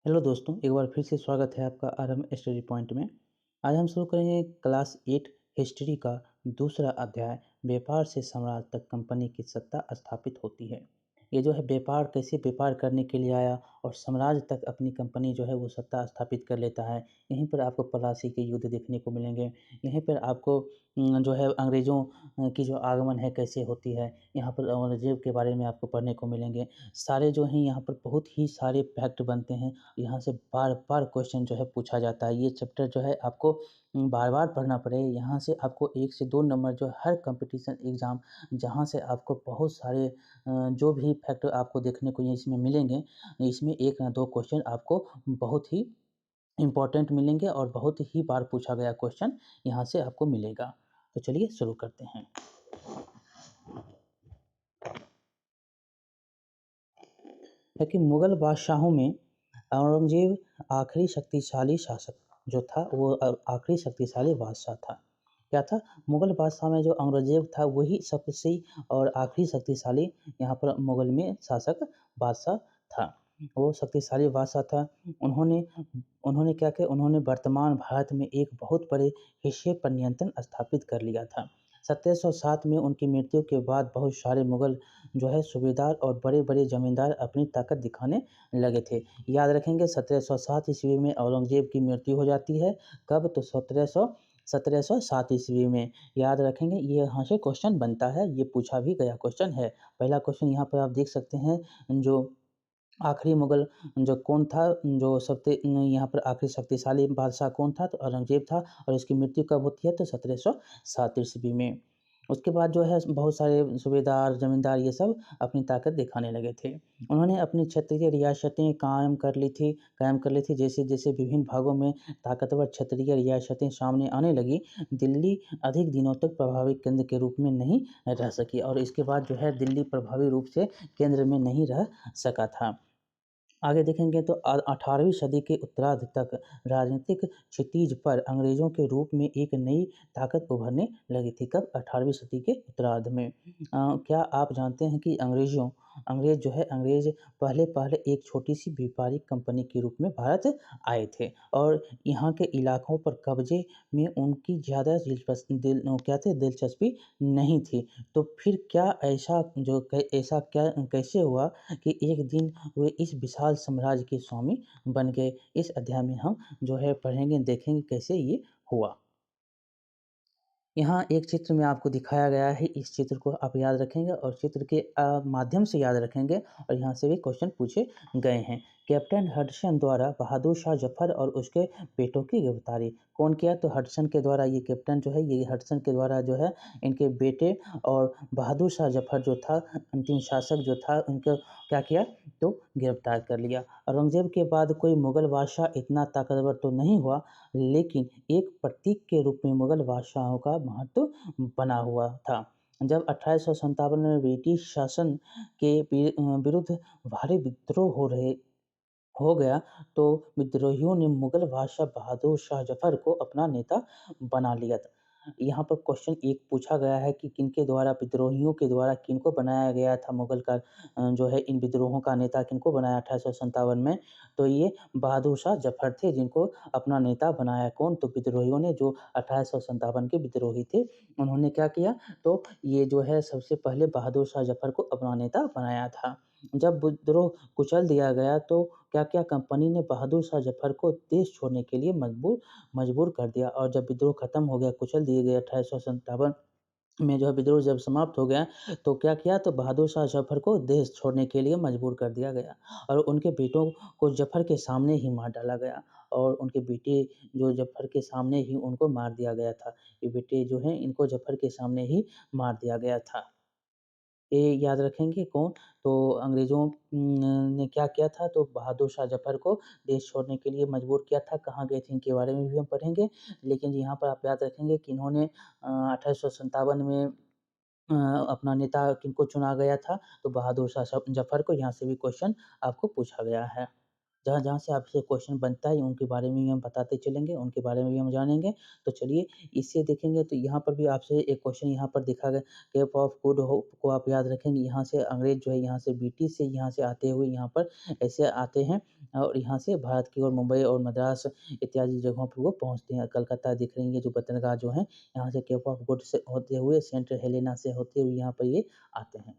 Hello दोस्तों, एक बार फिर से स्वागत है आपका आरएम स्टडी पॉइंट में। आज हम शुरू करेंगे क्लास 8 हिस्ट्री का दूसरा अध्याय, व्यापार से साम्राज्य तक कंपनी की सत्ता स्थापित होती है। ये जो है व्यापार कैसे व्यापार करने के लिए आया और साम्राज्य तक अपनी कंपनी जो है वो सत्ता स्थापित कर लेता है। यहीं पर आपको प्लासी के युद्ध देखने को मिलेंगे। यहीं पर आपको जो है अंग्रेज़ों की जो आगमन है कैसे होती है। यहाँ पर औरंगज़ेब के बारे में आपको पढ़ने को मिलेंगे। सारे जो हैं यहाँ पर बहुत ही सारे फैक्ट बनते हैं। यहाँ से बार-बार क्वेश्चन जो है पूछा जाता है। ये चैप्टर जो है आपको बार-बार पढ़ना पड़ेगा। यहाँ से आपको 1 से 2 नंबर जो हर कॉम्पिटिशन एग्ज़ाम जहाँ से आपको बहुत सारे जो भी फैक्ट आपको देखने को ये इसमें मिलेंगे, इसमें 1 ना 2 क्वेश्चन आपको बहुत ही इम्पोर्टेंट मिलेंगे और बहुत ही बार पूछा गया क्वेश्चन यहाँ से आपको मिलेगा। तो चलिए शुरू करते हैं। है कि मुग़ल बादशाहों में औरंगज़ेब आखिरी शक्तिशाली शासक जो था वो आखिरी शक्तिशाली बादशाह था। क्या था? मुग़ल बादशाह में जो औरंगज़ेब था वही सबसे और आखिरी शक्तिशाली यहाँ पर मुग़ल में शासक बादशाह था। वो शक्तिशाली बादशाह था। उन्होंने उन्होंने क्या किया? उन्होंने वर्तमान भारत में एक बहुत बड़े हिस्से पर नियंत्रण स्थापित कर लिया था। 1707 में उनकी मृत्यु के बाद बहुत सारे मुग़ल जो है सूबेदार और बड़े-बड़े ज़मींदार अपनी ताकत दिखाने लगे थे। याद रखेंगे 1707 ईस्वी में औरंगज़ेब की मृत्यु हो जाती है। कब? तो 1707 ईस्वी में। याद रखेंगे, ये यहाँ से क्वेश्चन बनता है, ये पूछा भी गया क्वेश्चन है। पहला क्वेश्चन यहाँ पर आप देख सकते हैं, जो आखिरी मुग़ल जो कौन था, जो सबसे यहाँ पर आखिरी शक्तिशाली बादशाह कौन था? तो औरंगज़ेब था और इसकी मृत्यु कब होती है? तो 1707 ईस्वी में। उसके बाद जो है बहुत सारे सूबेदार, ज़मींदार ये सब अपनी ताकत दिखाने लगे थे। उन्होंने अपनी क्षत्रिय रियासतें कायम कर ली थी। जैसे-जैसे विभिन्न भागों में ताकतवर क्षत्रिय रियासतें सामने आने लगी, दिल्ली अधिक दिनों तक प्रभावी केंद्र के रूप में नहीं रह सकी और इसके बाद जो है दिल्ली प्रभावी रूप से केंद्र में नहीं रह सका था। आगे देखेंगे तो 18वीं सदी के उत्तरार्ध तक राजनीतिक क्षितिज पर अंग्रेज़ों के रूप में एक नई ताकत उभरने लगी थी। कब? 18वीं सदी के उत्तरार्ध में। क्या आप जानते हैं कि अंग्रेज़ पहले-पहले एक छोटी-सी व्यापारिक कंपनी के रूप में भारत आए थे और यहाँ के इलाकों पर कब्ज़े में उनकी ज़्यादा दिलचस्पी नहीं थी। तो फिर क्या ऐसा क्या कैसे हुआ कि एक दिन वे इस विशाल साम्राज्य के स्वामी बन गए? इस अध्याय में हम जो है पढ़ेंगे, देखेंगे कैसे ये हुआ। यहाँ एक चित्र में आपको दिखाया गया है, इस चित्र को आप याद रखेंगे और चित्र के माध्यम से याद रखेंगे और यहाँ से भी क्वेश्चन पूछे गए हैं। कैप्टन हडसन द्वारा बहादुर शाह जफ़र और उसके बेटों की गिरफ्तारी कौन किया? तो हडसन के द्वारा, ये कैप्टन जो है ये हडसन के द्वारा जो है इनके बेटे और बहादुर शाह जफ़र जो था अंतिम शासक जो था, उनको क्या किया? तो गिरफ्तार कर लिया। औरंगज़ेब के बाद कोई मुग़ल बादशाह इतना ताकतवर तो नहीं हुआ, लेकिन एक प्रतीक के रूप में मुग़ल बादशाहों का महत्व बना हुआ था। जब 1857 में ब्रिटिश शासन के विरुद्ध भारी विद्रोह हो गया, तो विद्रोहियों ने मुग़ल बादशाह बहादुर शाह जफ़र को अपना नेता बना लिया था। यहाँ पर क्वेश्चन एक पूछा गया है कि विद्रोहियों के द्वारा किनको बनाया गया था मुग़ल का जो है इन विद्रोहों का नेता किनको बनाया 1857 में? तो ये बहादुर शाह जफ़र थे जिनको अपना नेता बनाया। कौन? तो विद्रोहियों ने, जो 1857 के विद्रोही थे, उन्होंने क्या किया? तो ये जो है सबसे पहले बहादुर शाह जफ़र को अपना नेता बनाया था। जब विद्रोह कुचल दिया गया तो क्या-क्या कंपनी ने बहादुर शाह जफ़र को देश छोड़ने के लिए मजबूर कर दिया और जब विद्रोह खत्म हो गया, कुचल दिए गए 1857 में जो है विद्रोह जब समाप्त हो गया, तो क्या किया? तो बहादुर शाह जफ़र को देश छोड़ने के लिए मजबूर कर दिया गया और उनके बेटों को जफ़र के सामने ही मार डाला गया और उनके बेटे जो जफ़र के सामने ही उनको मार दिया गया था। ये बेटे जो हैं इनको जफ़र के सामने ही मार दिया गया था। ये याद रखेंगे कौन? तो अंग्रेज़ों ने क्या किया था? तो बहादुर शाह जफ़र को देश छोड़ने के लिए मजबूर किया था। कहाँ गए थे इनके बारे में भी हम पढ़ेंगे। लेकिन यहाँ पर आप याद रखेंगे कि इन्होंने 1857 में अपना नेता किनको चुना गया था? तो बहादुर शाह जफ़र को। यहाँ से भी क्वेश्चन आपको पूछा गया है। जहाँ-जहाँ से आपसे क्वेश्चन बनता है उनके बारे में भी हम बताते चलेंगे, उनके बारे में भी हम जानेंगे। तो चलिए इसे देखेंगे, तो यहाँ पर भी आपसे एक क्वेश्चन यहाँ पर देखा गया, केप ऑफ गुड होप को आप याद रखेंगे। यहाँ से अंग्रेज़ जो है यहाँ से ब्रिटिश से यहाँ से आते हुए यहाँ पर ऐसे आते हैं और यहाँ से भारत की ओर मुंबई और मद्रास इत्यादि जगहों पर वो पहुँचते हैं। कलकत्ता दिख रही है जो बंदरगाह जो हैं, यहाँ से केप ऑफ गुड से होते हुए सेंट हेलेना से होते हुए यहाँ पर ये आते हैं।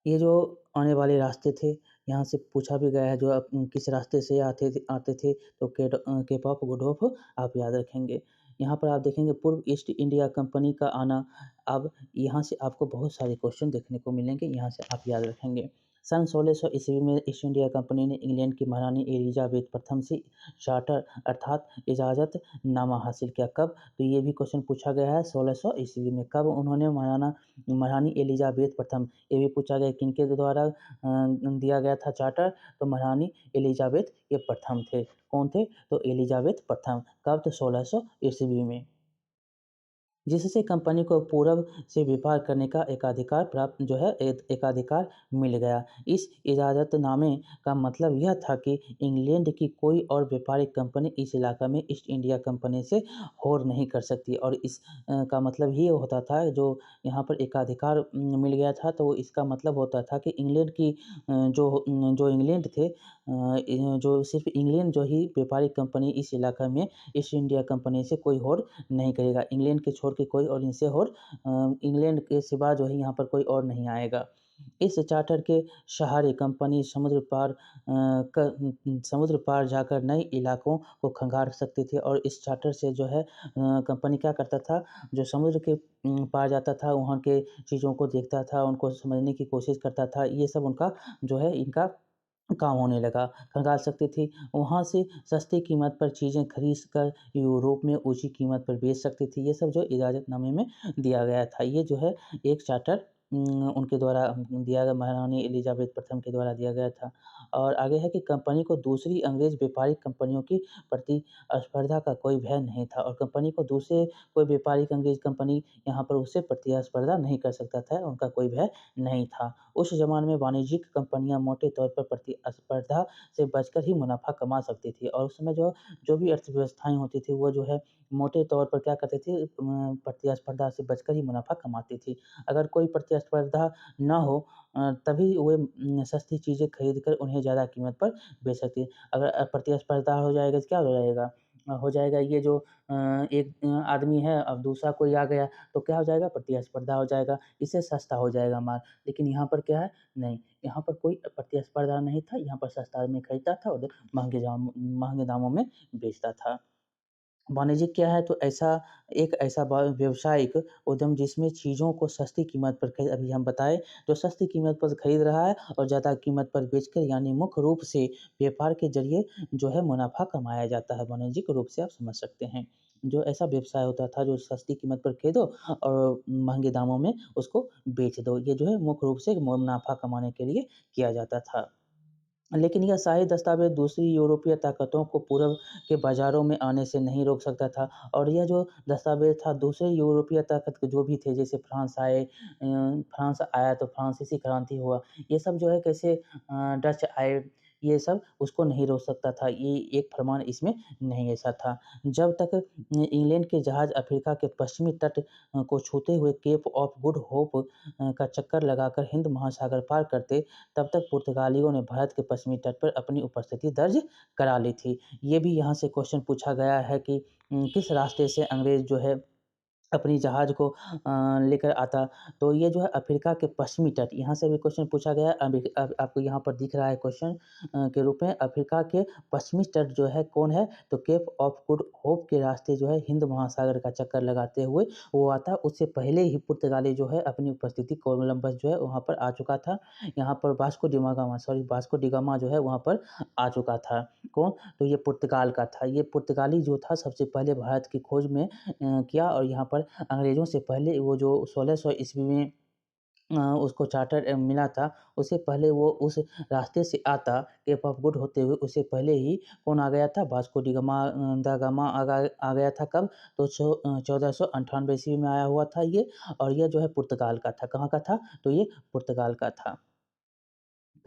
ये जो आने वाले रास्ते थे, यहाँ से पूछा भी गया है जो किस रास्ते से आते थे तो केप ऑफ गुड होप आप याद रखेंगे। यहाँ पर आप देखेंगे पूर्व ईस्ट इंडिया कंपनी का आना, अब यहाँ से आपको बहुत सारे क्वेश्चन देखने को मिलेंगे, यहाँ से आप याद रखेंगे। सन 1600 ईस्वी में ईस्ट इंडिया कंपनी ने इंग्लैंड की महारानी एलिजाबेथ प्रथम से चार्टर अर्थात इजाज़तनामा हासिल किया। कब? तो ये भी क्वेश्चन पूछा गया है 1600 ईस्वी में। कब उन्होंने महारानी एलिजाबेथ प्रथम, ये भी पूछा गया किनके द्वारा दिया गया था चार्टर, तो महारानी एलिजाबेथ ये प्रथम थे। कौन थे? तो एलिजाबेथ प्रथम। कब? तो 1600 ईस्वी में। जिससे कंपनी को पूरब से व्यापार करने का एकाधिकार प्राप्त जो है एकाधिकार मिल गया। इस इजाज़तनामे का मतलब यह था कि इंग्लैंड की कोई और व्यापारिक कंपनी इस इलाका में ईस्ट इंडिया कंपनी से होड़ नहीं कर सकती, और इस का मतलब ये होता था जो यहाँ पर एकाधिकार मिल गया था, तो इसका मतलब होता था कि इंग्लैंड की जो इंग्लैंड थे, जो सिर्फ इंग्लैंड जो ही व्यापारिक कंपनी इस इलाका में ईस्ट इंडिया कंपनी से कोई होड़ नहीं करेगा। इंग्लैंड के छोड़ के कोई और इनसे और इंग्लैंड के सिवा जो है यहाँ पर कोई और नहीं आएगा। इस चार्टर के सहारे कंपनी समुद्र पार जाकर नए इलाकों को खंगाल सकती थी, और इस चार्टर से जो है कंपनी क्या करता था, जो समुद्र के पार जाता था वहाँ के चीज़ों को देखता था, उनको समझने की कोशिश करता था। ये सब उनका जो है इनका काम होने लगा, खंगाल सकती थी। वहाँ से सस्ती कीमत पर चीज़ें खरीद कर यूरोप में ऊँची कीमत पर बेच सकती थी। ये सब जो इजाज़तनामे में दिया गया था, ये जो है एक चार्टर उनके द्वारा दिया गया, महारानी एलिजाबेथ प्रथम के द्वारा दिया गया था। और आगे है कि कंपनी को दूसरी अंग्रेज़ व्यापारिक कंपनियों की प्रतिस्पर्धा का कोई भय नहीं था, और कंपनी को दूसरे कोई व्यापारिक अंग्रेज़ कंपनी यहाँ पर उससे प्रतिस्पर्धा नहीं कर सकता था, उनका कोई भय नहीं था। उस ज़माने में वाणिज्यिक कंपनियाँ मोटे तौर पर प्रतिस्पर्धा से बचकर ही मुनाफ़ा कमा सकती थी, और उस समय जो जो भी अर्थव्यवस्थाएँ होती थी वो जो है मोटे तौर पर क्या करती थी, प्रतिस्पर्धा से बचकर ही मुनाफ़ा कमाती थी। अगर कोई प्रतिस्पर्धा ना हो तभी वे सस्ती चीज़ें खरीद कर उन्हें ज़्यादा कीमत पर बेच सकती है। अगर प्रतिस्पर्धा हो जाएगा तो क्या हो जाएगा? हो जाएगा ये जो एक आदमी है, अब दूसरा कोई आ गया तो क्या हो जाएगा, प्रतिस्पर्धा हो जाएगा, इससे सस्ता हो जाएगा माल। लेकिन यहाँ पर क्या है, नहीं, यहाँ पर कोई प्रतिस्पर्धा नहीं था, यहाँ पर सस्ता आदमी खरीदता था और महँगे दामों में बेचता था। वाणिज्यिक क्या है, तो ऐसा व्यावसायिक उद्यम जिसमें चीज़ों को सस्ती कीमत पर खरीद, अभी हम बताए, जो सस्ती कीमत पर खरीद रहा है और ज़्यादा कीमत पर बेचकर, यानी मुख्य रूप से व्यापार के ज़रिए जो है मुनाफ़ा कमाया जाता है, वाणिज्यिक रूप से आप समझ सकते हैं। जो ऐसा व्यवसाय होता था जो सस्ती कीमत पर खरीदो और महँगे दामों में उसको बेच दो, ये जो है मुख्य रूप से मुनाफ़ा कमाने के लिए किया जाता था। लेकिन यह सारे दस्तावेज़ दूसरी यूरोपीय ताकतों को पूरब के बाज़ारों में आने से नहीं रोक सकता था, और यह जो दस्तावेज़ था दूसरे यूरोपीय ताकत के जो भी थे, जैसे फ्रांस आया तो फ्रांसीसी क्रांति हुआ, ये सब जो है कैसे डच आए, ये सब उसको नहीं रोक सकता था, ये एक फरमान इसमें नहीं ऐसा था। जब तक इंग्लैंड के जहाज़ अफ्रीका के पश्चिमी तट को छूते हुए केप ऑफ गुड होप का चक्कर लगाकर हिंद महासागर पार करते, तब तक पुर्तगालियों ने भारत के पश्चिमी तट पर अपनी उपस्थिति दर्ज करा ली थी। ये भी यहाँ से क्वेश्चन पूछा गया है कि किस रास्ते से अंग्रेज़ जो है अपनी जहाज़ को लेकर आता, तो ये जो है अफ्रीका के पश्चिमी तट, यहाँ से भी क्वेश्चन पूछा गया है। अभी अब आपको यहाँ पर दिख रहा है क्वेश्चन के रूप में, अफ्रीका के पश्चिमी तट जो है कौन है, तो केप ऑफ गुड होप के रास्ते जो है हिंद महासागर का चक्कर लगाते हुए वो आता। उससे पहले ही पुर्तगाली जो है अपनी उपस्थिति, कोलंबस जो है वहाँ पर आ चुका था। यहाँ पर वास्को डी गामा जो है वहाँ पर आ चुका था। कौन? तो ये पुर्तगाल का था। ये पुर्तगाली जो था सबसे पहले भारत की खोज में किया, और यहाँ पर अंग्रेज़ों से पहले वो जो 1600 ईस्वी में उसको चार्टर मिला था, उससे पहले वो उस रास्ते से आता केप ऑफ गुड होते हुए, उससे पहले ही कौन आ गया था, वास्को दा गामा आ गया था। कब? तो 1498 ईस्वी में आया हुआ था ये, और ये जो है पुर्तगाल का था। कहाँ का था? तो ये पुर्तगाल का था।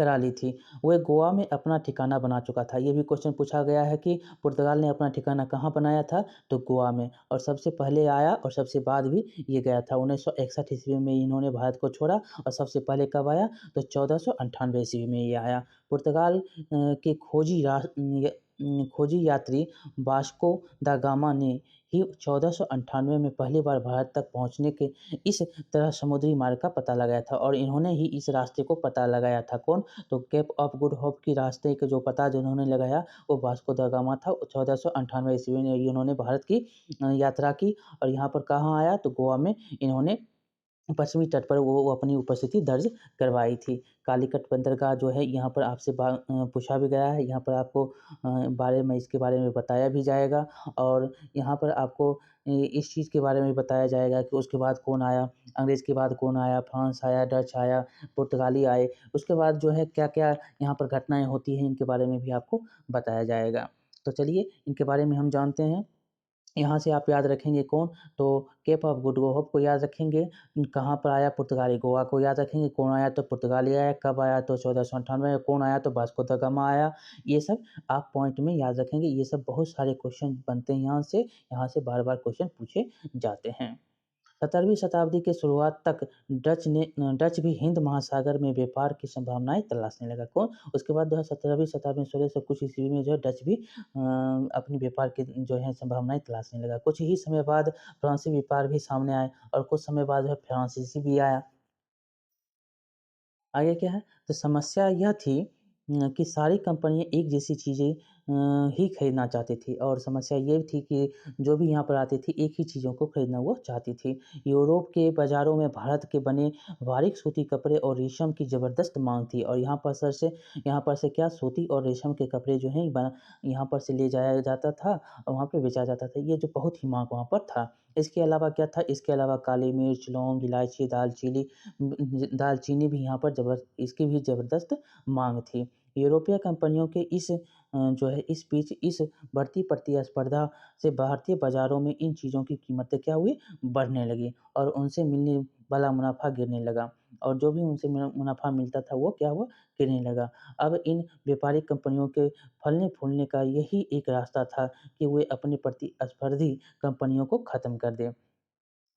करा ली थी। वह गोवा में अपना ठिकाना बना चुका था। ये भी क्वेश्चन पूछा गया है कि पुर्तगाल ने अपना ठिकाना कहाँ बनाया था, तो गोवा में, और सबसे पहले आया और सबसे बाद भी ये गया था। 1961 ईस्वी में इन्होंने भारत को छोड़ा, और सबसे पहले कब आया, तो 1498 ईस्वी में ये आया। पुर्तगाल के खोजी यात्री वास्को दा गामा ने ही 1498 में पहली बार भारत तक पहुंचने के इस तरह समुद्री मार्ग का पता लगाया था, और इन्होंने ही इस रास्ते को पता लगाया था। कौन, तो केप ऑफ गुड होप की रास्ते के जो पता जिन्होंने लगाया वो वास्को दा गामा था। 1498 ईस्वी में इन्होंने भारत की यात्रा की, और यहाँ पर कहाँ आया, तो गोवा में इन्होंने पश्चिमी तट पर वो अपनी उपस्थिति दर्ज करवाई थी। कालीकट बंदरगाह जो है यहाँ पर आपसे पूछा भी गया है। यहाँ पर आपको बारे में इसके बारे में बताया भी जाएगा, और यहाँ पर आपको इस चीज़ के बारे में बताया जाएगा कि उसके बाद कौन आया, अंग्रेज़ के बाद कौन आया, फ्रांस आया, डच आया, पुर्तगाली आए। उसके बाद जो है क्या-क्या यहाँ पर घटनाएँ होती हैं, इनके बारे में भी आपको बताया जाएगा। तो चलिए इनके बारे में हम जानते हैं। यहाँ से आप याद रखेंगे कौन, तो केप ऑफ गुड होप को याद रखेंगे। कहाँ पर आया, पुर्तगाली गोवा को याद रखेंगे। कौन आया, तो पुर्तगाली आया। कब आया, तो 1498 में। कौन आया, तो वास्को द गामा आया। ये सब आप पॉइंट में याद रखेंगे। ये सब बहुत सारे क्वेश्चन बनते हैं यहाँ से बार-बार क्वेश्चन पूछे जाते हैं। 17वीं शताब्दी के शुरुआत तक डच भी हिंद महासागर में व्यापार की संभावनाएं तलाशने लगा। कौन, उसके बाद जो है 17वीं शताब्दी में 1600 कुछ ईस्वी में जो है डच भी अपनी व्यापार की जो है संभावनाएं तलाशने लगा। कुछ ही समय बाद फ्रांसीसी व्यापार भी सामने आए, और कुछ समय बाद जो है फ्रांसीसी भी आया। आगे क्या है, तो समस्या यह थी कि सारी कंपनियाँ एक जैसी चीज़ें ही खरीदना चाहती थी, और समस्या ये थी कि जो भी यहाँ पर आती थी एक ही चीज़ों को खरीदना वो चाहती थी। यूरोप के बाज़ारों में भारत के बने बारीक सूती कपड़े और रेशम की ज़बरदस्त मांग थी, और यहाँ पर से क्या, सूती और रेशम के कपड़े जो हैं यहाँ पर से ले जाया जाता था और वहाँ पे बेचा जाता था। ये जो बहुत ही मांग वहाँ पर था। इसके अलावा क्या था, इसके अलावा काली मिर्च, लौंग, इलायची, दालचीनी भी यहाँ पर इसकी भी ज़बरदस्त माँग थी। यूरोपीय कंपनियों के इस बढ़ती प्रतिस्पर्धा से भारतीय बाज़ारों में इन चीज़ों की कीमतें क्या हुई, बढ़ने लगी, और उनसे मिलने वाला मुनाफ़ा गिरने लगा, और जो भी उनसे मुनाफ़ा मिलता था वो क्या हुआ, गिरने लगा। अब इन व्यापारिक कंपनियों के फलने-फूलने का यही एक रास्ता था कि वे अपनी प्रतिस्पर्धी कंपनियों को ख़त्म कर दें।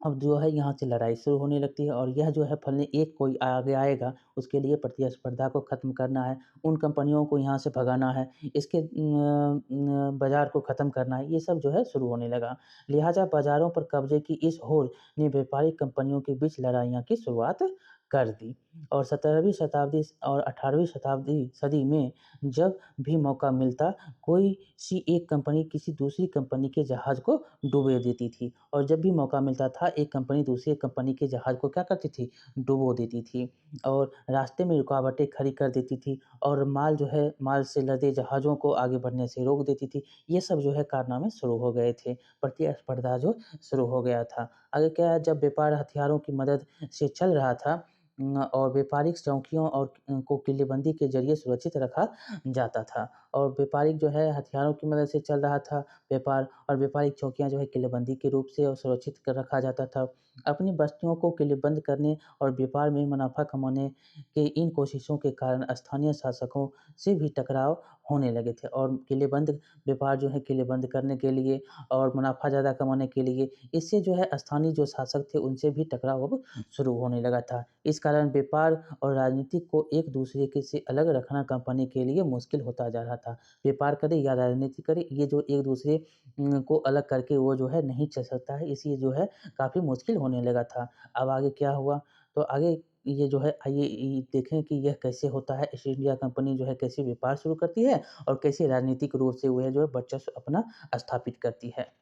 अब जो है यहाँ से लड़ाई शुरू होने लगती है, और यह जो है फलने एक कोई आगे आएगा, उसके लिए प्रतिस्पर्धा को ख़त्म करना है, उन कंपनियों को यहाँ से भगाना है, इसके बाज़ार को ख़त्म करना है, ये सब जो है शुरू होने लगा। लिहाजा बाज़ारों पर कब्ज़े की इस होड़ ने व्यापारिक कंपनियों के बीच लड़ाइयाँ की शुरुआत कर दी, और 17वीं शताब्दी और 18वीं सदी में जब भी मौका मिलता, कोई सी एक कंपनी किसी दूसरी कंपनी के जहाज़ को डुबो देती थी, और जब भी मौका मिलता था एक कंपनी दूसरी कंपनी के जहाज़ को क्या करती थी, डुबो देती थी, और रास्ते में रुकावटें खड़ी कर देती थी, और माल से लदे जहाज़ों को आगे बढ़ने से रोक देती थी। ये सब जो है कारनामे शुरू हो गए थे, प्रतिस्पर्धा जो शुरू हो गया था। आगे क्या है, जब व्यापार हथियारों की मदद से चल रहा था और व्यापारिक चौकियों को किलेबंदी के ज़रिए सुरक्षित रखा जाता था, और व्यापारिक जो है हथियारों की मदद से चल रहा था व्यापार, और व्यापारिक चौकियाँ जो है किलेबंदी के रूप से और सुरक्षित कर रखा जाता था। अपनी बस्तियों को किलेबंद करने और व्यापार में मुनाफ़ा कमाने के इन कोशिशों के कारण स्थानीय शासकों से भी टकराव होने लगे थे, और किलेबंद व्यापार जो है किलेबंद करने के लिए और मुनाफ़ा ज़्यादा कमाने के लिए, इससे जो है स्थानीय जो शासक थे उनसे भी टकराव अब शुरू होने लगा था। इस कारण व्यापार और राजनीति को एक दूसरे के से अलग रखना कंपनी के लिए मुश्किल होता जा रहा था। व्यापार करे या राजनीति करे, ये जो एक दूसरे को अलग करके वो जो है नहीं चल सकता है, इसलिए जो है काफ़ी मुश्किल होने लगा था। अब आगे क्या हुआ, तो आगे ये जो है आइए देखें कि यह कैसे होता है। ईस्ट इंडिया कंपनी जो है कैसे व्यापार शुरू करती है, और कैसे राजनीतिक रूप से वह जो है वर्चस्व अपना स्थापित करती है।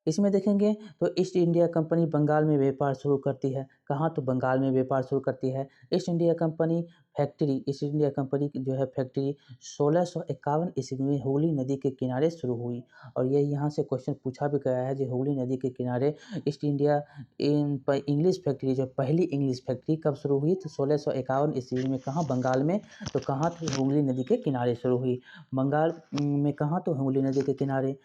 इसमें देखेंगे तो ईस्ट इंडिया कंपनी बंगाल में व्यापार शुरू करती है। कहाँ, तो बंगाल में व्यापार शुरू करती है। ईस्ट इंडिया कंपनी की जो है फैक्ट्री 1651 ईस्वी में हुगली नदी के किनारे शुरू हुई, और ये यहाँ से क्वेश्चन पूछा भी गया है, जो हुगली नदी के किनारे ईस्ट इंडिया इंग्लिश फैक्ट्री, जो पहली इंग्लिश फैक्ट्री कब शुरू हुई, तो 1651 ईस्वी में। कहाँ, बंगाल में। तो कहाँ, तो हुगली नदी के किनारे शुरू हुई। बंगाल में कहाँ, तो हुगली नदी के किनारे।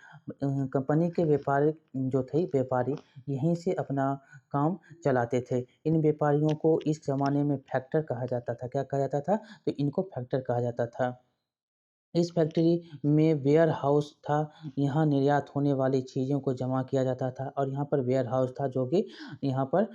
कंपनी के व्यापारी यहीं से अपना काम चलाते थे। इन व्यापारियों को इस ज़माने में फैक्टर कहा जाता था। क्या कहा जाता था? तो इनको फैक्टर कहा जाता था। इस फैक्ट्री में वेयर हाउस था, यहाँ निर्यात होने वाली चीज़ों को जमा किया जाता था और यहाँ पर वेयर हाउस था जो कि यहाँ पर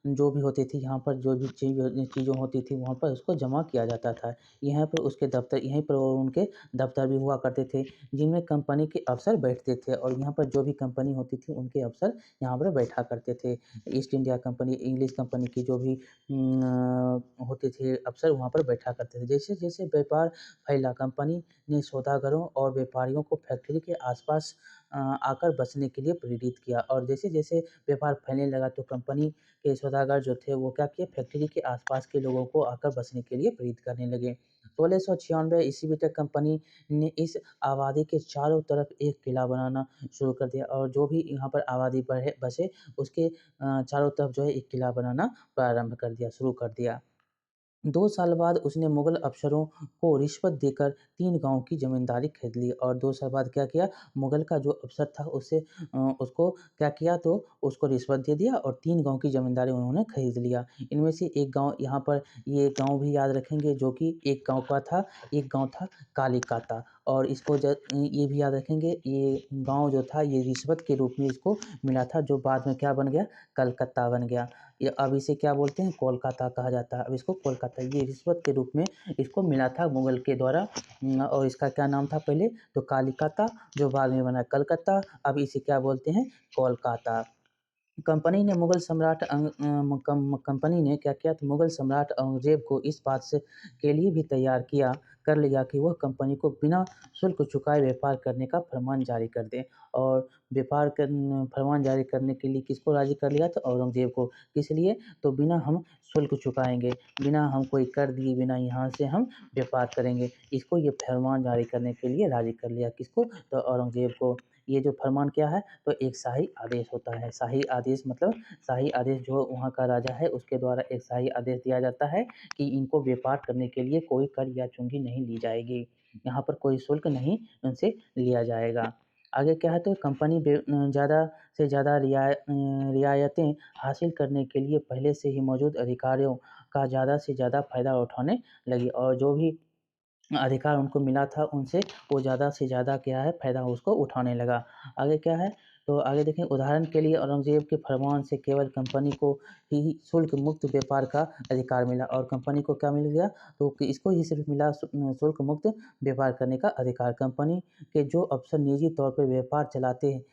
जो भी होती थी, यहाँ पर जो भी चीज़ें होती थी वहाँ पर उसको जमा किया जाता था। यहाँ पर उसके दफ़्तर, यहीं पर उनके दफ़्तर भी हुआ करते थे, जिनमें कंपनी के अफ़सर बैठते थे और यहाँ पर जो भी कंपनी होती थी उनके अफ़सर यहाँ पर बैठा करते थे। East India company, English company की जो भी होते थे अफ़सर वहाँ पर बैठा करते थे। जैसे-जैसे व्यापार फैला, कंपनी ने सौदागरों और व्यापारियों को फैक्ट्री के आसपास आकर बसने के लिए प्रेरित किया और जैसे-जैसे व्यापार फैलने लगा तो कंपनी के सौदागर जो थे वो क्या किए, फैक्ट्री के आसपास के लोगों को आकर बसने के लिए प्रेरित करने लगे। 1696 ईस्वी तक कंपनी ने इस आबादी के चारों तरफ एक किला बनाना शुरू कर दिया और जो भी यहाँ पर आबादी बसे उसके चारों तरफ जो है एक किला बनाना प्रारंभ कर दिया, शुरू कर दिया। 2 साल बाद उसने मुग़ल अफ़सरों को रिश्वत देकर 3 गाँव की ज़मींदारी खरीद ली और 2 साल बाद क्या किया, मुग़ल का जो अफ़सर था उसको क्या किया, तो उसको रिश्वत दे दिया और 3 गाँव की ज़मींदारी उन्होंने खरीद लिया। इनमें से एक गाँव यहाँ पर, ये गाँव भी याद रखेंगे जो कि एक गाँव का था, एक गाँव था कालीकाता और इसको ये भी याद रखेंगे, ये गाँव जो था ये रिश्वत के रूप में इसको मिला था, जो बाद में क्या बन गया, कलकत्ता बन गया। ये अब इसे क्या बोलते हैं, कोलकाता कहा जाता है। अब इसको कोलकाता, ये रिश्वत के रूप में इसको मिला था मुग़ल के द्वारा और इसका क्या नाम था पहले, तो कालीकाता, जो बाद में बना कलकत्ता। अब इसे क्या बोलते हैं, कोलकाता। कंपनी ने क्या किया, तो मुग़ल सम्राट औरंगज़ेब को इस बात से के लिए भी तैयार कर लिया कि वह कंपनी को बिना शुल्क चुकाए व्यापार करने का फरमान जारी कर दें और फरमान जारी करने के लिए किसको राज़ी कर लिया, तो औरंगज़ेब को। किस लिए? तो बिना हम शुल्क चुकाएँगे, बिना हम कोई कर दिए, बिना यहाँ से हम व्यापार करेंगे। इसको ये फरमान जारी करने के लिए राज़ी कर लिया, किसको? तो औरंगज़ेब को। ये जो फरमान क्या है, तो एक शाही आदेश होता है। शाही आदेश मतलब शाही आदेश जो वहाँ का राजा है उसके द्वारा एक शाही आदेश दिया जाता है कि इनको व्यापार करने के लिए कोई कर या चुंगी नहीं ली जाएगी। यहाँ पर कोई शुल्क नहीं उनसे लिया जाएगा। आगे क्या है, तो कंपनी ज़्यादा से ज़्यादा रियायतें हासिल करने के लिए पहले से ही मौजूद अधिकारियों का ज़्यादा से ज़्यादा फ़ायदा उठाने लगी और जो भी अधिकार उनको मिला था उनसे वो ज़्यादा से ज़्यादा क्या है, फ़ायदा उसको उठाने लगा। आगे क्या है, तो आगे देखें, उदाहरण के लिए औरंगज़ेब के फरमान से केवल कंपनी को ही शुल्क मुक्त व्यापार का अधिकार मिला और कंपनी को क्या मिल गया, तो कि इसको ही सिर्फ़ मिला शुल्क मुक्त व्यापार करने का अधिकार। कंपनी के जो अफ़सर निजी तौर पे व्यापार चलाते हैं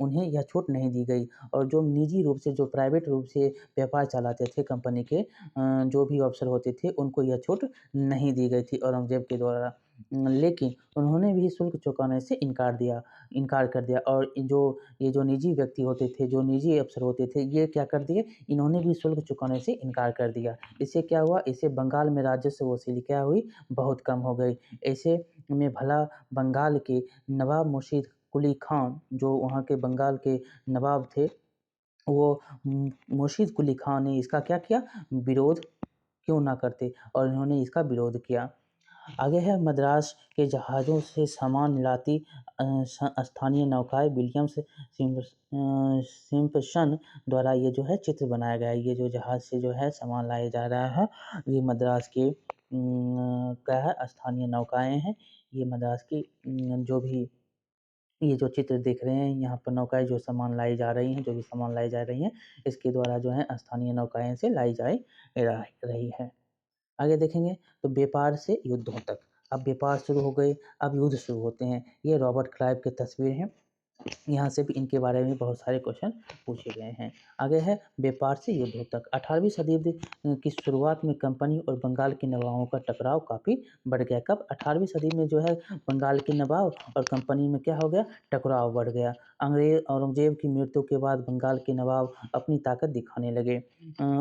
उन्हें यह छूट नहीं दी गई और जो निजी रूप से, जो प्राइवेट रूप से व्यापार चलाते थे कंपनी के जो भी अफ़सर होते थे उनको यह छूट नहीं दी गई थी औरंगज़ेब के द्वारा। लेकिन उन्होंने भी शुल्क चुकाने से इनकार कर दिया और ये जो निजी व्यक्ति होते थे, जो निजी अफ़सर होते थे, ये क्या कर दिए, इन्होंने भी शुल्क चुकाने से इनकार कर दिया। इससे क्या हुआ, इससे बंगाल में राजस्व वसूली क्या हुई, बहुत कम हो गई। ऐसे में भला बंगाल के नवाब मुर्शीद कुली खान, जो वहाँ के बंगाल के नवाब थे, वो मुर्शीद कुली खान ने इसका क्या किया, विरोध क्यों ना करते और इन्होंने इसका विरोध किया। आगे है, मद्रास के जहाज़ों से सामान लाती स्थानीय नौकाएँ विलियम्स सिम्पसन द्वारा ये जो है चित्र बनाया गया है। ये जो जहाज़ से जो है सामान लाया जा रहा है, ये मद्रास के क्या है, स्थानीय नौकाएँ हैं। ये मद्रास की जो भी ये जो चित्र देख रहे हैं, यहाँ पर नौकाएँ जो सामान लाई जा रही हैं, जो भी सामान लाई जा रही हैं, इसके द्वारा जो है स्थानीय नौकाएँ से लाई जा रही है। आगे देखेंगे, तो व्यापार से युद्धों तक। अब व्यापार शुरू हो गए, अब युद्ध शुरू होते हैं। ये रॉबर्ट क्लाइव की तस्वीर है। यहाँ से भी इनके बारे में बहुत सारे क्वेश्चन पूछे गए हैं। आगे है, व्यापार से युद्धों तक। 18वीं सदी की शुरुआत में कंपनी और बंगाल के नवाबों का टकराव काफ़ी बढ़ गया। कब? 18वीं सदी में जो है बंगाल के नवाब और कंपनी में क्या हो गया, टकराव बढ़ गया। अंग्रेज औरंगज़ेब की मृत्यु के बाद बंगाल के नवाब अपनी ताकत दिखाने लगे।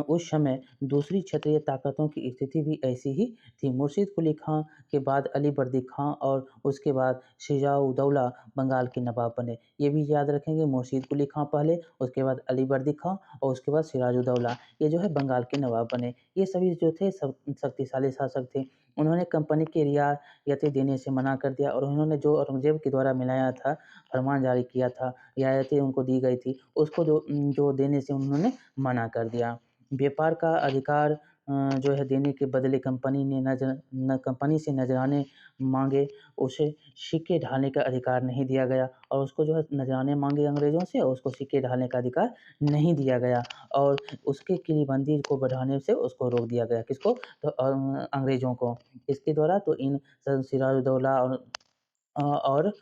उस समय दूसरी क्षेत्रीय ताकतों की स्थिति भी ऐसी ही थी। मुर्शीद कुली खां के बाद अली बर्दी खां और उसके बाद शुजा-उद-दौला बंगाल के नवाब बने। ये भी याद रखेंगे, मुर्शीद कुली खां पहले, उसके बाद अलीवर्दी खां और उसके बाद सिराजुद्दौला, ये जो है बंगाल के नवाब बने। ये सभी जो थे सब शक्तिशाली शासक थे। उन्होंने कंपनी की रियायतें देने से मना कर दिया और उन्होंने जो औरंगज़ेब के द्वारा मिलाया था, फरमान जारी किया था, रियायतें उनको दी गई थी, उसको जो देने से उन्होंने मना कर दिया। व्यापार का अधिकार जो है देने के बदले कंपनी से नजराने मांगे, उसे सिक्के ढालने का अधिकार नहीं दिया गया और उसको जो है नजराने मांगे अंग्रेज़ों से और उसको सिक्के ढालने का अधिकार नहीं दिया गया और उसके किलीबंदी को बढ़ाने से उसको रोक दिया गया। किसको? तो अंग्रेज़ों को। इसके द्वारा तो इन सिराजुद्दौला और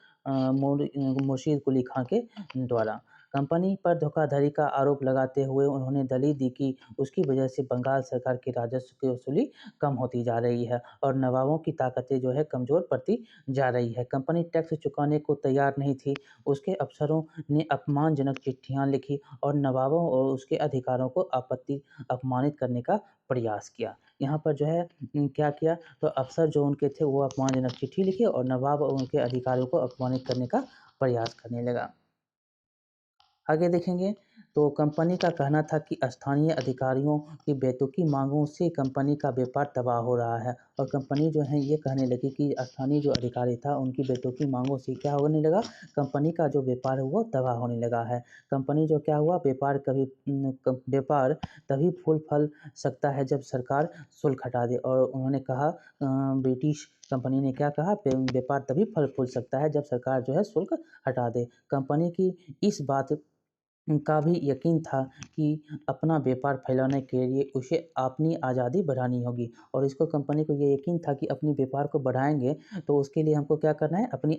मुर्शीद कुली खां के द्वारा कंपनी पर धोखाधड़ी का आरोप लगाते हुए उन्होंने दलील दी कि उसकी वजह से बंगाल सरकार की राजस्व की वसूली कम होती जा रही है और नवाबों की ताकतें जो है कमज़ोर पड़ती जा रही है। कंपनी टैक्स चुकाने को तैयार नहीं थी। उसके अफसरों ने अपमानजनक चिट्ठियां लिखी और नवाबों और उसके अधिकारों को अपमानित करने का प्रयास किया। यहाँ पर जो है क्या किया, तो अफ़सर जो उनके थे वो अपमानजनक चिट्ठी लिखे और नवाब और उनके अधिकारियों को अपमानित करने का प्रयास करने लगा। आगे देखेंगे तो कंपनी का कहना था कि स्थानीय अधिकारियों की बेतुकी मांगों से कंपनी का व्यापार तबाह हो रहा है और कंपनी जो है ये कहने लगी कि स्थानीय जो अधिकारी था उनकी बेतुकी मांगों से क्या होने लगा, कंपनी का जो व्यापार है वो तबाह होने लगा है। कंपनी जो क्या हुआ, व्यापार तभी फूल फल सकता है जब सरकार शुल्क हटा दे और उन्होंने कहा ब्रिटिश कंपनी ने क्या कहा, व्यापार तभी फल फूल सकता है जब सरकार जो है शुल्क हटा दे। कंपनी की इस बात का भी यकीन था कि अपना व्यापार फैलाने के लिए उसे अपनी आज़ादी बढ़ानी होगी और इसको कंपनी को ये यकीन था कि अपनी व्यापार को बढ़ाएंगे तो उसके लिए हमको क्या करना है, अपनी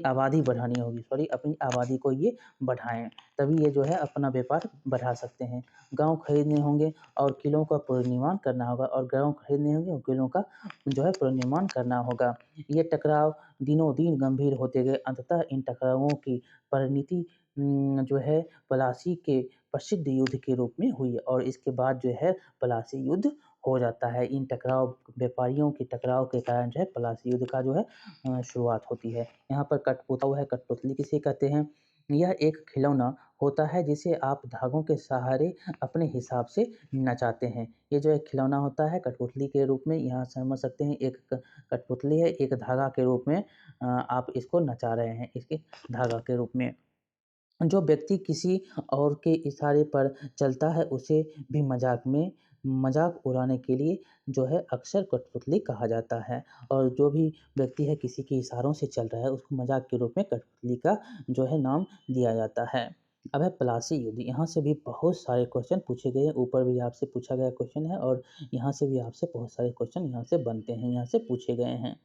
आबादी बढ़ानी होगी, अपनी आबादी को ये बढ़ाएं, तभी ये जो है अपना व्यापार बढ़ा सकते हैं। गांव खरीदने होंगे और किलों का पुनर्निर्माण करना होगा और गांव खरीदने होंगे और किलों का जो है पुनर्निर्माण करना होगा। ये टकराव दिनों दिन गंभीर होते गए। अंततः इन टकरावों की परिणति जो है पलासी के प्रसिद्ध युद्ध के रूप में हुई और इसके बाद जो है पलासी युद्ध हो जाता है। इन टकराव व्यापारियों के टकराव के कारण जो है पलासी युद्ध का जो है शुरुआत होती है। यहाँ पर कठपुतली किसे कहते हैं? यह एक खिलौना होता है जिसे आप धागों के सहारे अपने हिसाब से नचाते हैं। ये जो एक खिलौना होता है कठपुतली के रूप में यहाँ समझ सकते हैं, एक कठपुतली है, एक धागा के रूप में आप इसको नचा रहे हैं, इसके धागा के रूप में। जो व्यक्ति किसी और के इशारे पर चलता है उसे भी मजाक उड़ाने के लिए जो है अक्सर कठपुतली कहा जाता है और जो भी व्यक्ति है किसी के इशारों से चल रहा है उसको मजाक के रूप में कठपुतली का जो है नाम दिया जाता है। अब है पलासी युद्ध। यहाँ से भी बहुत सारे क्वेश्चन पूछे गए हैं, ऊपर भी आपसे पूछा गया क्वेश्चन है और यहाँ से भी आपसे बहुत सारे क्वेश्चन यहाँ से बनते हैं, यहाँ से पूछे गए हैं।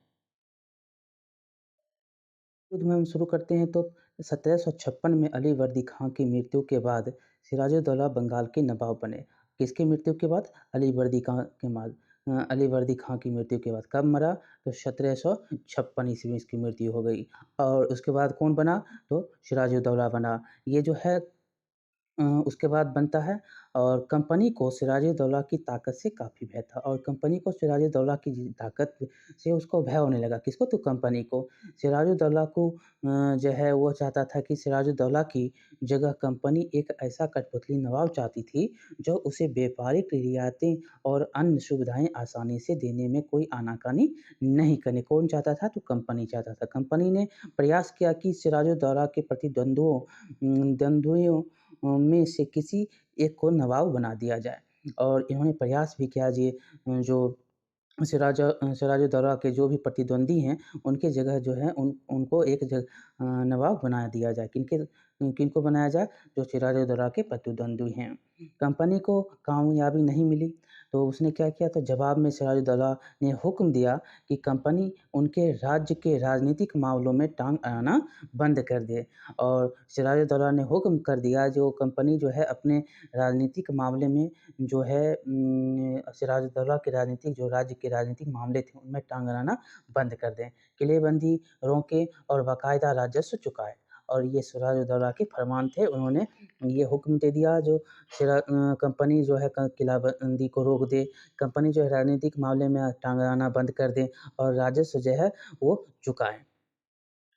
युद्ध में हम शुरू करते हैं तो 1756 में अली वर्दी खां की मृत्यु के बाद सिराजुद्दौला बंगाल के नवाब बने। किसकी मृत्यु के बाद? अली वर्दी खां की मृत्यु के बाद। कब मरा? तो 1756 ईस्वी में इसकी मृत्यु हो गई और उसके बाद कौन बना? तो सिराजुद्दौला बना। ये जो है उसके बाद बनता है और कंपनी को सिराजुद्दौला की ताकत से काफ़ी भय था और कंपनी को सिराजुद्दौला की ताकत से उसको भय होने लगा। किसको? तो कंपनी को। सिराजुद्दौला को जो है वो चाहता था कि सिराजुद्दौला की जगह कंपनी एक ऐसा कठपुतली नवाब चाहती थी जो उसे व्यापारिक रियायतें और अन्य सुविधाएं आसानी से देने में कोई आनाकानी नहीं करने। कौन चाहता था? तो कंपनी चाहता था। कंपनी ने प्रयास किया कि सिराजुद्दौला के द्वंद्वियों में से किसी एक को नवाब बना दिया जाए और इन्होंने प्रयास भी किया जो सिराजुद्दौला के जो भी प्रतिद्वंदी हैं उनके जगह जो है उनको नवाब बना दिया जाए। किनको बनाया जाए? जो सिराजुद्दौला के प्रतिद्वंदी हैं। कंपनी को कामयाबी नहीं मिली तो उसने क्या किया, तो जवाब में सिराजुद्दौला ने हुक्म दिया कि कंपनी उनके राज्य के राजनीतिक मामलों में टांग अड़ाना बंद कर दे और सिराजुद्दौला ने हुक्म कर दिया जो कंपनी जो है अपने राजनीतिक मामले में जो है सिराजुद्दौला के राज्य के राजनीतिक मामले थे उनमें टांग अड़ाना बंद कर दें, किलेबंदी रोकें और बाकायदा राजस्व चुकाए। और ये सिराजुद्दौला के फरमान थे। उन्होंने ये हुक्म दे दिया जो कंपनी जो है किलाबंदी को रोक दे, कंपनी जो है राजनीतिक मामले में टांग अड़ाना बंद कर दे और राजस्व जो है वो चुकाए।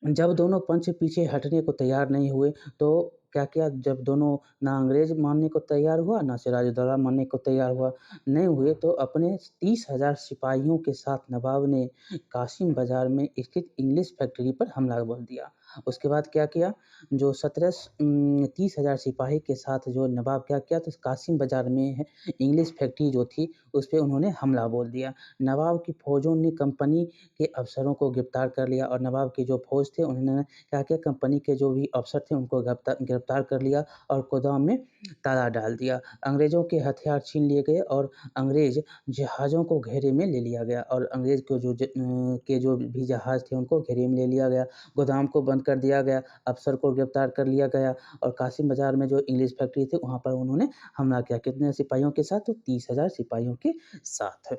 जब दोनों पंच पीछे हटने को तैयार नहीं हुए तो क्या किया, जब दोनों ना अंग्रेज मानने को तैयार हुआ ना सिराजुद्दौला मानने को तैयार हुआ नहीं हुए तो अपने 30,000 सिपाहियों के साथ नवाब ने कासिम बाजार में स्थित इंग्लिश फैक्ट्री पर हमला बोल दिया। उसके बाद क्या किया, जो 30,000 सिपाही के साथ जो नवाब क्या किया, तो कासिम बाजार में इंग्लिश फैक्ट्री जो थी उस पर उन्होंने हमला बोल दिया। नवाब की फौजों ने कंपनी के अफसरों को गिरफ्तार कर लिया और नवाब की जो फौज थे उन्होंने क्या किया, कंपनी के जो भी अफसर थे उनको गिरफ्तार कर लिया और गोदाम में ताला डाल दिया। अंग्रेज़ों के हथियार छीन लिए गए और अंग्रेज़ जहाज़ों को घेरे में ले लिया गया और अंग्रेज़ को के जो भी जहाज़ थे उनको घेरे में ले लिया गया। गोदाम को बंद कर दिया गया, अफसर को गिरफ्तार कर लिया गया और कासिम बाज़ार में जो इंग्लिश फैक्ट्री थी वहाँ पर उन्होंने हमला किया। कितने सिपाहियों के साथ? तो 30,000 सिपाहियों के साथ।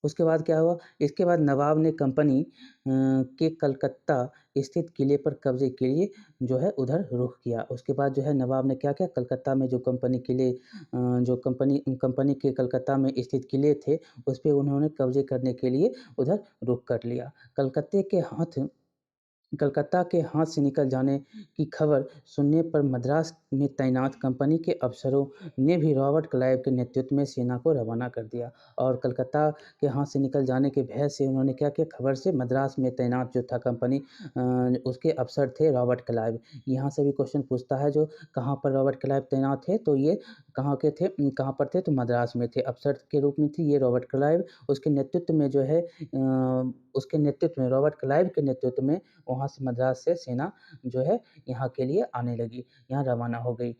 उसके बाद क्या हुआ? इसके बाद नवाब ने कंपनी के कलकत्ता स्थित किले पर कब्ज़े के लिए जो है उधर रुख किया। उसके बाद जो है नवाब ने क्या किया, कलकत्ता में जो जो कंपनी के कलकत्ता में स्थित किले थे, उस पे उन्होंने कब्ज़े करने के लिए उधर रुख कर लिया। कलकत्ता के हाथ से निकल जाने की खबर सुनने पर मद्रास में तैनात कंपनी के अफसरों ने भी रॉबर्ट क्लाइव के नेतृत्व में सेना को रवाना कर दिया और कलकत्ता के हाथ से निकल जाने के भय से उन्होंने क्या किया, खबर से मद्रास में तैनात जो था कंपनी उसके अफसर थे रॉबर्ट क्लाइव। यहाँ से भी क्वेश्चन पूछता है जो कहाँ पर रॉबर्ट क्लाइव तैनात थे, तो ये कहाँ पर थे, तो मद्रास में थे, अफसर के रूप में थे ये रॉबर्ट क्लाइव। उसके नेतृत्व में जो है रॉबर्ट क्लाइव के नेतृत्व में वहाँ से मद्रास से सेना जो है यहाँ के लिए आने लगी, यहाँ रवाना हो गई।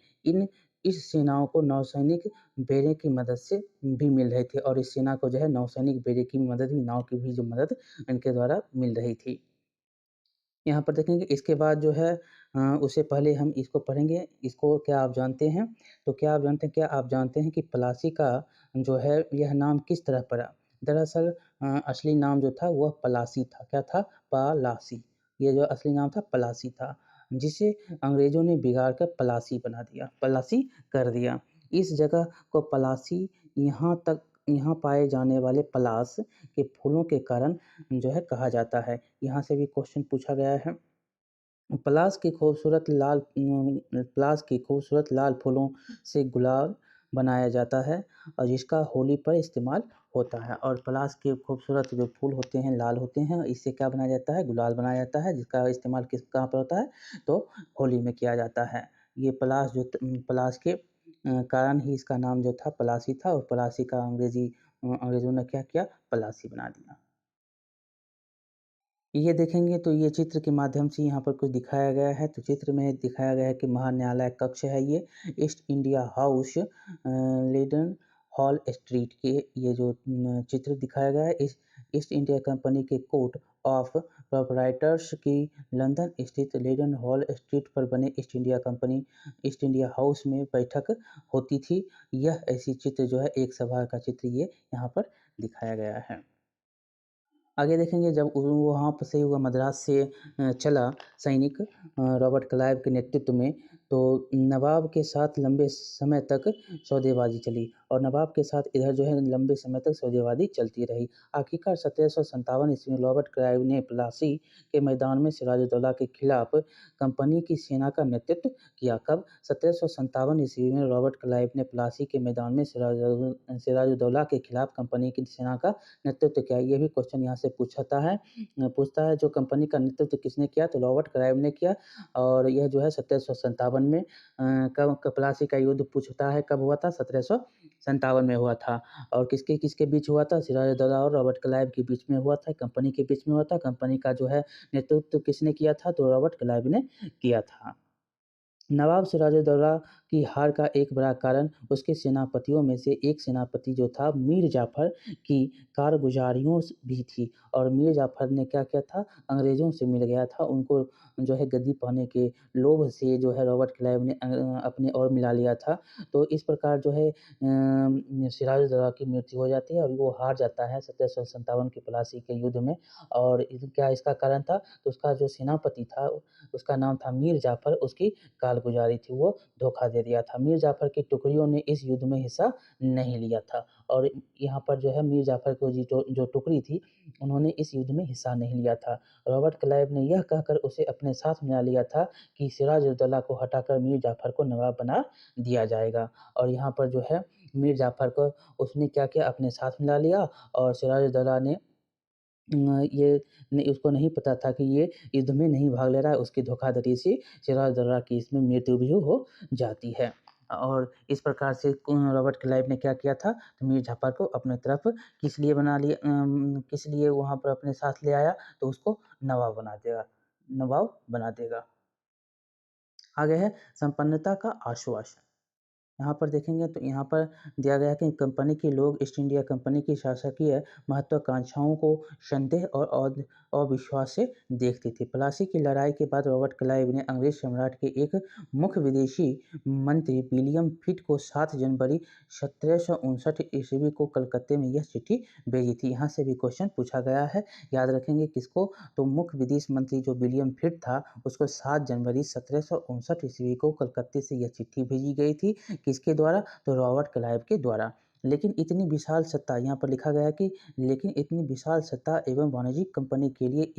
इस सेनाओं को नौसैनिक बेड़े की मदद से भी मिल रहे थे और इस सेना को जो है नौसैनिक बेड़े की मदद भी, नाव की भी जो मदद इनके द्वारा मिल रही थी। यहाँ पर देखेंगे इसके बाद जो है उससे पहले हम इसको पढ़ेंगे, इसको क्या आप जानते हैं? तो क्या आप जानते हैं कि प्लासी का जो है यह नाम किस तरह पड़ा? दरअसल असली नाम जो था वह पलासी था। क्या था? पलासी। ये जो असली नाम था पलासी था, जिसे अंग्रेज़ों ने बिगाड़ कर पलासी बना दिया, पलासी कर दिया। इस जगह को पलासी यहाँ पाए जाने वाले पलास के फूलों के कारण जो है कहा जाता है। यहाँ से भी क्वेश्चन पूछा गया है। पलास की खूबसूरत लाल फूलों से गुलाल बनाया जाता है और जिसका होली पर इस्तेमाल होता है और पलास के खूबसूरत जो फूल होते हैं लाल होते हैं, इससे क्या बनाया जाता है? गुलाल बनाया जाता है, जिसका इस्तेमाल कहाँ पर होता है? तो होली में किया जाता है। ये पलास के कारण ही इसका नाम जो था पलासी था और पलासी का अंग्रेज़ों ने क्या किया? पलासी बना दिया। ये देखेंगे तो ये चित्र के माध्यम से यहाँ पर कुछ दिखाया गया है, तो चित्र में दिखाया गया है कि महान्यायालय कक्ष है ये, East India House Leadenhall Street के ये जो चित्र दिखाया गया है इस ईस्ट इंडिया कंपनी के कोर्ट ऑफ प्रोपराइटर्स की लंदन स्थित लेडन हॉल स्ट्रीट पर बने ईस्ट इंडिया हाउस में बैठक होती थी। यह ऐसी चित्र जो है एक सभा का चित्र ये यहाँ पर दिखाया गया है। आगे देखेंगे जब वहाँ पर से हुआ मद्रास से चला सैनिक रॉबर्ट क्लाइव के नेतृत्व में, तो नवाब के साथ लंबे समय तक सौदेबाजी चली और नवाब के साथ इधर जो है लंबे समय तक सौदेबाजी चलती रही। आखिरकार 1757 ईस्वी में रॉबर्ट क्लाइव ने प्लासी के मैदान में सिराजुद्दौला के खिलाफ कंपनी की सेना का नेतृत्व किया। कब? 1757 ईस्वी में रॉबर्ट क्लाइव ने प्लासी के मैदान में सिराजुद्दौला के खिलाफ कंपनी की सेना का नेतृत्व किया। ये भी क्वेश्चन यहाँ से पूछता है जो कंपनी का नेतृत्व किसने किया, तो रॉबर्ट क्लाइव ने किया और यह जो है 1757 में प्लासी का युद्ध पूछता है कब हुआ था? 1757 में हुआ था और किसके किसके बीच हुआ था? सिराजुद्दौला और रॉबर्ट क्लाइव के बीच में हुआ था, कंपनी के बीच में हुआ था। कंपनी का जो है नेतृत्व किसने किया था? तो रॉबर्ट क्लाइव ने किया था। नवाब सिराजुद्दौला की हार का एक बड़ा कारण उसके सेनापतियों में से एक सेनापति जो था मीर जाफ़र की कारगुजारियों भी थी और मीर जाफ़र ने क्या किया था? अंग्रेज़ों से मिल गया था, उनको जो है गद्दी पाने के लोभ से जो है रॉबर्ट क्लाइव ने अपने ओर मिला लिया था। तो इस प्रकार जो है सिराजुद्दौला की मृत्यु हो जाती है और वो हार जाता है 1757 के प्लासी के युद्ध में क्या इसका कारण था? तो उसका जो सेनापति था उसका नाम था मीर जाफ़र, उसकी कारगुजारी थी वो धोखा दे दिया था। मीर जाफ़र की टुकड़ियों ने इस युद्ध में हिस्सा नहीं लिया था और यहाँ पर जो है मीर जाफ़र को जो टुकड़ी थी उन्होंने इस युद्ध में हिस्सा नहीं लिया था। रॉबर्ट क्लाइव ने यह कहकर उसे अपने साथ मिला लिया था कि सिराजुद्दौला को हटाकर मीर जाफ़र को नवाब बना दिया जाएगा और यहाँ पर जो है मीर जाफ़र को उसने क्या किया अपने साथ मिला लिया और सिराजुद्दौला ने ये उसको नहीं पता था कि ये युद्ध में नहीं भाग ले रहा है, उसकी धोखाधड़ी से सिराजुद्दौला की इसमें मृत्यु भी हो जाती है। और इस प्रकार से रॉबर्ट क्लाइव ने क्या किया था, तो मीर जाफ़र को अपने तरफ किस लिए वहाँ पर अपने साथ ले आया, तो उसको नवाब बना देगा। आगे है संपन्नता का आश्वासन। यहाँ पर देखेंगे तो यहाँ पर दिया गया है कि कंपनी के लोग ईस्ट इंडिया कंपनी की शासकीय महत्वाकांक्षाओं को संदेह और अविश्वास से देखती थी। प्लासी की लड़ाई के बाद रॉबर्ट क्लाइव ने अंग्रेज सम्राट के एक मुख्य विदेशी मंत्री विलियम पिट को 7 जनवरी 1759 ईस्वी को कलकत्ते में यह चिट्ठी भेजी थी। यहाँ से भी क्वेश्चन पूछा गया है, याद रखेंगे किसको, तो मुख्य विदेश मंत्री जो विलियम पिट था उसको 7 जनवरी 1759 ईस्वी को कलकत्ते से यह चिट्ठी भेजी गई थी। किसके द्वारा, तो रॉबर्ट क्लाइव के द्वारा। लेकिन इतनी विशाल सत्ता, यहाँ पर लिखा गया है कि लेकिन इतनी विशाल सत्ता एवं वाणिज्यिक कंपनी के लिए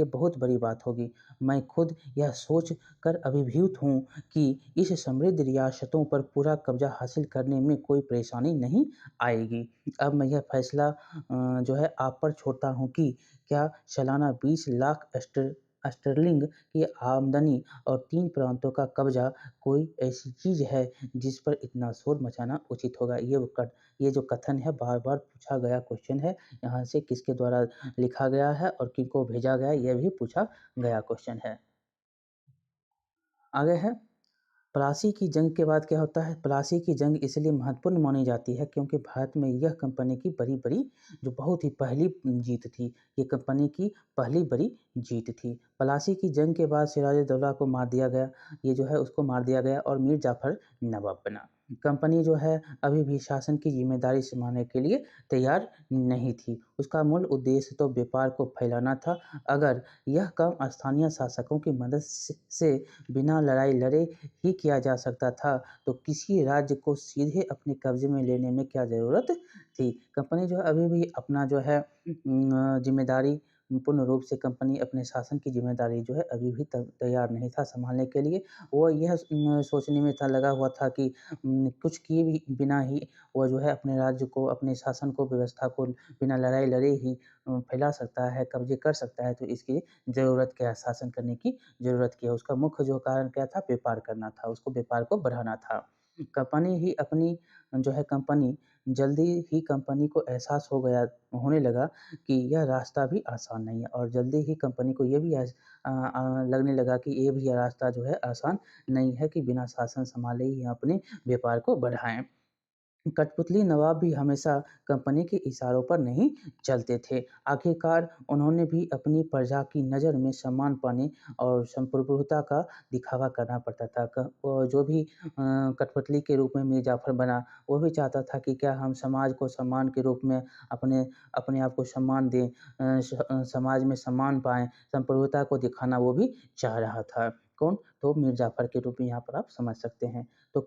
बहुत बड़ी बात होगी। मैं खुद यह सोच कर अभिभूत हूँ कि इस समृद्ध रियासतों पर पूरा कब्जा हासिल करने में कोई परेशानी नहीं आएगी। अब मैं यह फैसला जो है आप पर छोड़ता हूँ कि क्या सालाना 20 लाख स्टर्लिंग की आमदनी और 3 प्रांतों का कब्जा कोई ऐसी चीज़ है जिस पर इतना शोर मचाना उचित होगा। ये जो कथन है बार-बार पूछा गया क्वेश्चन है, यहाँ से किसके द्वारा लिखा गया है और किनको भेजा गया है, यह भी पूछा गया क्वेश्चन है। आगे है प्लासी की जंग के बाद क्या होता है, प्लासी की जंग इसलिए महत्वपूर्ण मानी जाती है क्योंकि भारत में यह कंपनी की बड़ी जो बहुत ही पहली जीत थी, ये कंपनी की पहली बड़ी जीत थी। प्लासी की जंग के बाद सिराजुद्दौला को मार दिया गया, ये जो है उसको मार दिया गया और मीर जाफ़र नवाब बना। कंपनी जो है अभी भी शासन की जिम्मेदारी संभालने के लिए तैयार नहीं थी। उसका मूल उद्देश्य तो व्यापार को फैलाना था। अगर यह काम स्थानीय शासकों की मदद से बिना लड़ाई लड़े ही किया जा सकता था, तो किसी राज्य को सीधे अपने कब्जे में लेने में क्या ज़रूरत थी। कंपनी जो है अभी भी अपना जो है जिम्मेदारी पूर्ण रूप से कंपनी अपने शासन की जिम्मेदारी जो है अभी भी तैयार नहीं था संभालने के लिए। वो यह सोचने में था लगा हुआ था कि कुछ किए भी बिना ही वो जो है अपने राज्य को, अपने शासन को, व्यवस्था को बिना लड़ाई लड़े ही फैला सकता है, कब्जे कर सकता है, तो इसकी ज़रूरत क्या है, शासन करने की ज़रूरत क्या है। उसका मुख्य जो कारण क्या था, व्यापार करना था, उसको व्यापार को बढ़ाना था। कंपनी जल्दी ही कंपनी को एहसास होने लगा कि यह रास्ता भी आसान नहीं है और जल्दी ही कंपनी को ये भी लगने लगा कि ये भी रास्ता जो है आसान नहीं है कि बिना शासन संभाले ही अपने व्यापार को बढ़ाएँ। कठपुतली नवाब भी हमेशा कंपनी के इशारों पर नहीं चलते थे। आखिरकार उन्होंने भी अपनी प्रजा की नज़र में सम्मान पाने और संप्रभुता का दिखावा करना पड़ता था। जो भी कठपुतली के रूप में मीर जाफ़र बना, वो भी चाहता था कि क्या हम समाज को सम्मान के रूप में अपने अपने आप को सम्मान दें, समाज में सम्मान पाएँ, संप्रभुता को दिखाना वो भी चाह रहा था। कौन? तो मीर जाफ़र के रूप में यहाँ पर आप समझ सकते हैं। तो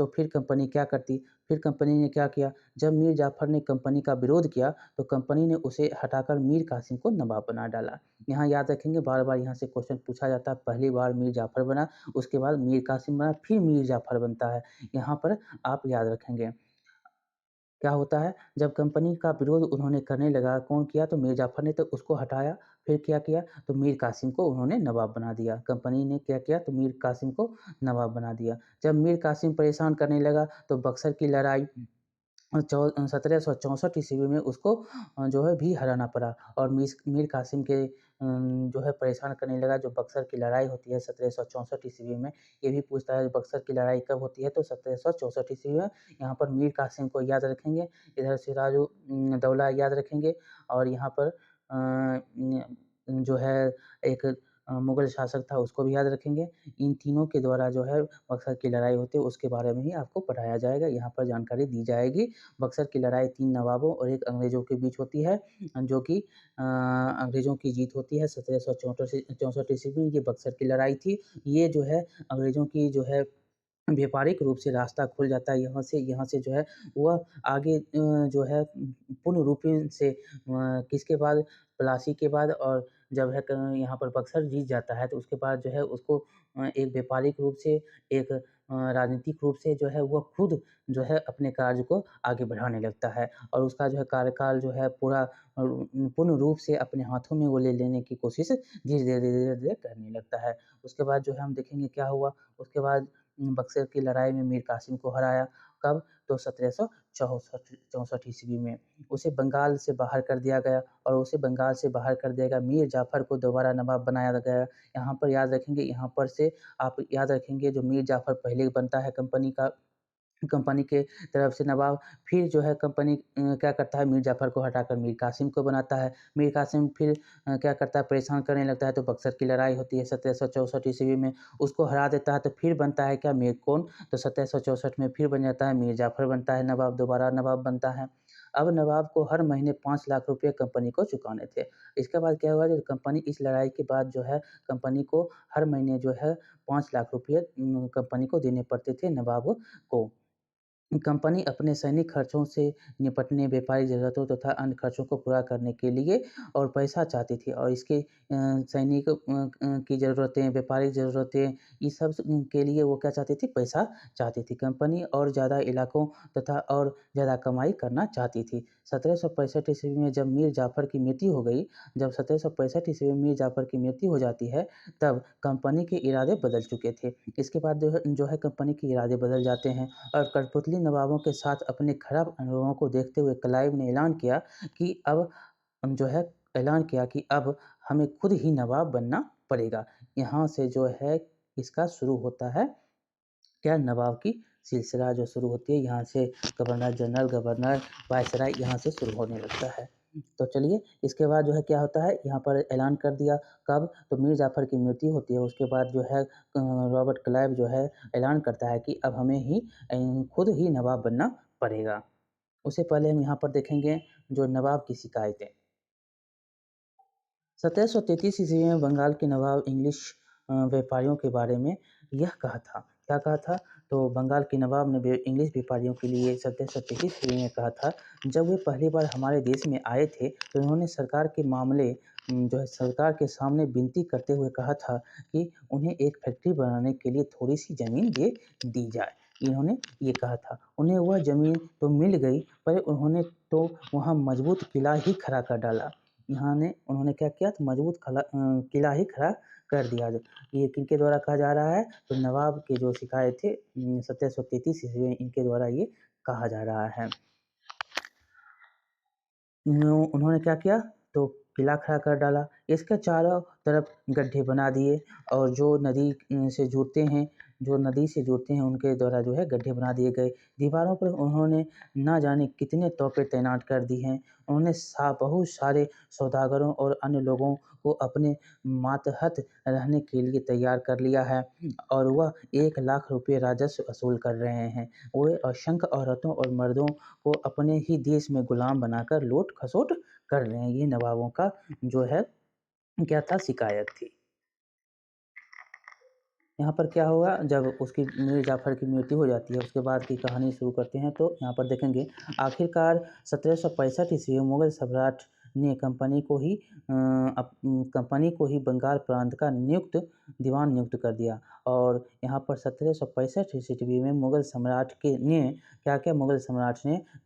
फिर कंपनी क्या करती? फिर कंपनी ने क्या किया, जब मीर जाफ़र ने कंपनी का विरोध किया, तो कंपनी ने उसे हटाकर मीर कासिम को नवाब बना डाला। यहाँ याद रखेंगे बार-बार यहाँ से क्वेश्चन पूछा जाता है, पहली बार मीर जाफ़र बना, उसके बाद मीर कासिम बना, फिर मीर जाफ़र बनता है। यहाँ पर आप याद रखेंगे। क्या होता है, जब कंपनी का विरोध उन्होंने करने लगा, कौन किया, तो मीर जाफ़र ने, तो उसको हटाया। फिर क्या किया, तो मीर कासिम को उन्होंने नवाब बना दिया। कंपनी ने क्या किया, तो मीर कासिम को नवाब बना दिया। जब मीर कासिम परेशान करने लगा, तो बक्सर की लड़ाई 1764 ईस्वी में उसको जो है भी हराना पड़ा और मीर कासिम के जो है परेशान करने लगा। जो बक्सर की लड़ाई होती है 1764 ईस्वी में, ये भी पूछता है बक्सर की लड़ाई कब होती है, तो 1764 ईस्वी में। यहाँ पर मीर कासिम को याद रखेंगे, इधर दौला याद रखेंगे और यहाँ पर जो है एक मुग़ल शासक था उसको भी याद रखेंगे। इन तीनों के द्वारा जो है बक्सर की लड़ाई होती है उसके बारे में ही आपको पढ़ाया जाएगा, यहाँ पर जानकारी दी जाएगी। बक्सर की लड़ाई 3 नवाबों और 1 अंग्रेज़ों के बीच होती है, जो कि अंग्रेज़ों की जीत होती है 1764 ईस्वी में। ये बक्सर की लड़ाई थी। ये जो है अंग्रेज़ों की जो है व्यापारिक रूप से रास्ता खुल जाता है यहाँ से जो है वह आगे जो है पूर्ण रूपेण से किसके बाद प्लासी के बाद और जब है क यहाँ पर बक्सर जीत जाता है तो उसके बाद जो है उसको एक व्यापारिक रूप से एक राजनीतिक रूप से जो है वह खुद जो है अपने कार्य को आगे बढ़ाने लगता है और उसका जो है कार्यकाल जो है पूरा पूर्ण रूप से अपने हाथों में वो ले लेने की कोशिश धीरे-धीरे करने लगता है। उसके बाद जो है हम देखेंगे क्या हुआ, उसके बाद बक्सर की लड़ाई में मीर कासिम को हराया। कब? तो 1764 ईस्वी में। उसे बंगाल से बाहर कर दिया गया और उसे बंगाल से बाहर कर दिया गया। मीर जाफ़र को दोबारा नवाब बनाया गया। यहाँ पर याद रखेंगे, यहाँ पर से आप याद रखेंगे जो मीर जाफ़र पहले बनता है कंपनी के तरफ से नवाब, फिर जो है कंपनी क्या करता है मीर जाफ़र को हटाकर मीर कासिम को बनाता है। मीर कासिम फिर क्या करता है परेशान करने लगता है तो बक्सर की लड़ाई होती है 1764 ईस्वी में, उसको हरा देता है तो फिर बनता है क्या मीर कौन? तो 1764 में फिर बन जाता है मीर जाफ़र बनता है नवाब, दोबारा नवाब बनता है। अब नवाब को हर महीने 5 लाख रुपए कंपनी को चुकाने थे। इसके बाद क्या हुआ जो कंपनी इस लड़ाई के बाद जो है कंपनी को हर महीने जो है 5 लाख रुपए कंपनी को देने पड़ते थे नवाब को। कंपनी अपने सैन्य खर्चों से निपटने, व्यापारिक ज़रूरतों तथा अन्य खर्चों को पूरा करने के लिए और पैसा चाहती थी और इसके सैनिक की ज़रूरतें, व्यापारिक ज़रूरतें, ये सब के लिए वो क्या चाहती थी? पैसा चाहती थी। कंपनी और ज़्यादा इलाकों तथा और ज़्यादा कमाई करना चाहती थी। 1765 ईस्वी में जब मीर जाफ़र की मृत्यु हो गई, जब 1765 ईस्वी में मीर जाफ़र की मृत्यु हो जाती है, तब कंपनी के इरादे बदल चुके थे। इसके बाद जो है कंपनी के इरादे बदल जाते हैं और कठपुतली नवाबों के साथ अपने खराब अनुभवों को देखते हुए क्लाइव ने जो है ऐलान किया कि अब हमें खुद ही नवाब बनना पड़ेगा। यहाँ से जो है इसका शुरू होता है क्या नवाब की सिलसिला जो शुरू होती है यहाँ से गवर्नर जनरल, गवर्नर, वायसराय यहाँ से शुरू होने लगता है। तो चलिए इसके बाद जो है क्या होता है यहाँ पर ऐलान कर दिया कब? तो मीर जाफ़र की मृत्यु होती है उसके बाद जो है रॉबर्ट क्लाइव जो है ऐलान करता है कि अब हमें ही खुद ही नवाब बनना पड़ेगा। उससे पहले हम यहाँ पर देखेंगे जो नवाब की शिकायतें। 1733 ईस्वी में बंगाल के नवाब इंग्लिश व्यापारियों के बारे में यह कहा था। क्या कहा था? तो बंगाल के नवाब ने इंग्लिश व्यापारियों के लिए 1733 ईस्वी में कहा था, जब वे पहली बार हमारे देश में आए थे तो उन्होंने सरकार के मामले जो है सरकार के सामने विनती करते हुए कहा था कि उन्हें एक फैक्ट्री बनाने के लिए थोड़ी-सी ज़मीन दे दी जाए। इन्होंने ये कहा था। उन्हें वह ज़मीन तो मिल गई पर उन्होंने तो वहाँ मजबूत किला ही खड़ा कर डाला। उन्होंने क्या किया तो मजबूत किला ही खड़ा कर दिया। ये किनके द्वारा कहा जा रहा है? तो नवाब के जो शिकायत थे 1733 ईस्वी में इनके द्वारा ये कहा जा रहा है। उन्होंने क्या किया? तो किला खड़ा कर डाला। इसके चारों तरफ गड्ढे बना दिए और जो नदी से जुड़ते हैं उनके द्वारा जो है गड्ढे बना दिए गए। दीवारों पर उन्होंने ना जाने कितने तोपें तैनात कर दी हैं। उन्होंने बहुत सारे सौदागरों और अन्य लोगों को अपने मातहत रहने के लिए तैयार कर लिया है और वह 1 लाख रुपए राजस्व वसूल कर रहे हैं। वे असंख्य औरतों और मर्दों को अपने ही देश में गुलाम बनाकर लूट-खसोट कर रहे हैं। ये नवाबों का जो है क्या था शिकायत थी। यहाँ पर क्या होगा जब उसकी मीर जाफ़र की मृत्यु हो जाती है उसके बाद की कहानी शुरू करते हैं तो यहाँ पर देखेंगे आखिरकार 1765 ईस्वी में मुग़ल सम्राट ने कंपनी को ही बंगाल प्रांत का दीवान नियुक्त कर दिया और यहाँ पर 1765 ईस्वी में मुग़ल सम्राट ने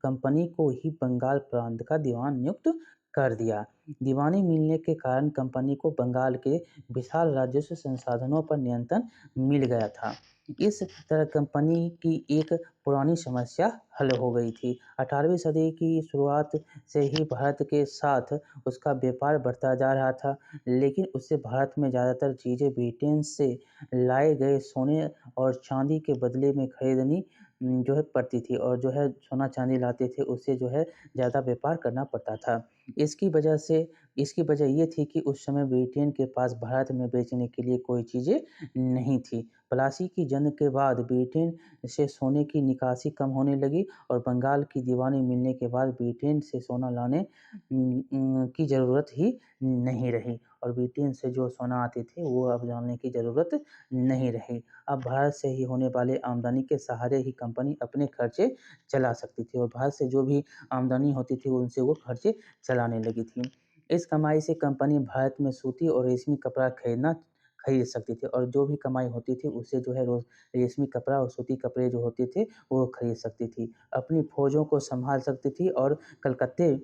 कंपनी को ही बंगाल प्रांत का दीवान नियुक्त कर दिया। दीवानी मिलने के कारण कंपनी को बंगाल के विशाल राजस्व संसाधनों पर नियंत्रण मिल गया था। इस तरह कंपनी की एक पुरानी समस्या हल हो गई थी। 18वीं सदी की शुरुआत से ही भारत के साथ उसका व्यापार बढ़ता जा रहा था, लेकिन उससे भारत में ज़्यादातर चीज़ें ब्रिटेन से लाए गए सोने और चांदी के बदले में खरीदनी जो है पड़ती थी और जो है सोना चांदी लाते थे उससे जो है ज़्यादा व्यापार करना पड़ता था। इसकी वजह से इसकी वजह ये थी कि उस समय ब्रिटेन के पास भारत में बेचने के लिए कोई चीज़ें नहीं थी। प्लासी की जंग के बाद ब्रिटेन से सोने की निकासी कम होने लगी और बंगाल की दीवानी मिलने के बाद ब्रिटेन से सोना लाने की ज़रूरत ही नहीं रही और ब्रिटेन से जो सोना आते थे वो अब लाने की ज़रूरत नहीं रही। अब भारत से ही होने वाले आमदनी के सहारे ही कंपनी अपने खर्चे चला सकती थी और भारत से जो भी आमदनी होती थी उनसे वो खर्चे चलाने लगी थी। इस कमाई से कंपनी भारत में सूती और रेशमी कपड़ा खरीद सकती थी और जो भी कमाई होती थी उससे जो है रोज़ रेशमी कपड़ा और सूती कपड़े जो होते थे वो खरीद सकती थी। अपनी फ़ौजों को सँभाल सकती थी और कलकत्ते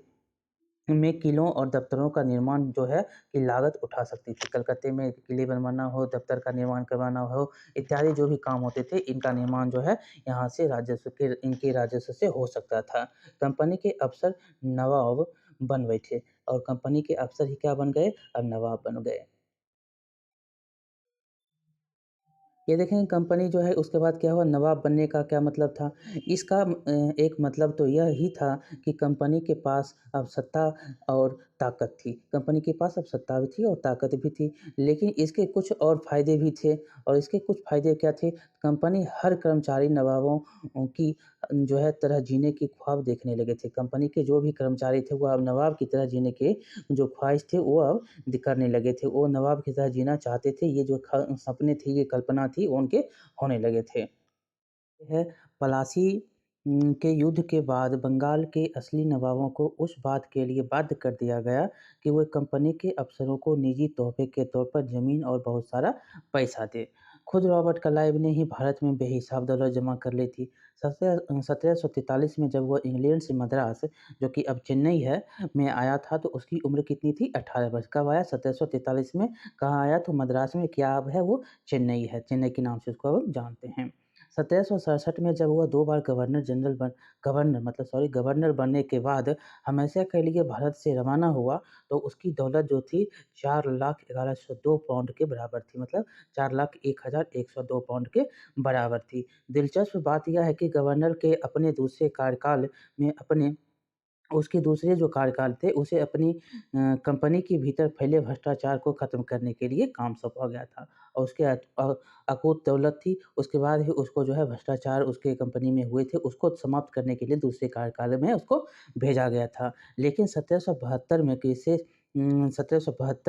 में किलों और दफ्तरों का निर्माण जो है की लागत उठा सकती थी। कलकत्ते में किले बनवाना हो, दफ्तर का निर्माण करवाना हो, इत्यादि जो भी काम होते थे, इनका निर्माण जो है यहाँ से इनके राजस्व से हो सकता था। कंपनी के अफ़सर नवाब बन बैठे और कंपनी के अफ़सर ही क्या बन गए, अब नवाब बन गए। ये देखें कंपनी जो है उसके बाद क्या हुआ नवाब बनने का क्या मतलब था? इसका एक मतलब तो यह ही था कि कंपनी के पास अब सत्ता और ताकत थी। कंपनी के पास अब सत्ता भी थी और ताकत भी थी। लेकिन इसके कुछ और फ़ायदे भी थे और इसके कुछ फ़ायदे क्या थे? कंपनी हर कर्मचारी नवाबों की जो है तरह जीने की ख्वाब देखने लगे थे। कंपनी के जो भी कर्मचारी थे वो अब नवाब की तरह जीने के जो ख्वाहिश थे वो अब करने लगे थे। वो नवाब की तरह जीना चाहते थे। ये जो सपने थे, ये कल्पना थी, वो उनके होने लगे थे। है पलासी के युद्ध के बाद बंगाल के असली नवाबों को उस बात के लिए बाध्य कर दिया गया कि वे कंपनी के अफ़सरों को निजी तोहफ़े के तौर पर ज़मीन और बहुत सारा पैसा दें। खुद रॉबर्ट क्लाइव ने ही भारत में बेहिसाब दौलत जमा कर ली थी। 1743 में जब वह इंग्लैंड से मद्रास, जो कि अब चेन्नई है, में आया था तो उसकी उम्र कितनी थी? 18 वर्ष। कब आया? 1743 में। कहाँ आया? तो मद्रास में। क्या अब है वो? चेन्नई है। चेन्नई के नाम से उसको अब जानते हैं। 1767 में जब वह 2 बार गवर्नर बनने के बाद हमेशा के लिए भारत से रवाना हुआ, तो उसकी दौलत जो थी 4,11,102 पाउंड के बराबर थी। मतलब 4,01,102 पाउंड के बराबर थी। दिलचस्प बात यह है कि गवर्नर के अपने दूसरे कार्यकाल में अपने उसके दूसरे जो कार्यकाल थे, उसे अपनी कंपनी के भीतर फैले भ्रष्टाचार को ख़त्म करने के लिए काम सौंपा गया था और उसके अकूत दौलत थी, उसके बाद ही उसको जो है भ्रष्टाचार उसके कंपनी में हुए थे, उसको समाप्त करने के लिए दूसरे कार्यकाल में उसको भेजा गया था। लेकिन 1772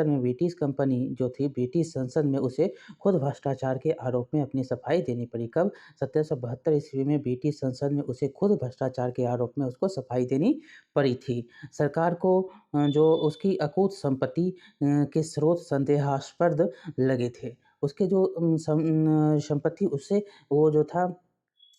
में ब्रिटिश कंपनी जो थी, ब्रिटिश संसद में उसे खुद भ्रष्टाचार के आरोप में अपनी सफाई देनी पड़ी। कब? 1772 ईस्वी में ब्रिटिश संसद में उसे खुद भ्रष्टाचार के आरोप में उसको सफाई देनी पड़ी थी। सरकार को जो उसकी अकूत संपत्ति के स्रोत संदेहास्पद लगे थे। उसके जो संपत्ति उससे वो जो था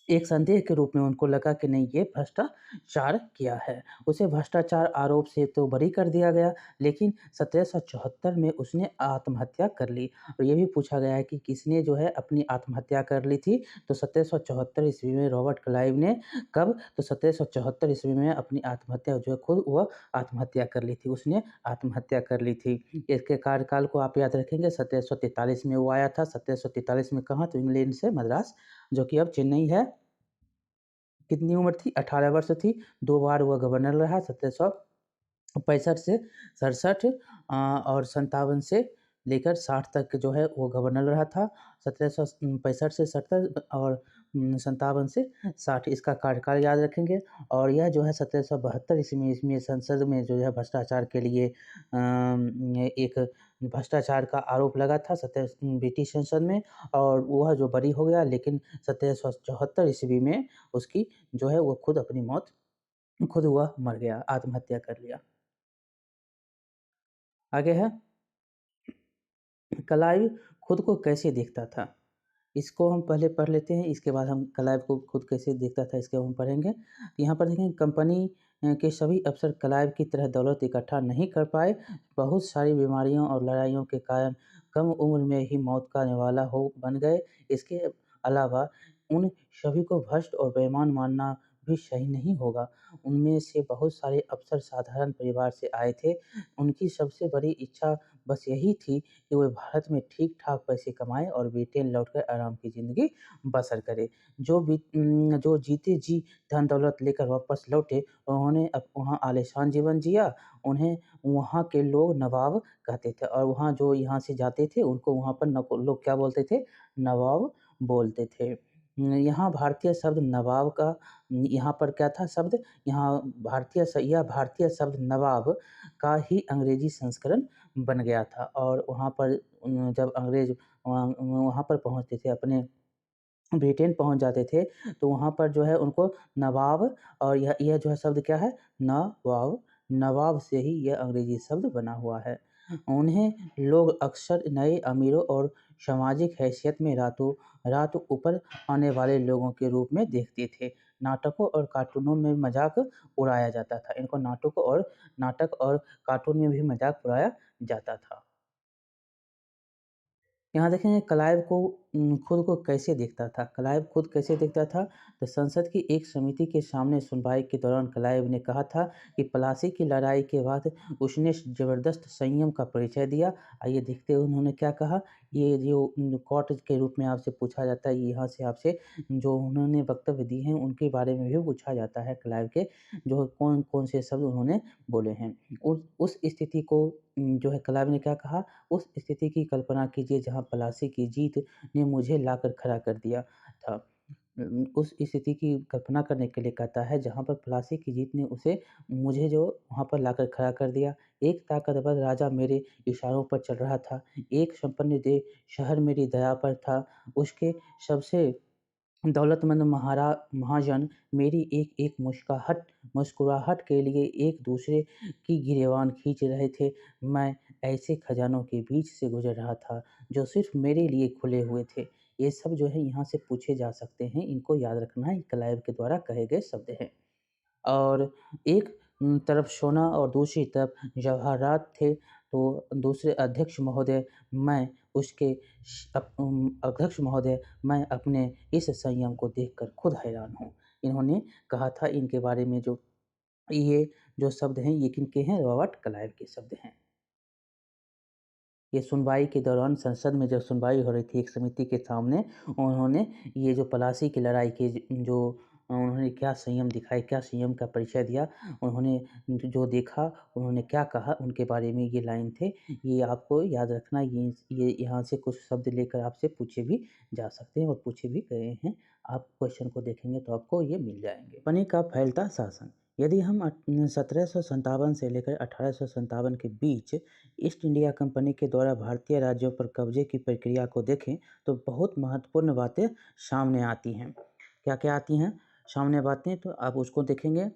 एक संदेह के रूप में उनको लगा कि नहीं ये भ्रष्टाचार किया है। उसे भ्रष्टाचार आरोप से तो बरी कर दिया गया, लेकिन 1774 में उसने आत्महत्या कर ली और ये भी पूछा गया है कि किसने जो है अपनी आत्महत्या कर ली थी, तो 1774 ईस्वी में रॉबर्ट क्लाइव ने। कब? तो 1774 ईस्वी में अपनी आत्महत्या जो है खुद वह आत्महत्या कर ली थी, उसने आत्महत्या कर ली थी। इसके कार्यकाल को आप याद रखेंगे 1743 में वो आया था, 1743 में कहाँ? तो इंग्लैंड से मद्रास, जो कि अब चेन्नई है। कितनी उम्र थी? 18 वर्ष थी। 2 बार वह गवर्नर रहा 1765 से 67 और 57 से लेकर 60 तक जो है वो गवर्नर रहा था। 1765 से 70 और 57 से 60 इसका कार्यकाल याद रखेंगे और यह जो है 1772 ईस्वी में इसमें संसद में जो है भ्रष्टाचार के लिए एक भ्रष्टाचार का आरोप लगा था ब्रिटिश संसद में और वह जो बरी हो गया, लेकिन 1774 ईस्वी में उसकी जो है वो खुद वह मर गया, आत्महत्या कर लिया। आगे है क्लाइव खुद को कैसे देखता था? इसको हम पहले पढ़ लेते हैं, इसके बाद हम क्लाइव को खुद कैसे देखता था इसके हम पढ़ेंगे। यहाँ पर देखें कंपनी के सभी अफ़सर क्लाइव की तरह दौलत इकट्ठा नहीं कर पाए। बहुत सारी बीमारियों और लड़ाइयों के कारण कम उम्र में ही मौत का निवाला हो बन गए। इसके अलावा उन सभी को भ्रष्ट और बेईमान मानना भी सही नहीं होगा। उनमें से बहुत सारे अफ़सर साधारण परिवार से आए थे। उनकी सबसे बड़ी इच्छा बस यही थी कि वे भारत में ठीक-ठाक पैसे कमाएँ और ब्रिटेन लौटकर आराम की ज़िंदगी बसर करें। जो जीते जी धन-दौलत लेकर वापस लौटे, उन्होंने वहाँ आलीशान जीवन जिया। उन्हें वहाँ के लोग नवाब कहते थे और वहाँ जो यहाँ से जाते थे, उनको वहाँ पर लोग क्या बोलते थे? नवाब बोलते थे। यहाँ भारतीय शब्द नवाब का यहाँ पर क्या था शब्द? यहाँ भारतीय शब्द नवाब का ही अंग्रेज़ी संस्करण बन गया था और वहाँ पर जब अंग्रेज़ वहाँ पर पहुँचते थे, अपने ब्रिटेन पहुँच जाते थे, तो वहाँ पर जो है उनको नवाब और यह जो है शब्द क्या है? नवाब, नवाब से ही यह अंग्रेज़ी शब्द बना हुआ है। उन्हें लोग अक्सर नए अमीरों और सामाजिक हैसियत में रातों-रात ऊपर आने वाले लोगों के रूप में देखते थे। नाटकों और कार्टूनों में मज़ाक उड़ाया जाता था। इनको नाटक और कार्टून में भी मज़ाक उड़ाया जाता था। यहाँ देखेंगे क्लाइव को खुद को कैसे देखता था। क्लाइव खुद कैसे देखता था? तो संसद की एक समिति के सामने सुनवाई के दौरान क्लाइव ने कहा था कि प्लासी की लड़ाई के बाद उसने ज़बरदस्त संयम का परिचय दिया। आइए देखते हैं उन्होंने क्या कहा। ये जो कोर्ट के रूप में आपसे पूछा जाता है, यहाँ से आपसे जो उन्होंने वक्तव्य दिए हैं उनके बारे में भी पूछा जाता है क्लाइव के, जो कौन-कौन से शब्द उन्होंने बोले हैं। उस स्थिति को जो है क्लाइव ने क्या कहा? उस स्थिति की कल्पना कीजिए जहाँ प्लासी की जीत ने मुझे लाकर खड़ा कर दिया था। उस स्थिति की कल्पना करने के लिए कहता है जहाँ पर प्लासी की जीत ने मुझे जो वहाँ पर लाकर खड़ा कर दिया। एक ताकतवर राजा मेरे इशारों पर चल रहा था। एक संपन्न शहर मेरी दया पर था। उसके सबसे दौलतमंद महाजन मेरी एक-एक मुस्कुराहट के लिए एक-दूसरे की गिरेबान खींच रहे थे। मैं ऐसे खजानों के बीच से गुज़र रहा था, जो सिर्फ़ मेरे लिए खुले हुए थे। ये सब जो है यहाँ से पूछे जा सकते हैं, इनको याद रखना है, क्लाइव के द्वारा कहे गए शब्द हैं। और एक तरफ सोना और दूसरी तरफ जवाहरात थे, तो दूसरे अध्यक्ष महोदय, मैं अपने इस संयम को देखकर खुद हैरान हूँ। इन्होंने कहा था इनके बारे में ये जो शब्द हैं, ये किनके हैं? रॉबर्ट क्लाइव के शब्द हैं। ये सुनवाई के दौरान संसद में जब सुनवाई हो रही थी एक समिति के सामने, उन्होंने ये जो प्लासी की लड़ाई के जो उन्होंने क्या संयम दिखाए, क्या संयम का परिचय दिया, उन्होंने जो देखा, उन्होंने क्या कहा, उनके बारे में ये लाइन थे। ये आपको याद रखना, ये यहाँ से कुछ शब्द लेकर आपसे पूछे भी जा सकते हैं और पूछे भी गए हैं। आप क्वेश्चन को देखेंगे तो आपको ये मिल जाएँगे। कंपनी का फैलता शासन। यदि हम 1757 से लेकर 1857 के बीच ईस्ट इंडिया कंपनी के द्वारा भारतीय राज्यों पर कब्जे की प्रक्रिया को देखें तो बहुत महत्वपूर्ण बातें सामने आती हैं। क्या-क्या आती हैं सामने बातें? तो आप उसको देखेंगे।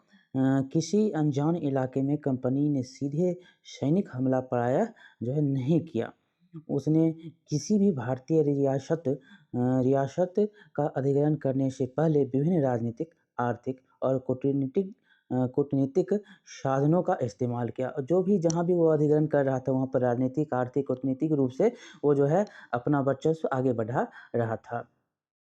किसी अनजान इलाके में कंपनी ने सीधे सैनिक हमला पराया जो है नहीं किया। उसने किसी भी भारतीय रियासत का अधिग्रहण करने से पहले विभिन्न राजनीतिक, आर्थिक और कूटनीतिक साधनों का इस्तेमाल किया और जो भी जहाँ भी वो अधिग्रहण कर रहा था वहाँ पर राजनीतिक, आर्थिक, कूटनीतिक रूप से वो जो है अपना वर्चस्व आगे बढ़ा रहा था।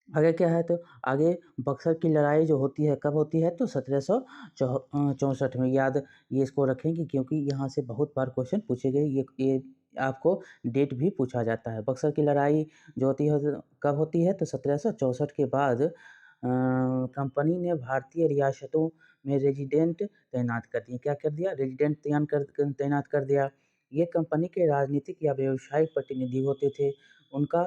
आगे क्या है तो आगे बक्सर की लड़ाई जो होती है कब होती है तो 1764 में ये इसको रखेंगे क्योंकि यहाँ से बहुत बार क्वेश्चन पूछे गए ये आपको डेट भी पूछा जाता है। बक्सर की लड़ाई जो होती है कब होती है तो 1764 के बाद कंपनी ने भारतीय रियासतों में रेजिडेंट तैनात कर दिए। क्या कर दिया? रेजिडेंट तैनात कर दिया। ये कंपनी के राजनीतिक या व्यावसायिक प्रतिनिधि होते थे। उनका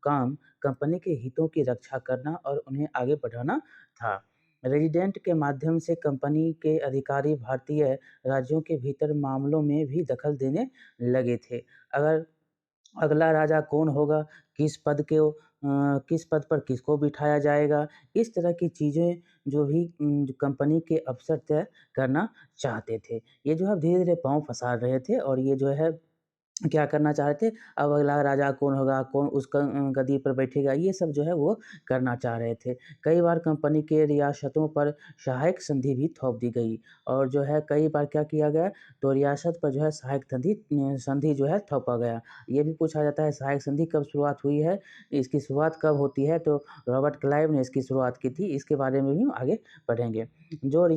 काम कंपनी के हितों की रक्षा करना और उन्हें आगे बढ़ाना था। रेजिडेंट के माध्यम से कंपनी के अधिकारी भारतीय राज्यों के भीतर मामलों में भी दखल देने लगे थे। अगर अगला राजा कौन होगा, किस पद पर किसको बिठाया जाएगा, इस तरह की चीज़ें जो भी कंपनी के अफ़सर तय करना चाहते थे। ये जो है धीरे-धीरे पाँव पसार रहे थे और ये जो है क्या करना चाह रहे थे, अब अगला राजा कौन होगा, कौन उस गद्दी पर बैठेगा, ये सब जो है वो करना चाह रहे थे। कई बार कंपनी के रियासतों पर सहायक संधि भी थोप दी गई और जो है कई बार क्या किया गया, तो रियासत पर जो है सहायक संधि जो है थोपा गया। ये भी पूछा जाता है सहायक संधि कब शुरुआत हुई है, इसकी शुरुआत कब होती है, तो रॉबर्ट क्लाइव ने इसकी शुरुआत की थी। इसके बारे में भी हम आगे पढ़ेंगे। जो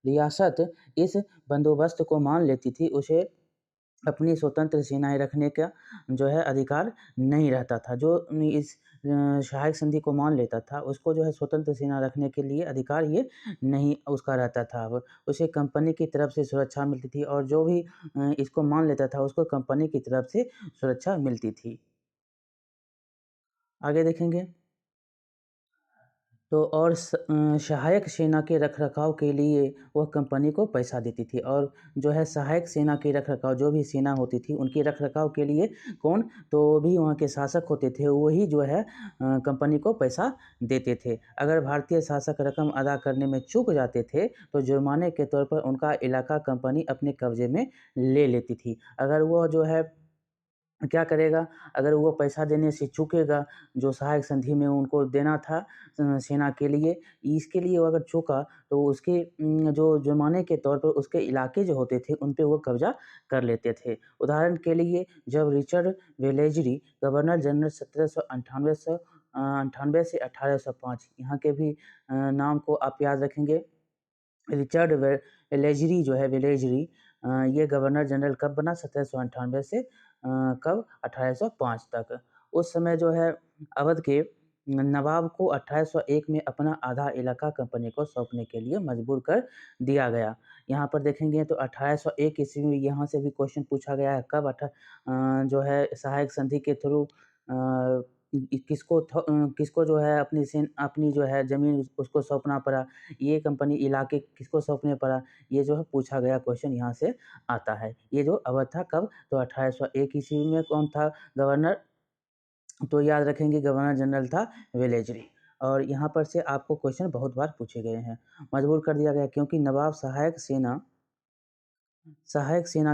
रियासत इस बंदोबस्त को मान लेती थी, उसे अपनी स्वतंत्र सेनाएँ रखने का जो है अधिकार नहीं रहता था। जो इस सहायक संधि को मान लेता था, उसको जो है स्वतंत्र सेना रखने के लिए अधिकार ये नहीं उसका रहता था। अब उसे कंपनी की तरफ से सुरक्षा मिलती थी और जो भी इसको मान लेता था, उसको कंपनी की तरफ से सुरक्षा मिलती थी। आगे देखेंगे। तो और सहायक सेना के रखरखाव के लिए वह कंपनी को पैसा देती थी और जो है सहायक सेना के रखरखाव, जो भी सेना होती थी उनके रखरखाव के लिए कौन, तो भी वहाँ के शासक होते थे, वही जो है कंपनी को पैसा देते थे। अगर भारतीय शासक रकम अदा करने में चूक जाते थे तो जुर्माने के तौर पर उनका इलाका कंपनी अपने कब्जे में ले लेती थी। अगर वो जो है क्या करेगा, अगर वो पैसा देने से चूकेगा, जो सहायक संधि में उनको देना था सेना के लिए, इसके लिए वो अगर चूका तो उसके जो जुर्माने के तौर पर उसके इलाके जो होते थे, उन पे वो कब्ज़ा कर लेते थे। उदाहरण के लिए जब रिचर्ड वेलेज़ली गवर्नर जनरल 1798 से 1805, यहाँ के भी नाम को आप याद रखेंगे। रिचर्ड वेलेज़ली जो है वेलेज़ली, ये गवर्नर जनरल कब बना, 1798 से कब 1805 तक। उस समय जो है अवध के नवाब को 1801 में अपना आधा इलाका कंपनी को सौंपने के लिए मजबूर कर दिया गया। यहाँ पर देखेंगे तो 1801 ईस्वी में यहाँ से भी क्वेश्चन पूछा गया है, कब जो है सहायक संधि के थ्रू किसको जो है अपनी जो है ज़मीन उसको सौंपना पड़ा, ये कंपनी इलाके किसको सौंपने पड़ा, ये जो है पूछा गया क्वेश्चन यहाँ से आता है। ये जो अवध था कब, तो 1801 ईस्वी में कौन था गवर्नर, तो याद रखेंगे गवर्नर जनरल था वेलेज़ली। और यहाँ पर से आपको क्वेश्चन बहुत बार पूछे गए हैं। मजबूर कर दिया गया क्योंकि नवाब सहायक सेना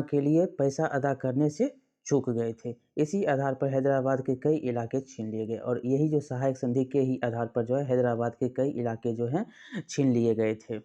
के लिए पैसा अदा करने से चूक गए थे। इसी आधार पर हैदराबाद के कई इलाके छीन लिए गए और यही जो सहायक संधि के ही आधार पर जो है हैदराबाद के कई इलाके जो हैं छीन लिए गए थे।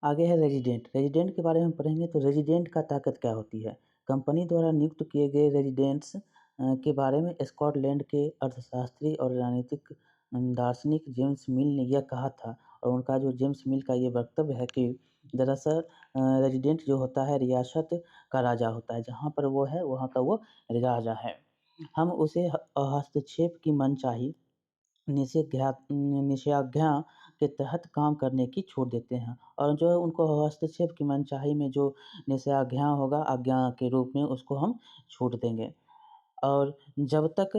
आगे है रेजिडेंट। रेजिडेंट के बारे में पढ़ेंगे तो रेजिडेंट का ताकत क्या होती है। कंपनी द्वारा नियुक्त किए गए रेजिडेंट्स के बारे में स्कॉटलैंड के अर्थशास्त्री और राजनीतिक दार्शनिक जेम्स मिल ने यह कहा था, और उनका जो जेम्स मिल का ये वक्तव्य है कि दरअसल रेजिडेंट जो होता है रियासत का राजा होता है, जहाँ पर वो है वहाँ का वो राजा है। हम उसे हस्तक्षेप की मनचाही निषेधाज्ञा के तहत काम करने की छूट देते हैं, और जो है उनको हस्तक्षेप की मनचाही में जो निषेधाज्ञा होगा, आज्ञा के रूप में उसको हम छूट देंगे। और जब तक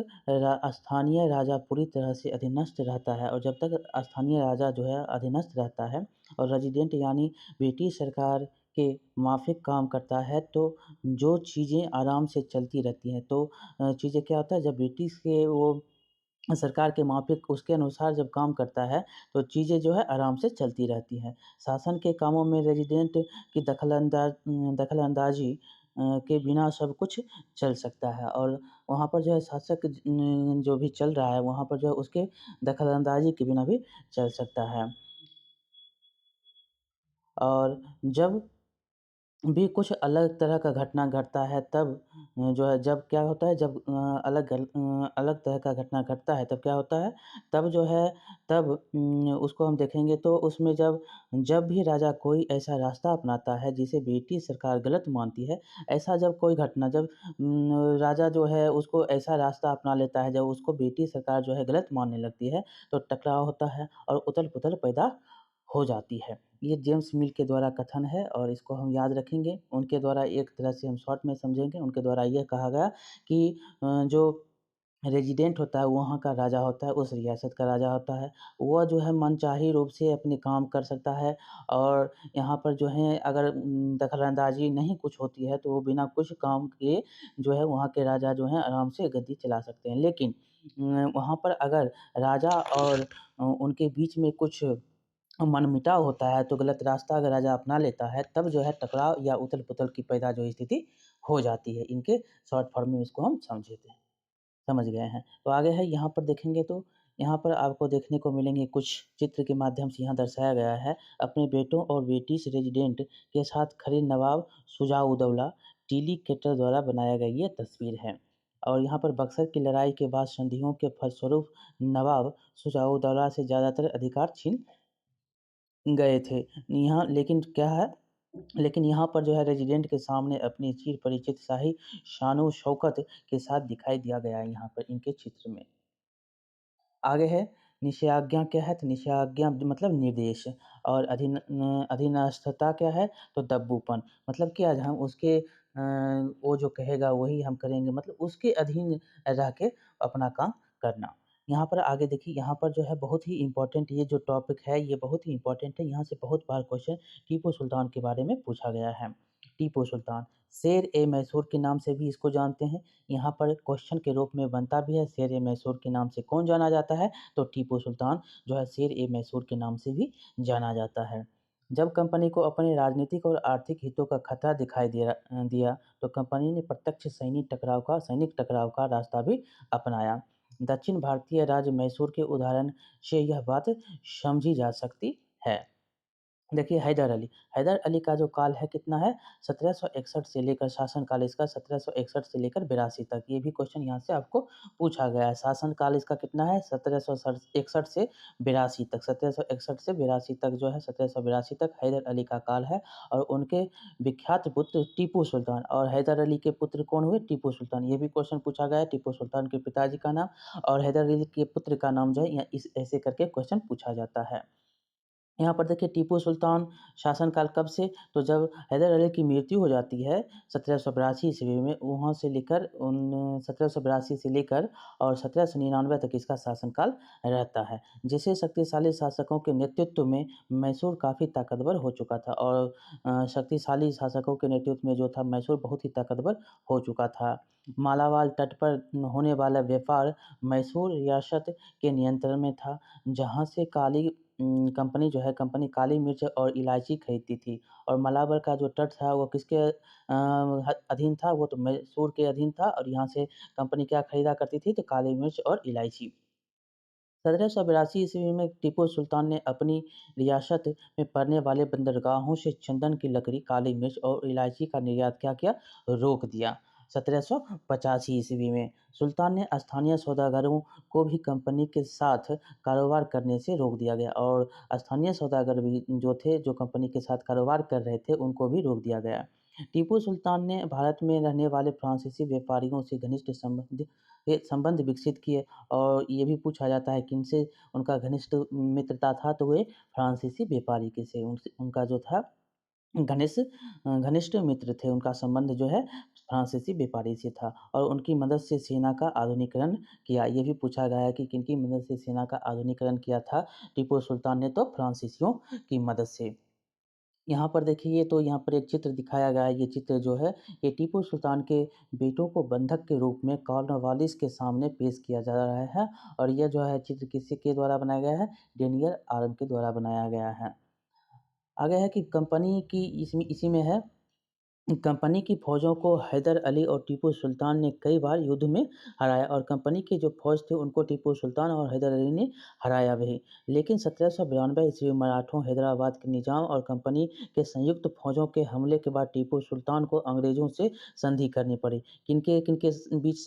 स्थानीय राजा पूरी तरह से अधीनस्थ रहता है, और जब तक स्थानीय राजा जो है अधीनस्थ रहता है और रेजिडेंट यानी ब्रिटिश सरकार के माफिक काम करता है, तो जो चीज़ें आराम से चलती रहती हैं। तो चीज़ें क्या होता है, जब ब्रिटिश के वो सरकार के माफिक उसके अनुसार जब काम करता है, तो चीज़ें जो है आराम से चलती रहती हैं। शासन के कामों में रेज़िडेंट की दखल-अंदाज़ी के बिना सब कुछ चल सकता है, और वहाँ पर जो है शासक जो भी चल रहा है, वहाँ पर जो है उसके दखल-अंदाज़ी के बिना भी चल सकता है। और जब भी कुछ अलग तरह का घटना घटता है तब जो है जब क्या होता है, जब अलग तरह का घटना घटता है तब क्या होता है, तब जो है तब उसको हम देखेंगे तो उसमें जब जब भी राजा कोई ऐसा रास्ता अपनाता है जिसे ब्रिटिश सरकार गलत मानती है, ऐसा जब कोई घटना जब राजा जो है उसको ऐसा रास्ता अपना लेता है, जब उसको ब्रिटिश सरकार जो है गलत मानने लगती है, तो टकराव होता है और उथल-पुथल पैदा हो जाती है। ये जेम्स मिल के द्वारा कथन है और इसको हम याद रखेंगे। उनके द्वारा एक तरह से हम शॉर्ट में समझेंगे, उनके द्वारा यह कहा गया कि जो रेज़िडेंट होता है वहाँ का राजा होता है, उस रियासत का राजा होता है। वह जो है मनचाही रूप से अपने काम कर सकता है, और यहाँ पर जो है अगर दखल-अंदाज़ी नहीं कुछ होती है, तो वो बिना कुछ काम किए जो है वहाँ के राजा जो हैं आराम से गद्दी चला सकते हैं। लेकिन वहाँ पर अगर राजा और उनके बीच में कुछ मनमुटाव होता है, तो गलत रास्ता अगर राजा अपना लेता है, तब जो है टकराव या उथल-पुथल की पैदा जो स्थिति हो जाती है। इनके शॉर्ट फॉर्म में इसको हम समझ गए हैं। तो आगे है यहाँ पर देखेंगे तो यहाँ पर आपको देखने को मिलेंगे कुछ चित्र के माध्यम से यहाँ दर्शाया गया है। अपने बेटों और ब्रिटिश रेजिडेंट के साथ खड़े नवाब शुजा-उद-दौला टीली कैटर द्वारा बनाया गया ये तस्वीर है। और यहाँ पर बक्सर की लड़ाई के बाद संधियों के फलस्वरूप नवाब शुजा-उद-दौला से ज़्यादातर अधिकार छीन गए थे। यहाँ लेकिन क्या है लेकिन यहाँ पर जो है रेजिडेंट के सामने अपनी चिर परिचित शाही शान-ओ-शौकत के साथ दिखाई दिया गया है यहाँ पर इनके चित्र में। आगे है निषेधाज्ञा क्या है? तो निषेधाज्ञा मतलब निर्देश और अधीनस्थता क्या है? तो दब्बूपन। मतलब क्या हम उसके वो जो कहेगा वही हम करेंगे मतलब उसके अधीन रह के अपना काम करना। यहाँ पर आगे देखिए यहाँ पर जो है बहुत ही इम्पोर्टेंट ये जो टॉपिक है ये बहुत ही इम्पोर्टेंट है। यहाँ से बहुत बार क्वेश्चन टीपू सुल्तान के बारे में पूछा गया है। टीपू सुल्तान, शेर-ए-मैसूर के नाम से भी इसको जानते हैं। यहाँ पर क्वेश्चन के रूप में बनता भी है शेर-ए-मैसूर के नाम से कौन जाना जाता है? तो टीपू सुल्तान जो है शेर-ए-मैसूर के नाम से भी जाना जाता है। जब कंपनी को अपने राजनीतिक और आर्थिक हितों का खतरा दिखाई दिया तो कंपनी ने प्रत्यक्ष सैनिक टकराव का रास्ता भी अपनाया। दक्षिण भारतीय राज्य मैसूर के उदाहरण से यह बात समझी जा सकती है। देखिए हैदर अली का जो काल है कितना है 1761 से लेकर शासन काल इसका 1761 से लेकर 82 तक। ये भी क्वेश्चन यहाँ से आपको पूछा गया है। शासन काल इसका कितना है 1761 से 82 तक 1761 से 82 तक जो है 1782 तक हैदर अली का काल है और उनके विख्यात पुत्र टीपू सुल्तान और हैदर अली के पुत्र कौन हुए टीपू सुल्तान। ये भी क्वेश्चन पूछा गया है टीपू सुल्तान के पिताजी का नाम और हैदर अली के पुत्र का नाम जो है इस ऐसे करके क्वेश्चन पूछा जाता है। यहाँ पर देखिए टीपू सुल्तान शासनकाल कब से तो जब हैदर अली की मृत्यु हो जाती है 1782 ईस्वी में वहाँ से लेकर 1782 से लेकर और 1799 तक इसका शासनकाल रहता है। जिसे शक्तिशाली शासकों के नेतृत्व में मैसूर काफ़ी ताकतवर हो चुका था और शक्तिशाली शासकों के नेतृत्व में जो था मैसूर बहुत ही ताकतवर हो चुका था। मालाबार तट पर होने वाला व्यापार मैसूर रियासत के नियंत्रण में था जहाँ से कंपनी काली मिर्च और इलायची खरीदती थी और मालाबर का जो तट था वो किसके अधीन था वो तो मैसूर के अधीन था और यहाँ से कंपनी क्या खरीदा करती थी तो काली मिर्च और इलायची। 1782 ईस्वी में टीपू सुल्तान ने अपनी रियासत में पड़ने वाले बंदरगाहों से चंदन की लकड़ी, काली मिर्च और इलायची का निर्यात क्या किया? रोक दिया। 1785 ईस्वी में सुल्तान ने स्थानीय सौदागरों को भी कंपनी के साथ कारोबार करने से रोक दिया गया और स्थानीय सौदागर भी जो थे, जो कंपनी के साथ कारोबार कर रहे थे, उनको भी रोक दिया गया। टीपू सुल्तान ने भारत में रहने वाले फ्रांसीसी व्यापारियों से घनिष्ठ संबंध विकसित किए और ये भी पूछा जाता है किनसे उनका घनिष्ठ मित्रता था तो वे फ्रांसीसी व्यापारी के से उनका जो था घनिष्ठ मित्र थे उनका संबंध जो है फ्रांसीसी व्यापारी से था और उनकी मदद से सेना का आधुनिकीकरण किया। ये भी पूछा गया है कि किनकी मदद से सेना का आधुनिकीकरण किया था टीपू सुल्तान ने तो फ्रांसीसियों की मदद से। यहाँ पर देखिए तो यहाँ पर एक चित्र दिखाया गया है, ये चित्र जो है ये टीपू सुल्तान के बेटों को बंधक के रूप में कॉर्नवालिस के सामने पेश किया जा रहा है और यह जो है चित्र किसी के द्वारा बनाया गया है? डेनियल आर्म के द्वारा बनाया गया है। आगे है कि कंपनी की इसमें इसी में है कंपनी की फ़ौजों को हैदर अली और टीपू सुल्तान ने कई बार युद्ध में हराया और कंपनी की जो फ़ौज थी उनको टीपू सुल्तान और हैदर अली ने हराया भी। लेकिन 1792 ईस्वी में मराठों, हैदराबाद के निज़ाम और कंपनी के संयुक्त फ़ौजों के हमले के बाद टीपू सुल्तान को अंग्रेज़ों से संधि करनी पड़ी। किनके बीच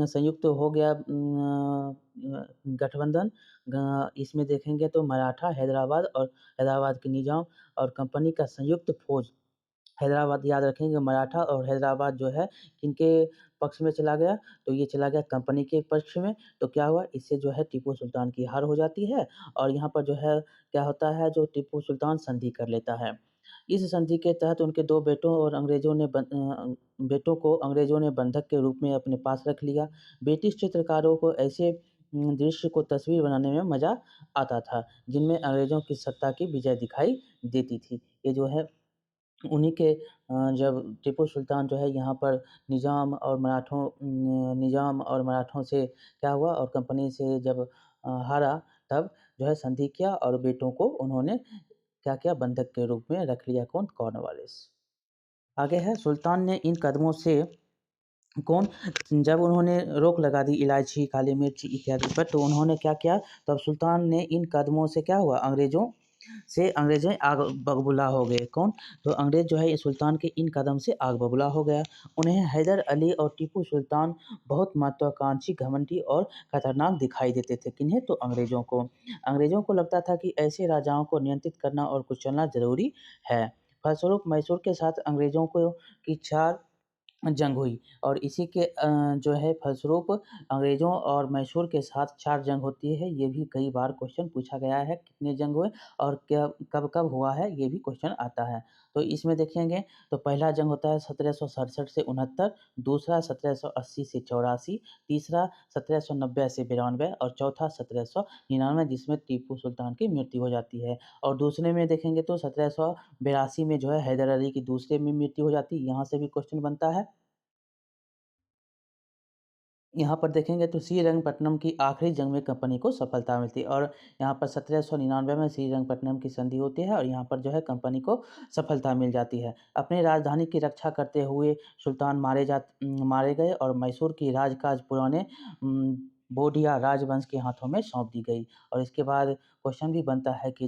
संयुक्त हो गया गठबंधन इसमें देखेंगे तो मराठा, हैदराबाद के निज़ाम और कंपनी का संयुक्त फ़ौज हैदराबाद याद रखेंगे मराठा और हैदराबाद जो है किनके पक्ष में चला गया? तो ये चला गया कंपनी के पक्ष में। तो क्या हुआ इससे जो है टीपू सुल्तान की हार हो जाती है और यहाँ पर जो है क्या होता है जो टीपू सुल्तान संधि कर लेता है। इस संधि के तहत उनके 2 बेटों को अंग्रेज़ों ने बंधक के रूप में अपने पास रख लिया। ब्रिटिश चित्रकारों को ऐसे दृश्य को तस्वीर बनाने में मज़ा आता था, जिनमें अंग्रेज़ों की सत्ता की विजय दिखाई देती थी। ये जो है उन्हीं के जब टीपू सुल्तान जो है यहाँ पर निज़ाम और मराठों से क्या हुआ और कंपनी से जब हारा तब जो है संधि किया और बेटों को उन्होंने क्या किया, बंधक के रूप में रख लिया। कौन? कॉर्नवालिस। आगे है, सुल्तान ने इन कदमों से कौन जब उन्होंने रोक लगा दी इलायची, काली मिर्च इत्यादि पर, तो उन्होंने क्या किया, तब सुल्तान ने इन कदमों से क्या हुआ, अंग्रेज़ें आग बबूला हो गए। कौन? तो अंग्रेज़ जो है ये सुल्तान के इन कदम से आग बबूला हो गया। उन्हें हैदर अली और टीपू सुल्तान बहुत महत्वाकांक्षी, घमंडी और खतरनाक दिखाई देते थे। किन्हें? तो अंग्रेज़ों को। अंग्रेज़ों को लगता था कि ऐसे राजाओं को नियंत्रित करना और कुचलना ज़रूरी है। फलस्वरूप मैसूर के साथ अंग्रेज़ों को की 4 जंग हुई और इसी के जो है फलस्वरूप अंग्रेज़ों और मैसूर के साथ 4 जंग होती है। ये भी कई बार क्वेश्चन पूछा गया है, कितने जंग हुए और क्या कब-कब हुआ है, ये भी क्वेश्चन आता है। तो इसमें देखेंगे तो पहला जंग होता है 1767 से 69, दूसरा 1780 से 84, तीसरा 1790 से 92 और चौथा 1799, जिसमें टीपू सुल्तान की मृत्यु हो जाती है। और दूसरे में देखेंगे तो 1782 में जो है हैदर अली की दूसरे में मृत्यु हो जाती है। यहाँ से भी क्वेश्चन बनता है। यहाँ पर देखेंगे तो श्रीरंगपट्टनम की आखिरी जंग में कंपनी को सफलता मिलती है और यहाँ पर 1799 में श्रीरंगपट्टनम की संधि होती है और यहाँ पर जो है कंपनी को सफलता मिल जाती है। अपनी राजधानी की रक्षा करते हुए सुल्तान मारे गए और मैसूर की राजकाज पुराने बोडिया राजवंश के हाथों में सौंप दी गई। और इसके बाद क्वेश्चन भी बनता है कि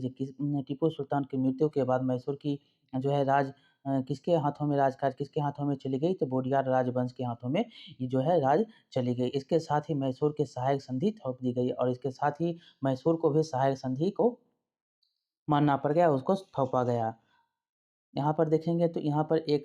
टीपू सुल्तान की मृत्यु के बाद मैसूर की जो है किसके हाथों में राजकाज किसके हाथों में चली गई, तो बोडिया राजवंश के हाथों में ये जो है राज चली गई। इसके साथ ही मैसूर के सहायक संधि थोप दी गई और इसके साथ ही मैसूर को भी सहायक संधि को मानना पड़ गया, उसको थोपा गया। यहाँ पर देखेंगे तो यहाँ पर एक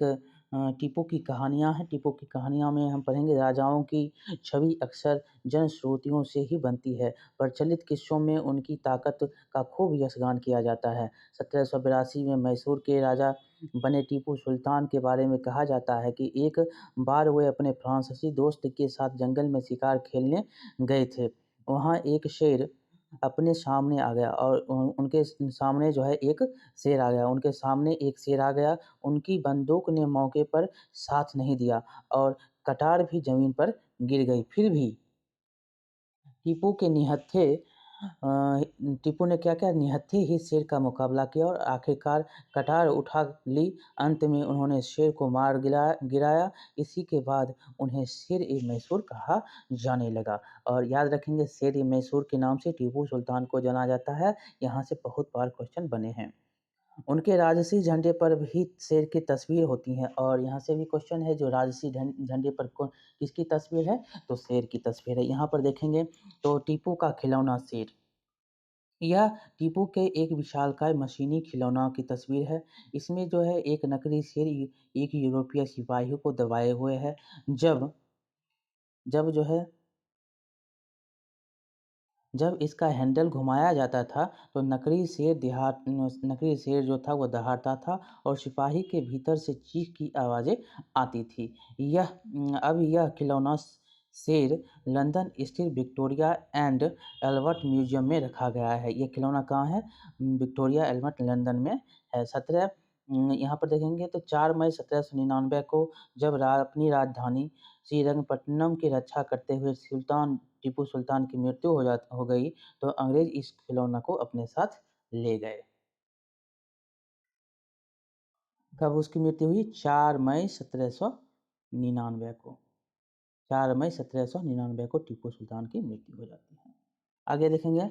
टीपू की कहानियाँ हैं। टीपू की कहानियाँ में हम पढ़ेंगे राजाओं की छवि अक्सर जनश्रुतियों से ही बनती है। प्रचलित किस्सों में उनकी ताकत का खूब यशगान किया जाता है। 1782 में मैसूर के राजा बने टीपू सुल्तान के बारे में कहा जाता है कि एक बार वे अपने फ्रांसीसी दोस्त के साथ जंगल में शिकार खेलने गए थे। वहाँ एक शेर अपने सामने आ गया और उनके सामने जो है एक शेर आ गया, उनके सामने एक शेर आ गया, उनकी बंदूक ने मौके पर साथ नहीं दिया और कटार भी ज़मीन पर गिर गई। फिर भी टीपू के निहत्थे अ, टीपू ने क्या किया, निहत्थे ही शेर का मुकाबला किया और आखिरकार कटार उठा ली। अंत में उन्होंने शेर को मार गिराया। इसी के बाद उन्हें शेर-ए-मैसूर कहा जाने लगा और याद रखेंगे शेर-ए-मैसूर के नाम से टीपू सुल्तान को जाना जाता है। यहाँ से बहुत बार क्वेश्चन बने हैं। उनके राजसी झंडे पर भी शेर की तस्वीर होती है और यहाँ से भी क्वेश्चन है, जो राजसी झंडे पर किसकी तस्वीर है, तो शेर की तस्वीर है। यहाँ पर देखेंगे तो टीपू का खिलौना शेर, यह टीपू के एक विशालकाय मशीनी खिलौना की तस्वीर है। इसमें जो है एक नकली शेर एक यूरोपीय सिपाही को दबाए हुए है। जब जब जो है जब इसका हैंडल घुमाया जाता था, तो नकली शेर जो था वो दहाड़ता था और सिपाही के भीतर से चीख की आवाज़ें आती थी। अब यह खिलौना शेर लंदन स्थित विक्टोरिया एंड एल्बर्ट म्यूज़ियम में रखा गया है। ये खिलौना कहाँ है? विक्टोरिया एल्बर्ट लंदन में है। यहाँ पर देखेंगे तो 4 मई 1799 को जब अपनी राजधानी श्रीरंगपट्टनम की रक्षा करते हुए टीपू सुल्तान की मृत्यु हो गई, तो अंग्रेज इस खिलौना को अपने साथ ले गए। कब उसकी मृत्यु हुई? 4 मई 1799 को। 4 मई 1799 को टीपू सुल्तान की मृत्यु हो जाती है। आगे देखेंगे,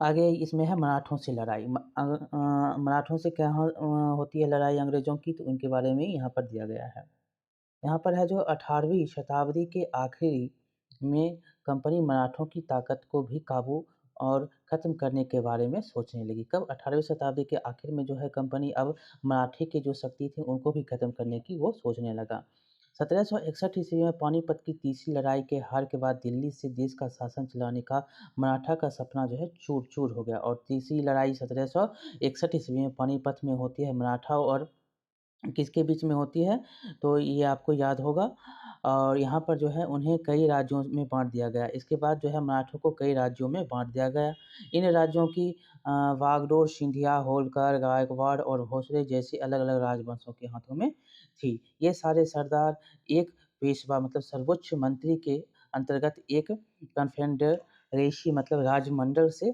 आगे इसमें है मराठों से लड़ाई। मराठों से क्या होती है लड़ाई अंग्रेज़ों की, तो उनके बारे में यहाँ पर दिया गया है। यहाँ पर है जो 18वीं शताब्दी के आखिरी में कंपनी मराठों की ताकत को भी काबू और ख़त्म करने के बारे में सोचने लगी। कब? 18वीं शताब्दी के आखिर में जो है कंपनी अब मराठी की जो शक्ति थी उनको भी ख़त्म करने की वो सोचने लगा। 1761 ईस्वी में पानीपत की तीसरी लड़ाई के हार के बाद दिल्ली से देश का शासन चलाने का मराठा का सपना जो है चूर-चूर हो गया और तीसरी लड़ाई 1761 ईस्वी में पानीपत में होती है। मराठा और किसके बीच में होती है, तो ये आपको याद होगा और यहाँ पर जो है उन्हें कई राज्यों में बाँट दिया गया। इसके बाद जो है मराठों को कई राज्यों में बाँट दिया गया। इन राज्यों की वागडोर, सिंधिया, होलकर, गायकवाड़ और भोसले जैसे अलग-अलग राजवंशों के हाथों में थी। ये सारे सरदार एक पेशवा मतलब सर्वोच्च मंत्री के अंतर्गत एक रेशी मतलब राजमंडल से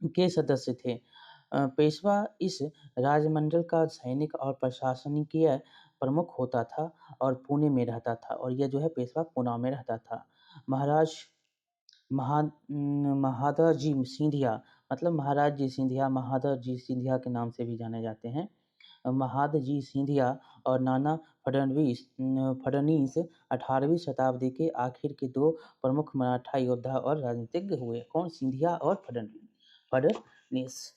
के सदस्य थे। पेशवा इस राजमंडल का सैनिक और प्रशासनिकीय प्रमुख होता था और पुणे में रहता था, और यह जो है पेशवा पूना में रहता था। महाराज महादजी सिंधिया मतलब महाराज जी सिंधिया, महादर जी सिंधिया के नाम से भी जाने जाते हैं। महादजी सिंधिया और नाना फडणवीस 18वीं शताब्दी के आखिर के दो प्रमुख मराठा योद्धा और राजनीतिज्ञ हुए। कौन? सिंधिया और फडणवीस।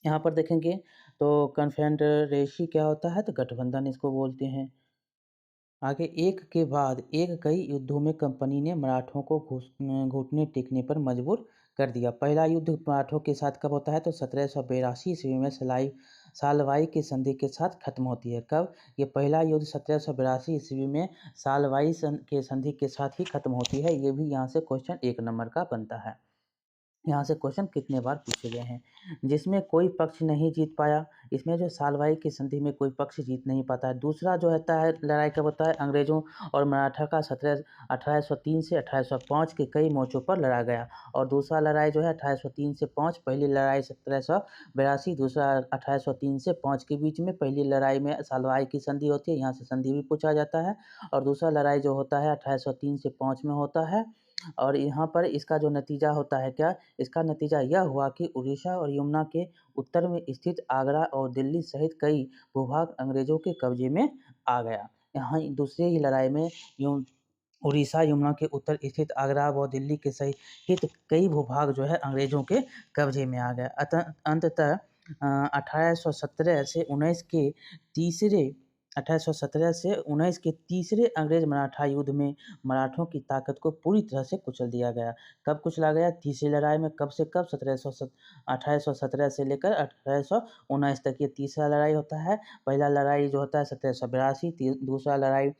यहाँ पर देखेंगे तो कन्फेडरेसी क्या होता है? तो गठबंधन इसको बोलते हैं। आगे एक के बाद एक कई युद्धों में कंपनी ने मराठों को घुटने टेकने पर मजबूर कर दिया। पहला युद्ध मराठों के साथ कब होता है? तो 1782 ईस्वी में सालवाई की संधि के साथ खत्म होती है। कब? ये पहला युद्ध 1782 ईस्वी में सालवाई के संधि के साथ ही खत्म होती है। ये भी यहाँ से क्वेश्चन 1 नंबर का बनता है। यहाँ से क्वेश्चन कितने बार पूछे गए हैं? जिसमें कोई पक्ष नहीं जीत पाया। इसमें जो सालवाई की संधि में कोई पक्ष जीत नहीं पाता है। दूसरा जो होता है लड़ाई कब होता है? अंग्रेजों और मराठा का 1803 से 1805 के कई मोर्चों पर लड़ा गया। और दूसरा लड़ाई जो है 1803 से 5, पहली लड़ाई 1782, दूसरा 1803 से 5 के बीच में। पहली लड़ाई में सालवाई की संधि होती है, यहाँ से संधि भी पूछा जाता है। और दूसरा लड़ाई जो होता है 1803 से 5 में होता है। और यहाँ पर इसका जो नतीजा होता है क्या? इसका नतीजा यह हुआ कि उड़ीसा और यमुना के उत्तर में स्थित आगरा और दिल्ली सहित कई भूभाग अंग्रेजों के कब्जे में आ गया। यहाँ दूसरी ही लड़ाई में उड़ीसा यमुना के उत्तर स्थित आगरा व दिल्ली के सहित कई भूभाग जो है अंग्रेजों के कब्जे में आ गया। अंततः 1817 से 19 के तीसरे 1817 से 19 के तीसरे अंग्रेज मराठा युद्ध में मराठों की ताकत को पूरी तरह से कुचल दिया गया। कब कुचला गया? तीसरी लड़ाई में। कब से कब? 1817 से लेकर 1819 तक ये तीसरा लड़ाई होता है। पहला लड़ाई जो होता है 1782, दूसरा लड़ाई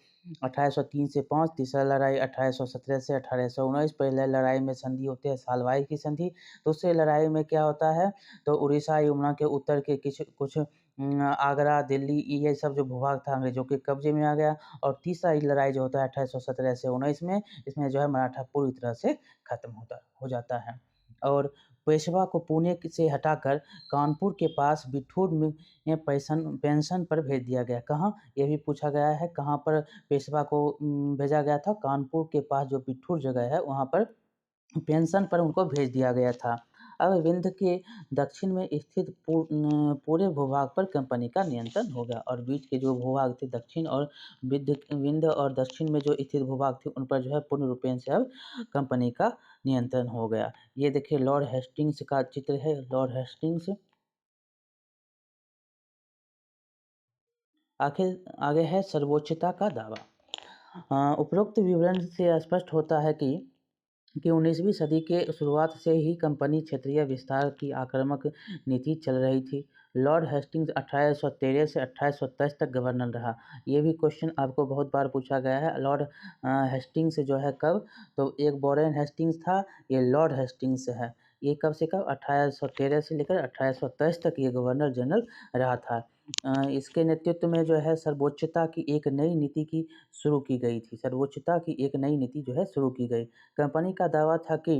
1803 से 5, तीसरा लड़ाई 1817 से 1819। पहले लड़ाई में संधि होती है सालवाई की संधि। दूसरी लड़ाई में क्या होता है? तो उड़ीसा यमुना के उत्तर के कुछ आगरा दिल्ली ये सब जो भूभाग था अंग्रेजों के कब्जे में आ गया। और तीसरा लड़ाई जो होता है 1817 से 19 में, इसमें जो है मराठा पूरी तरह से खत्म हो जाता है। और पेशवा को पुणे से हटाकर कानपुर के पास बिठूर में पेंशन पर भेज दिया गया। कहाँ? ये भी पूछा गया है। कहाँ पर पेशवा को भेजा गया था? कानपुर के पास जो बिठूर जगह है वहाँ पर पेंशन पर उनको भेज दिया गया था। अब विंध्य के दक्षिण में स्थित पूरे भूभाग पर कंपनी का नियंत्रण हो गया। और बीच के जो भूभाग थे दक्षिण और विंध्य और दक्षिण में जो स्थित भूभाग थे उन पर जो है पूर्ण रूपेण से अब कंपनी का नियंत्रण हो गया। ये देखिए लॉर्ड हेस्टिंग्स का चित्र है। Lord Hastings. आगे है सर्वोच्चता का दावा। उपरोक्त विवरण से स्पष्ट होता है कि 19वीं सदी के शुरुआत से ही कंपनी क्षेत्रीय विस्तार की आक्रामक नीति चल रही थी। लॉर्ड हेस्टिंग्स 1813 से 1823 तक गवर्नर रहा। ये भी क्वेश्चन आपको बहुत बार पूछा गया है। लॉर्ड हेस्टिंग्स जो है कब? तो एक वॉरेन हेस्टिंग्स था, ये लॉर्ड हेस्टिंग्स है। ये कब से कब? 1813 से लेकर 1823 तक ये गवर्नर जनरल रहा था। इसके नेतृत्व में जो है सर्वोच्चता की एक नई नीति की शुरू की गई थी। सर्वोच्चता की एक नई नीति जो है शुरू की गई। कंपनी का दावा था कि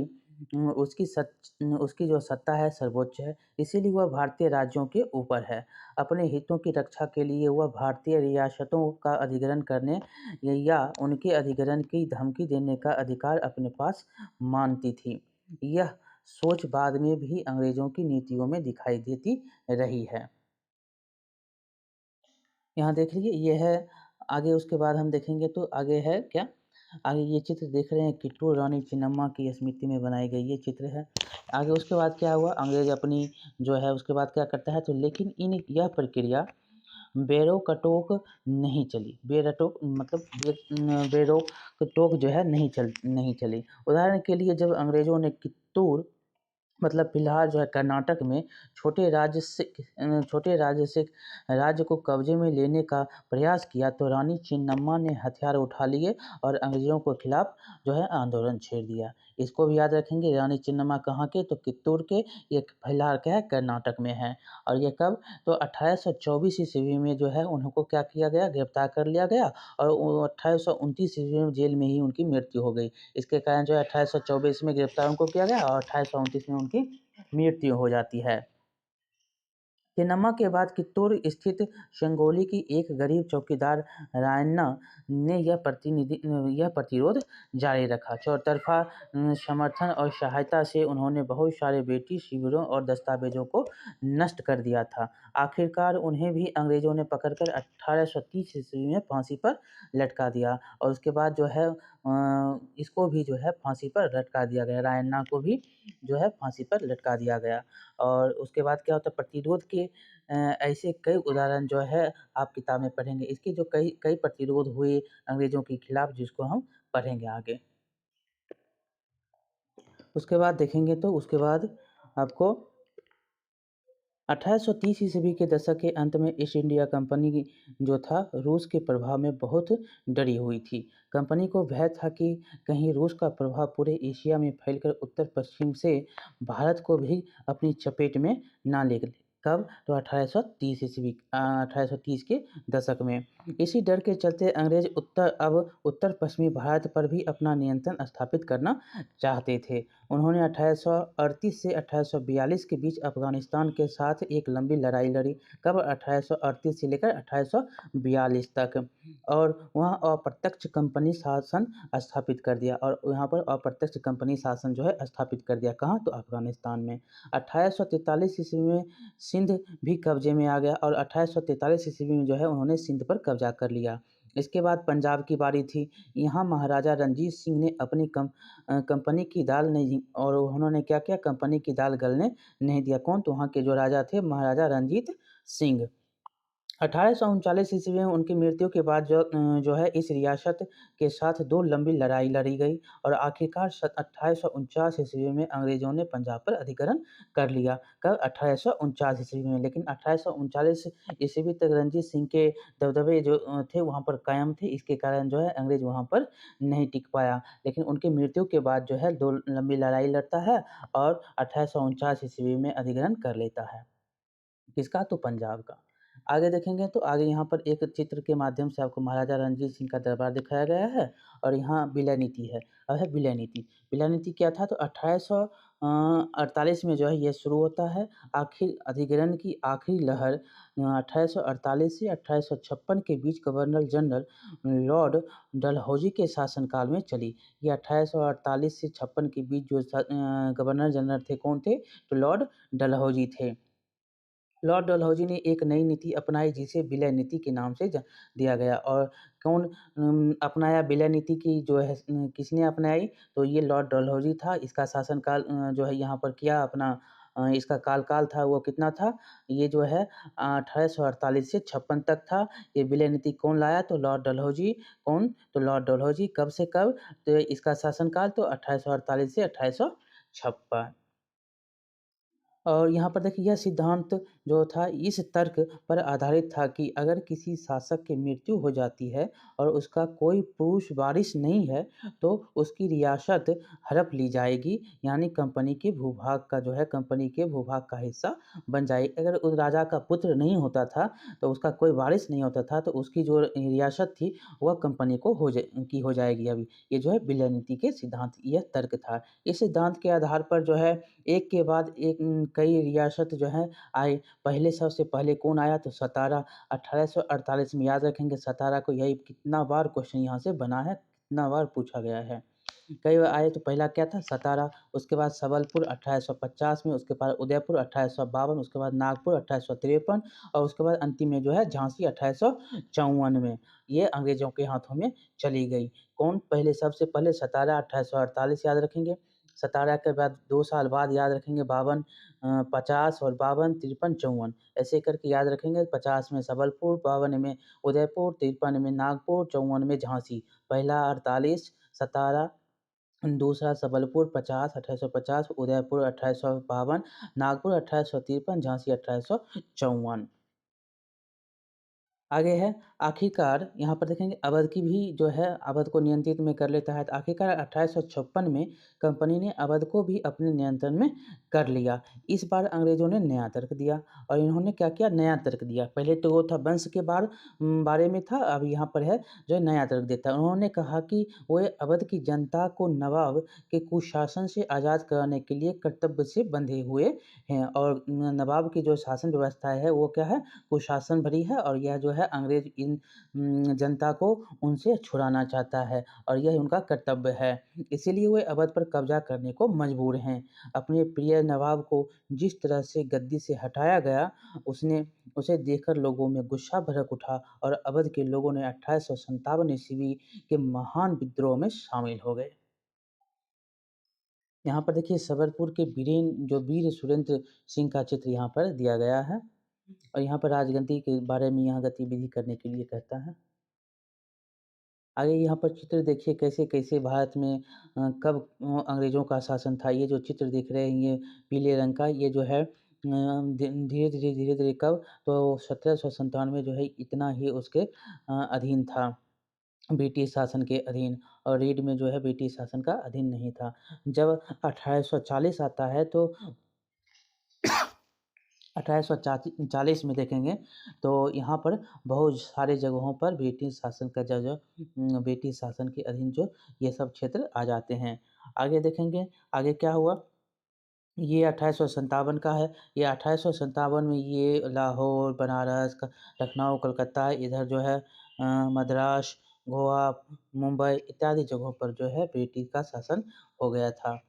उसकी जो सत्ता है सर्वोच्च है, इसीलिए वह भारतीय राज्यों के ऊपर है। अपने हितों की रक्षा के लिए वह भारतीय रियासतों का अधिग्रहण करने या उनके अधिग्रहण की धमकी देने का अधिकार अपने पास मानती थी। यह सोच बाद में भी अंग्रेजों की नीतियों में दिखाई देती रही है। यहाँ देख लीजिए ये है। आगे उसके बाद हम देखेंगे तो आगे है क्या? आगे ये चित्र देख रहे हैं कित्तूर रानी चिन्नम्मा की स्मृति में बनाई गई ये चित्र है। आगे उसके बाद क्या हुआ? अंग्रेज अपनी जो है उसके बाद क्या करता है? तो लेकिन यह प्रक्रिया बेरोक-टोक नहीं चली। बेरोक टोक जो है नहीं चली। उदाहरण के लिए जब अंग्रेजों ने कित्तूर मतलब फिलहाल जो है कर्नाटक में छोटे राज्य को कब्जे में लेने का प्रयास किया तो रानी चिन्नम्मा ने हथियार उठा लिए और अंग्रेजों के खिलाफ जो है आंदोलन छेड़ दिया। इसको भी याद रखेंगे। रानी चिन्नम्मा कहाँ के, तो कित्तूर के। ये फिलहाल क्या है, कर्नाटक में है। और ये कब, तो 1824 ईस्वी में जो है उनको क्या किया गया, गिरफ्तार कर लिया गया और 1829 ईस्वी में जेल में ही उनकी मृत्यु हो गई। इसके कारण जो है 1824 में गिरफ्तार उनको किया गया और 1829 में उनकी मृत्यु हो जाती है। चिन्नम्मा के बाद कित्तूर स्थित संगोली की एक गरीब चौकीदार रायन्ना ने यह प्रतिरोध जारी रखा। चौतरफा समर्थन और सहायता से उन्होंने बहुत सारे ब्रिटिश शिविरों और दस्तावेजों को नष्ट कर दिया था। आखिरकार उन्हें भी अंग्रेजों ने पकड़कर 1830 ईस्वी में फांसी पर लटका दिया और उसके बाद जो है इसको भी जो है फांसी पर लटका दिया गया। रायन्ना को भी जो है फांसी पर लटका दिया गया। और उसके बाद क्या होता है, प्रतिरोध के ऐसे कई उदाहरण जो है आप किताब में पढ़ेंगे। इसके जो कई कई प्रतिरोध हुए अंग्रेज़ों के खिलाफ, जिसको हम पढ़ेंगे आगे। उसके बाद देखेंगे तो उसके बाद आपको 1830 ईस्वी के दशक के अंत में ईस्ट इंडिया कंपनी जो था रूस के प्रभाव में बहुत डरी हुई थी। कंपनी को भय था कि कहीं रूस का प्रभाव पूरे एशिया में फैलकर उत्तर पश्चिम से भारत को भी अपनी चपेट में ना ले ले। कब, तो 1830 के दशक में। इसी डर के चलते अंग्रेज उत्तर पश्चिमी भारत पर भी अपना नियंत्रण स्थापित करना चाहते थे। उन्होंने 1838 से 1842 के बीच अफ़गानिस्तान के साथ एक लंबी लड़ाई लड़ी। कब, 1838 से लेकर 1842 तक। और वहाँ अप्रत्यक्ष कंपनी शासन स्थापित कर दिया और यहाँ पर अप्रत्यक्ष कंपनी शासन जो है स्थापित कर दिया। कहाँ, तो अफ़गानिस्तान में। 1843 ईस्वी में सिंध भी कब्जे में आ गया और 1843 ईस्वी में जो है उन्होंने सिंध पर कब्जा कर लिया। इसके बाद पंजाब की बारी थी। यहाँ महाराजा रणजीत सिंह ने अपनी कंपनी की दाल नहीं, और उन्होंने क्या किया, कंपनी की दाल गलने नहीं दिया। कौन, तो वहाँ के जो राजा थे महाराजा रणजीत सिंह। 1839 ईस्वी में उनकी मृत्यु के बाद जो है इस रियासत के साथ दो लंबी लड़ाई लड़ी गई और आखिरकार 1849 ईस्वी में अंग्रेजों ने पंजाब पर अधिग्रहण कर लिया। कब, 1849 ईस्वी में। लेकिन 1839 ईस्वी तक रणजीत सिंह के दबदबे जो थे वहाँ पर कायम थे। इसके कारण जो है अंग्रेज वहाँ पर नहीं टिक पाया। लेकिन उनकी मृत्यु के बाद जो है दो लंबी लड़ाई लड़ता है और 1849 ईस्वी में अधिग्रहण कर लेता है। किसका, तो पंजाब का। आगे देखेंगे तो आगे यहाँ पर एक चित्र के माध्यम से आपको महाराजा रणजीत सिंह का दरबार दिखाया गया है और यहाँ विलय नीति है। अब है विलय नीति। विलय नीति क्या था, तो 1848 में जो है ये शुरू होता है। आखिर अधिग्रहण की आखिरी लहर 1848 से 1856 के बीच गवर्नर जनरल लॉर्ड डलहौजी के शासनकाल में चली। ये 1848 से 56 के बीच जो गवर्नर जनरल थे, कौन थे, तो लॉर्ड डलहौजी थे। लॉर्ड डलहौजी ने एक नई नीति अपनाई जिसे विलय नीति के नाम से दिया गया। और कौन अपनाया विलय नीति की जो है, किसने अपनाई, तो ये लॉर्ड डलहौजी था। इसका शासनकाल जो है यहाँ पर किया अपना, इसका काल था वो कितना था, ये जो है 1848 से 56 तक था। ये विलय नीति कौन लाया, तो लॉर्ड डलहौजी। कौन, तो लॉर्ड डलहौजी। कब से कब, तो इसका शासनकाल तो 1848 से 1856। और यहाँ पर देखिए यह सिद्धांत जो था इस तर्क पर आधारित था कि अगर किसी शासक की मृत्यु हो जाती है और उसका कोई पुरुष वारिस नहीं है तो उसकी रियासत हड़प ली जाएगी, यानी कंपनी के भूभाग का जो है कंपनी के भूभाग का हिस्सा बन जाएगी। अगर उस राजा का पुत्र नहीं होता था तो उसका कोई वारिस नहीं होता था तो उसकी जो रियासत थी वह कंपनी को हो जाएगी। अभी ये जो है विलय नीति के सिद्धांत, यह तर्क था। इस सिद्धांत के आधार पर जो है एक के बाद एक कई रियासत जो है आए। पहले सबसे पहले कौन आया, तो सतारा। 1848 में। याद रखेंगे सतारा को, यही कितना बार क्वेश्चन यहाँ से बना है, कितना बार पूछा गया है। कई बार आए तो पहला क्या था, सतारा। उसके बाद सबलपुर 1850 में, उसके बाद उदयपुर 1852, उसके बाद नागपुर 1853 और उसके बाद अंतिम में जो है झांसी 1854 में। ये अंग्रेजों के हाथों में चली गई। कौन, पहले सबसे पहले सतारा 1848 याद रखेंगे। सतारा के बाद 2 साल बाद याद रखेंगे 52, 50 और 52, 53, 54 ऐसे करके याद रखेंगे। 50 में सबलपुर, 52 में उदयपुर, 53 में नागपुर, 54 में झांसी। पहला 48 सतारा, दूसरा सबलपुर 50 1850, उदयपुर 1852, नागपुर 1853, झांसी 1854। आगे है आखिरकार यहाँ पर देखेंगे अवध की भी जो है अवध को नियंत्रित में कर लेता है। तो आखिरकार 1856 में कंपनी ने अवध को भी अपने नियंत्रण में कर लिया। इस बार अंग्रेज़ों ने नया तर्क दिया और इन्होंने क्या किया, नया तर्क दिया। पहले तो वो था वंश के बारे में था, अब यहाँ पर है जो है नया तर्क देता है। उन्होंने कहा कि वो अवध की जनता को नवाब के कुशासन से आज़ाद कराने के लिए कर्तव्य से बंधे हुए हैं और नवाब की जो शासन व्यवस्था है वो क्या है, कुशासन भरी है और यह जो है अंग्रेज इन जनता को उनसे छुड़ाना चाहता है और यह उनका कर्तव्य है। इसीलिए वे अवध पर कब्जा करने को मजबूर हैं। अपने प्रिय नवाब को जिस तरह से गद्दी से हटाया गया, उसने उसे देखकर लोगों में गुस्सा भड़क उठा और अवध के लोगों ने 1857 ईस्वी के महान विद्रोह में शामिल हो गए। यहाँ पर देखिए सबलपुर के वीर सुरेंद्र सिंह का चित्र यहाँ पर दिया गया है और यहाँ पर राजगद्दी के बारे में यहाँ गतिविधि करने के लिए कहता है। आगे यहाँ पर चित्र देखिए कैसे-कैसे भारत में कब अंग्रेज़ों का शासन था। ये जो चित्र देख रहे हैं ये पीले रंग का ये जो है धीरे-धीरे कब तो 1797 जो है इतना ही उसके अधीन था, ब्रिटिश शासन के अधीन और रीड में जो है ब्रिटिश शासन का अधीन नहीं था। जब 1840 आता है तो 1840 में देखेंगे तो यहाँ पर बहुत सारे जगहों पर ब्रिटिश शासन का ब्रिटिश शासन के अधीन जो ये सब क्षेत्र आ जाते हैं। आगे देखेंगे आगे क्या हुआ, ये 1857 का है। ये 1857 में ये लाहौर, बनारस, लखनऊ, कलकत्ता इधर जो है मद्रास, गोवा, मुंबई इत्यादि जगहों पर जो है ब्रिटिश का शासन हो गया था।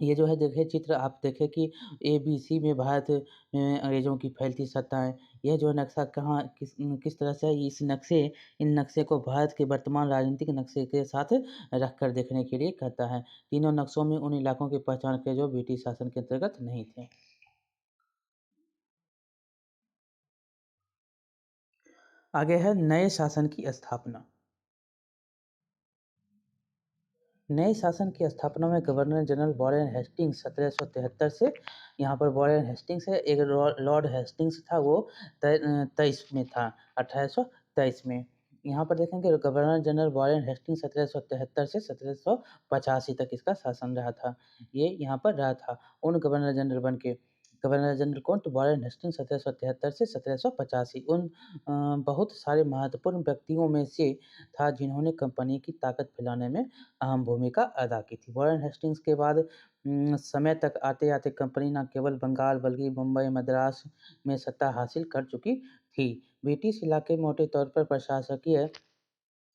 ये जो है देखिए चित्र आप देखें कि एबीसी में भारत में अंग्रेज़ों की फैलती सत्ताएँ, यह जो नक्शा किस तरह से है, इन नक्शे को भारत के वर्तमान राजनीतिक नक्शे के साथ रख कर देखने के लिए कहता है। तीनों नक्शों में उन इलाकों की पहचान करें जो ब्रिटिश शासन के अंतर्गत नहीं थे। आगे है नए शासन की स्थापना। नए शासन की स्थापना में गवर्नर जनरल वॉरेन हेस्टिंग्स 1773 से यहाँ पर वॉरेन हेस्टिंग्स है, एक लॉर्ड हेस्टिंग्स था वो 23 में था 1823 में। यहाँ पर देखेंगे गवर्नर जनरल वॉरेन हेस्टिंग्स 1773 से 1785 तक इसका शासन रहा था। ये यहाँ पर रहा था उन गवर्नर जनरल बन के। गवर्नर जनरल कौन, तो वॉरेन हेस्टिंग्स 1773 से 1785 उन बहुत सारे महत्वपूर्ण व्यक्तियों में से था जिन्होंने कंपनी की ताकत फैलाने में अहम भूमिका अदा की थी। वॉरेन हेस्टिंग्स के बाद समय तक आते-आते कंपनी न केवल बंगाल बल्कि मुंबई, मद्रास में सत्ता हासिल कर चुकी थी। ब्रिटिश इलाके मोटे तौर पर प्रशासकीय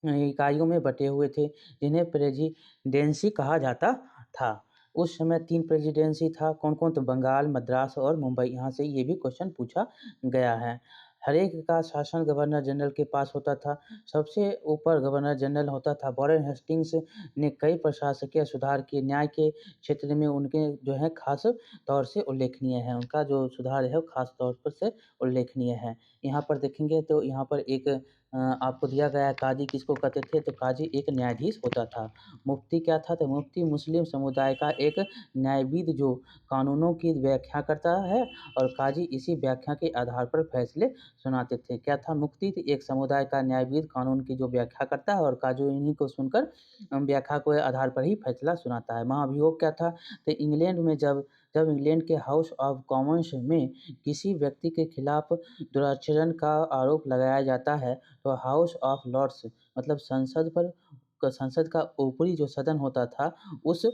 इकाइयों में बँटे हुए थे, जिन्हें प्रेज़िडेंसी कहा जाता था। उस समय 3 प्रेज़िडेंसी था, कौन-कौन? तो बंगाल, मद्रास और मुंबई। यहाँ से ये भी क्वेश्चन पूछा गया है। हर एक का शासन गवर्नर जनरल के पास होता था। सबसे ऊपर गवर्नर जनरल होता था। वॉरेन हेस्टिंग्स ने कई प्रशासकीय सुधार किए। न्याय के क्षेत्र में उनके जो है ख़ास तौर से उल्लेखनीय है। उनका जो सुधार है वो ख़ास तौर पर से उल्लेखनीय है। यहाँ पर देखेंगे तो यहाँ पर एक आपको दिया गया है काज़ी किसको कहते थे? तो काज़ी एक न्यायाधीश होता था। मुफ्ती क्या था? तो मुफ्ती मुस्लिम समुदाय का एक न्यायविद जो कानूनों की व्याख्या करता है और काज़ी इसी व्याख्या के आधार पर फैसले सुनाते थे। क्या था मुफ्ती? एक समुदाय का न्यायविद कानून की जो व्याख्या करता है और काज़ी इन्हीं को सुनकर व्याख्या के आधार पर ही फैसला सुनाता है। महाभियोग क्या था? तो इंग्लैंड में जब जब इंग्लैंड के हाउस ऑफ कॉमन्स में किसी व्यक्ति के खिलाफ दुराचरण का आरोप लगाया जाता है तो हाउस ऑफ लॉर्ड्स मतलब संसद का ऊपरी जो सदन होता था उस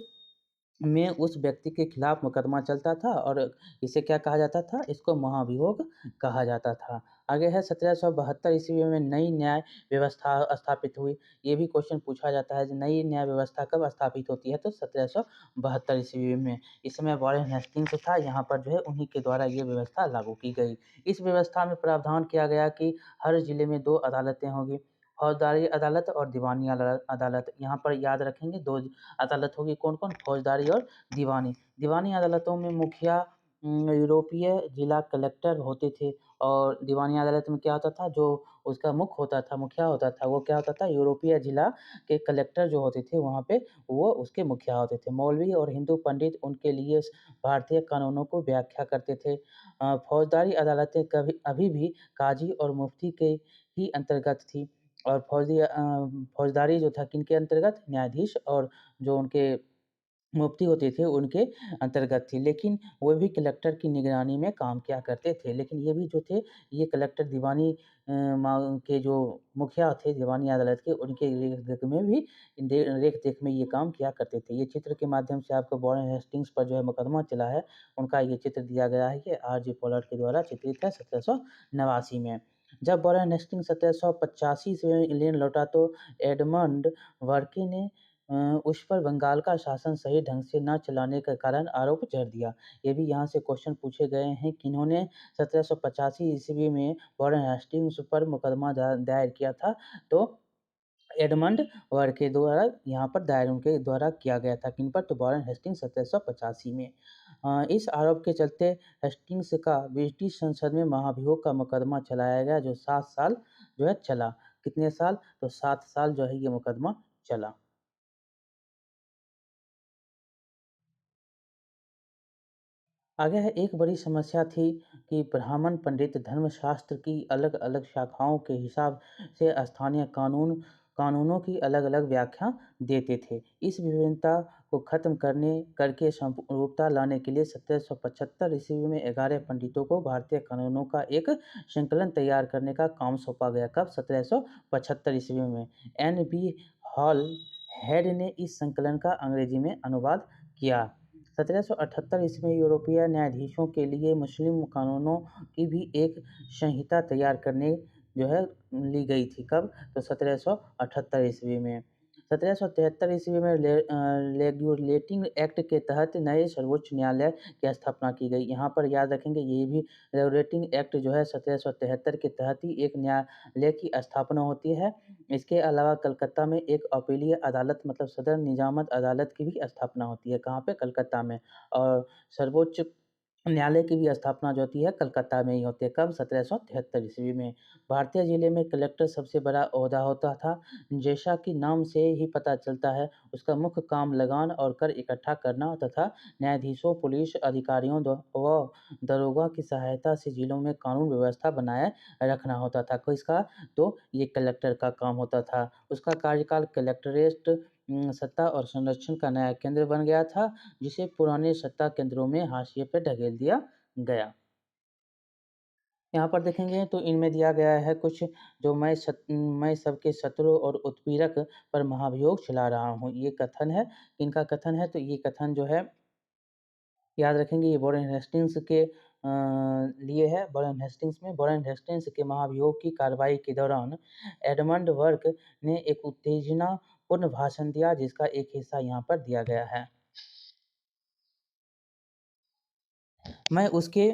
में उस व्यक्ति के खिलाफ मुकदमा चलता था और इसे क्या कहा जाता था? इसको महाभियोग कहा जाता था। आगे है 1772 ईस्वी में नई न्याय व्यवस्था स्थापित हुई। ये भी क्वेश्चन पूछा जाता है कि नई न्याय व्यवस्था कब स्थापित होती है? तो 1772 ईस्वी में। इस समय वॉरेन हेस्टिंग्स था, यहाँ पर जो है उन्हीं के द्वारा ये व्यवस्था लागू की गई। इस व्यवस्था में प्रावधान किया गया कि हर जिले में 2 अदालतें होंगी, फौजदारी अदालत और दीवानी अदालत। यहाँ पर याद रखेंगे 2 अदालत होगी, कौन-कौन? फौजदारी और दीवानी। दीवानी अदालतों में मुखिया यूरोपीय जिला कलेक्टर होते थे और दीवानी अदालत में क्या होता था, जो उसका मुखिया होता था, वो क्या होता था, यूरोपीय जिला के कलेक्टर जो होते थे वहाँ पे वो उसके मुखिया होते थे। मौलवी और हिंदू पंडित उनके लिए भारतीय कानूनों को व्याख्या करते थे। फौजदारी अदालतें कभी अभी भी काजी और मुफ्ती के ही अंतर्गत थी और फौजदारी जो था किनके अंतर्गत, न्यायाधीश और जो उनके मुफ्ती होते थे उनके अंतर्गत थी। लेकिन वो भी कलेक्टर की निगरानी में काम किया करते थे। लेकिन ये भी जो थे, ये कलेक्टर दीवानी के जो मुखिया थे दीवानी अदालत के, उनके रेख-देख में ये काम किया करते थे। ये चित्र के माध्यम से आपको वॉरेन हेस्टिंग्स पर जो है मुकदमा चला है, उनका ये चित्र दिया गया है। ये आर.जे. पोलार्ड के द्वारा चित्रित है 1789 में। जब वॉरेन हेस्टिंग्स 1785 ईस्वी में इंग्लैंड लौटा तो एडमंड बर्के ने उस पर बंगाल का शासन सही ढंग से न चलाने के कारण आरोप जड़ दिया। ये भी यहाँ से क्वेश्चन पूछे गए हैं कि इन्होंने 1785 ईस्वी में वॉरेन हेस्टिंग्स पर मुकदमा दायर किया था, तो एडमंड वर्क के द्वारा यहाँ पर दायर उनके द्वारा किया गया था। किन पर, तो वॉरेन हेस्टिंग्स 1785 में। इस आरोप के चलते हेस्टिंग्स का ब्रिटिश संसद में महाभियोग का मुकदमा चलाया गया, जो 7 साल जो है चला। कितने साल, तो 7 साल जो है ये मुकदमा चला। आगे है, एक बड़ी समस्या थी कि ब्राह्मण पंडित धर्मशास्त्र की अलग-अलग शाखाओं के हिसाब से स्थानीय कानूनों की अलग-अलग व्याख्या देते थे। इस विभिन्नता को खत्म करके समरूपता लाने के लिए 1775 ईस्वी में 11 पंडितों को भारतीय कानूनों का एक संकलन तैयार करने का काम सौंपा गया। कब, 1775 ईस्वी में। एन.बी. हॉल हेड ने इस संकलन का अंग्रेजी में अनुवाद किया। 1778 ईस्वी में यूरोपीय न्यायाधीशों के लिए मुस्लिम कानूनों की भी एक संहिता तैयार करने जो है ली गई थी। कब, तो 1778 ईस्वी में। 1773 ईस्वी में रेगुलेटिंग एक्ट के तहत नए सर्वोच्च न्यायालय की स्थापना की गई। यहाँ पर याद रखेंगे, ये भी रेगुलेटिंग एक्ट जो है 1773 के तहत ही एक न्यायालय की स्थापना होती है। इसके अलावा कलकत्ता में एक अपीलीय अदालत मतलब सदर निजामत अदालत की भी स्थापना होती है। कहाँ पे, कलकत्ता में। और सर्वोच्च न्यायालय की भी स्थापना जो होती है कलकत्ता में ही होती है। कब, 1773 ईस्वी में। भारतीय जिले में कलेक्टर सबसे बड़ा ओहदा होता था। जैसा कि नाम से ही पता चलता है, उसका मुख्य काम लगान और कर इकट्ठा करना तथा न्यायाधीशों, पुलिस अधिकारियों व दरोगा की सहायता से जिलों में कानून व्यवस्था बनाए रखना होता था। किसका, तो ये कलेक्टर का काम होता था। उसका कार्यकाल कलेक्टरेट सत्ता और संरक्षण का नया केंद्र बन गया था, जिसे पुराने सत्ता केंद्रों में हाशिए पर ढकेल दिया गया। यहाँ पर देखेंगे तो इनमें दिया गया है कुछ, जो मैं सबके शत्रु और उत्पीड़क पर महाभियोग चला रहा हूँ। ये कथन है, इनका कथन है, तो ये कथन जो है याद रखेंगे, ये वॉरेन हेस्टिंग्स के लिए है। वॉरेन हेस्टिंग्स के महाभियोग की कार्रवाई के दौरान एडमंड बर्क ने एक उत्तेजनापूर्ण भाषण दिया, जिसका एक हिस्सा यहाँ पर दिया गया है। मैं उसके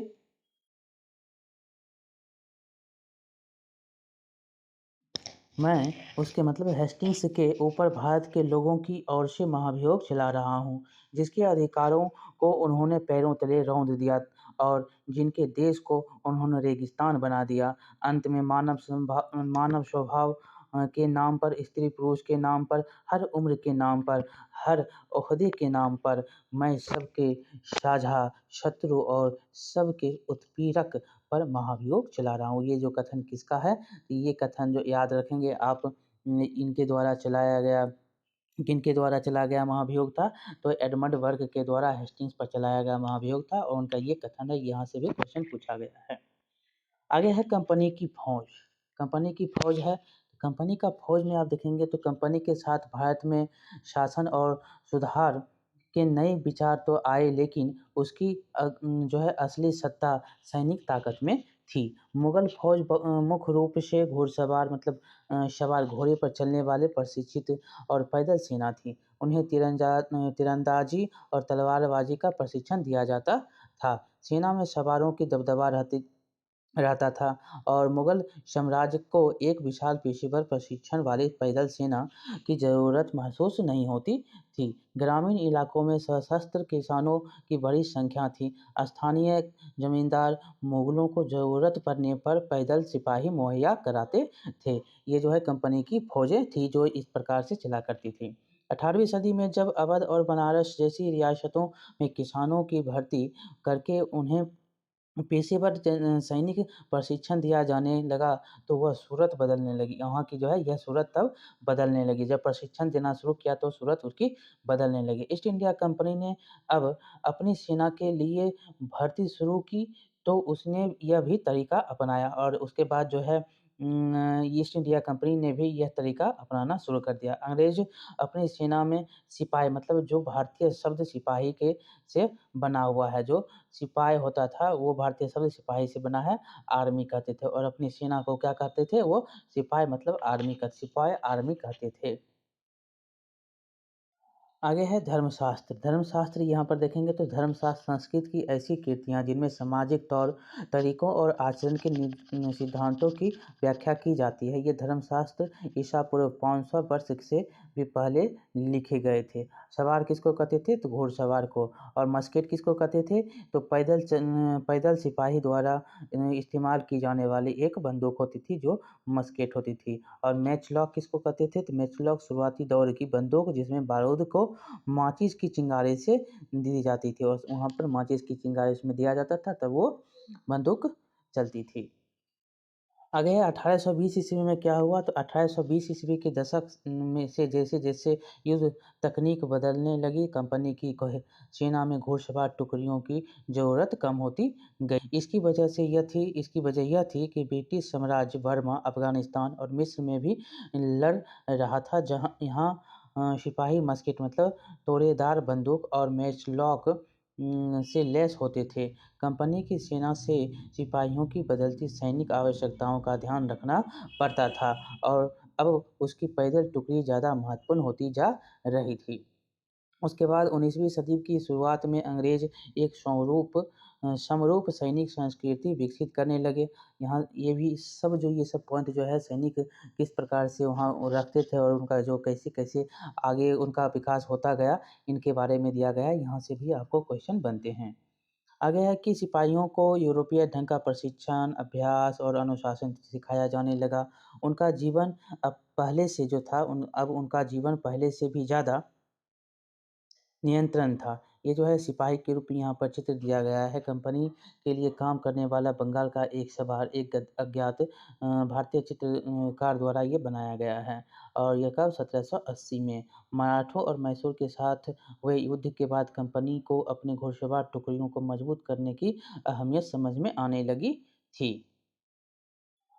मैं उसके मतलब हेस्टिंग्स के ऊपर भारत के लोगों की ओर से महाभियोग चला रहा हूँ, जिसके अधिकारों को उन्होंने पैरों तले रौंद दिया और जिनके देश को उन्होंने रेगिस्तान बना दिया। अंत में मानव स्वभाव के नाम पर, स्त्री पुरुष के नाम पर, हर उम्र के नाम पर, हर ओहदे के नाम पर मैं सबके साझा शत्रु और सबके उत्पीड़क पर महाभियोग चला रहा हूँ। ये जो कथन किसका है, ये कथन जो याद रखेंगे आप, इनके द्वारा चलाया गया, किनके द्वारा चलाया गया महाभियोग था, तो एडमंड बर्ग के द्वारा हेस्टिंग्स पर चलाया गया महाभियोग था और उनका ये कथन है। यहाँ से भी क्वेश्चन पूछा गया है। आगे है कंपनी की फौज। कंपनी की फौज है, कंपनी का फौज में आप देखेंगे तो कंपनी के साथ भारत में शासन और सुधार के नए विचार तो आए, लेकिन उसकी जो है असली सत्ता सैनिक ताकत में थी। मुगल फौज मुख्य रूप से घुड़सवार मतलब सवार घोड़े पर चलने वाले प्रशिक्षित और पैदल सेना थी। उन्हें तीरंदाजी और तलवारबाजी का प्रशिक्षण दिया जाता था। सेना में सवारों की दबदबा रहता था और मुगल साम्राज्य को एक विशाल पेशेवर प्रशिक्षण वाली पैदल सेना की ज़रूरत महसूस नहीं होती थी। ग्रामीण इलाकों में सशस्त्र किसानों की बड़ी संख्या थी। स्थानीय जमींदार मुगलों को ज़रूरत पड़ने पर पैदल सिपाही मुहैया कराते थे। ये जो है कंपनी की फौजें थी जो इस प्रकार से चला करती थी। 18वीं सदी में जब अवध और बनारस जैसी रियासतों में किसानों की भर्ती करके उन्हें पेशेवर सैनिक प्रशिक्षण दिया जाने लगा, तो वह सूरत बदलने लगी। वहाँ की जो है यह सूरत तब बदलने लगी। जब प्रशिक्षण देना शुरू किया तो सूरत उसकी बदलने लगी। ईस्ट इंडिया कंपनी ने अब अपनी सेना के लिए भर्ती शुरू की, तो उसने यह भी तरीका अपनाया और उसके बाद जो है ईस्ट इंडिया कंपनी ने भी यह तरीका अपनाना शुरू कर दिया। अंग्रेज़ अपनी सेना में सिपाही मतलब जो भारतीय शब्द सिपाही के से बना हुआ है, जो सिपाही होता था वो भारतीय शब्द सिपाही से बना है, आर्मी कहते थे और अपनी सेना को क्या कहते थे वो सिपाही मतलब सिपाही आर्मी कहते थे। आगे है धर्मशास्त्र। धर्मशास्त्र यहाँ पर देखेंगे तो धर्मशास्त्र संस्कृत की ऐसी कृतियाँ जिनमें सामाजिक तौर तरीकों और आचरण के सिद्धांतों की व्याख्या की जाती है। ये धर्मशास्त्र ईसा पूर्व 500 वर्ष से भी पहले लिखे गए थे। सवार किसको कहते थे? तो घुड़सवार को। और मस्केट किसको कहते थे? तो पैदल सिपाही द्वारा इस्तेमाल की जाने वाली एक बंदूक होती थी जो मस्केट होती थी। और मैचलॉक किसको कहते थे? तो मैचलॉक शुरुआती दौर की बंदूक जिसमें बारूद को माचिस की चिंगारी से दी जाती थी और वहाँ पर माचिस की चिंगारी उसमें दिया जाता था तब वो बंदूक चलती थी। आगे है 1820 ईस्वी में क्या हुआ तो 1820 ईस्वी के दशक में से जैसे-जैसे युद्ध तकनीक बदलने लगी, कंपनी की सेना में घुड़सवार टुकड़ियों की ज़रूरत कम होती गई। इसकी वजह यह थी कि ब्रिटिश साम्राज्य बर्मा, अफ़गानिस्तान और मिस्र में भी लड़ रहा था, जहाँ यहाँ सिपाही मस्केट मतलब तोड़ेदार बंदूक और मैचलॉक से लैस होते थे। कंपनी की सेना से सिपाहियों की बदलती सैनिक आवश्यकताओं का ध्यान रखना पड़ता था और अब उसकी पैदल टुकड़ी ज़्यादा महत्वपूर्ण होती जा रही थी। उसके बाद 19वीं सदी की शुरुआत में अंग्रेज एक समरूप सैनिक संस्कृति विकसित करने लगे। यहाँ ये सब पॉइंट जो है सैनिक किस प्रकार से वहाँ वो रखते थे और उनका जो कैसे-कैसे आगे उनका विकास होता गया, इनके बारे में दिया गया है। यहाँ से भी आपको क्वेश्चन बनते हैं। आगे है कि सिपाहियों को यूरोपीय ढंग का प्रशिक्षण, अभ्यास और अनुशासन सिखाया जाने लगा। उनका जीवन अब उनका जीवन पहले से भी ज़्यादा नियंत्रण था। ये जो है सिपाही के रूप में यहाँ पर चित्र दिया गया है। कंपनी के लिए काम करने वाला बंगाल का एक सवार एक अज्ञात भारतीय चित्रकार द्वारा ये बनाया गया है और यह कब 1780 में मराठों और मैसूर के साथ हुए युद्ध के बाद कंपनी को अपने घुड़सवार टुकड़ियों को मजबूत करने की अहमियत समझ में आने लगी थी।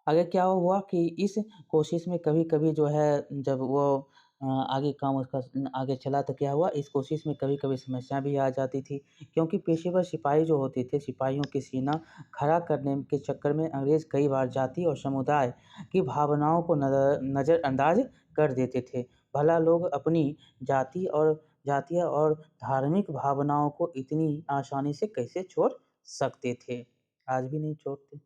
आगे क्या हुआ कि इस कोशिश में कभी-कभी जो है जब वो आगे काम उसका आगे चला तो क्या हुआ इस कोशिश में कभी-कभी समस्या भी आ जाती थी क्योंकि पेशेवर सिपाही जो होते थे सिपाहियों की सीना खड़ा करने के चक्कर में अंग्रेज़ कई बार जाति और समुदाय की भावनाओं को नज़रअंदाज कर देते थे। भला लोग अपनी जाति और जातीय और धार्मिक भावनाओं को इतनी आसानी से कैसे छोड़ सकते थे? आज भी नहीं छोड़ते।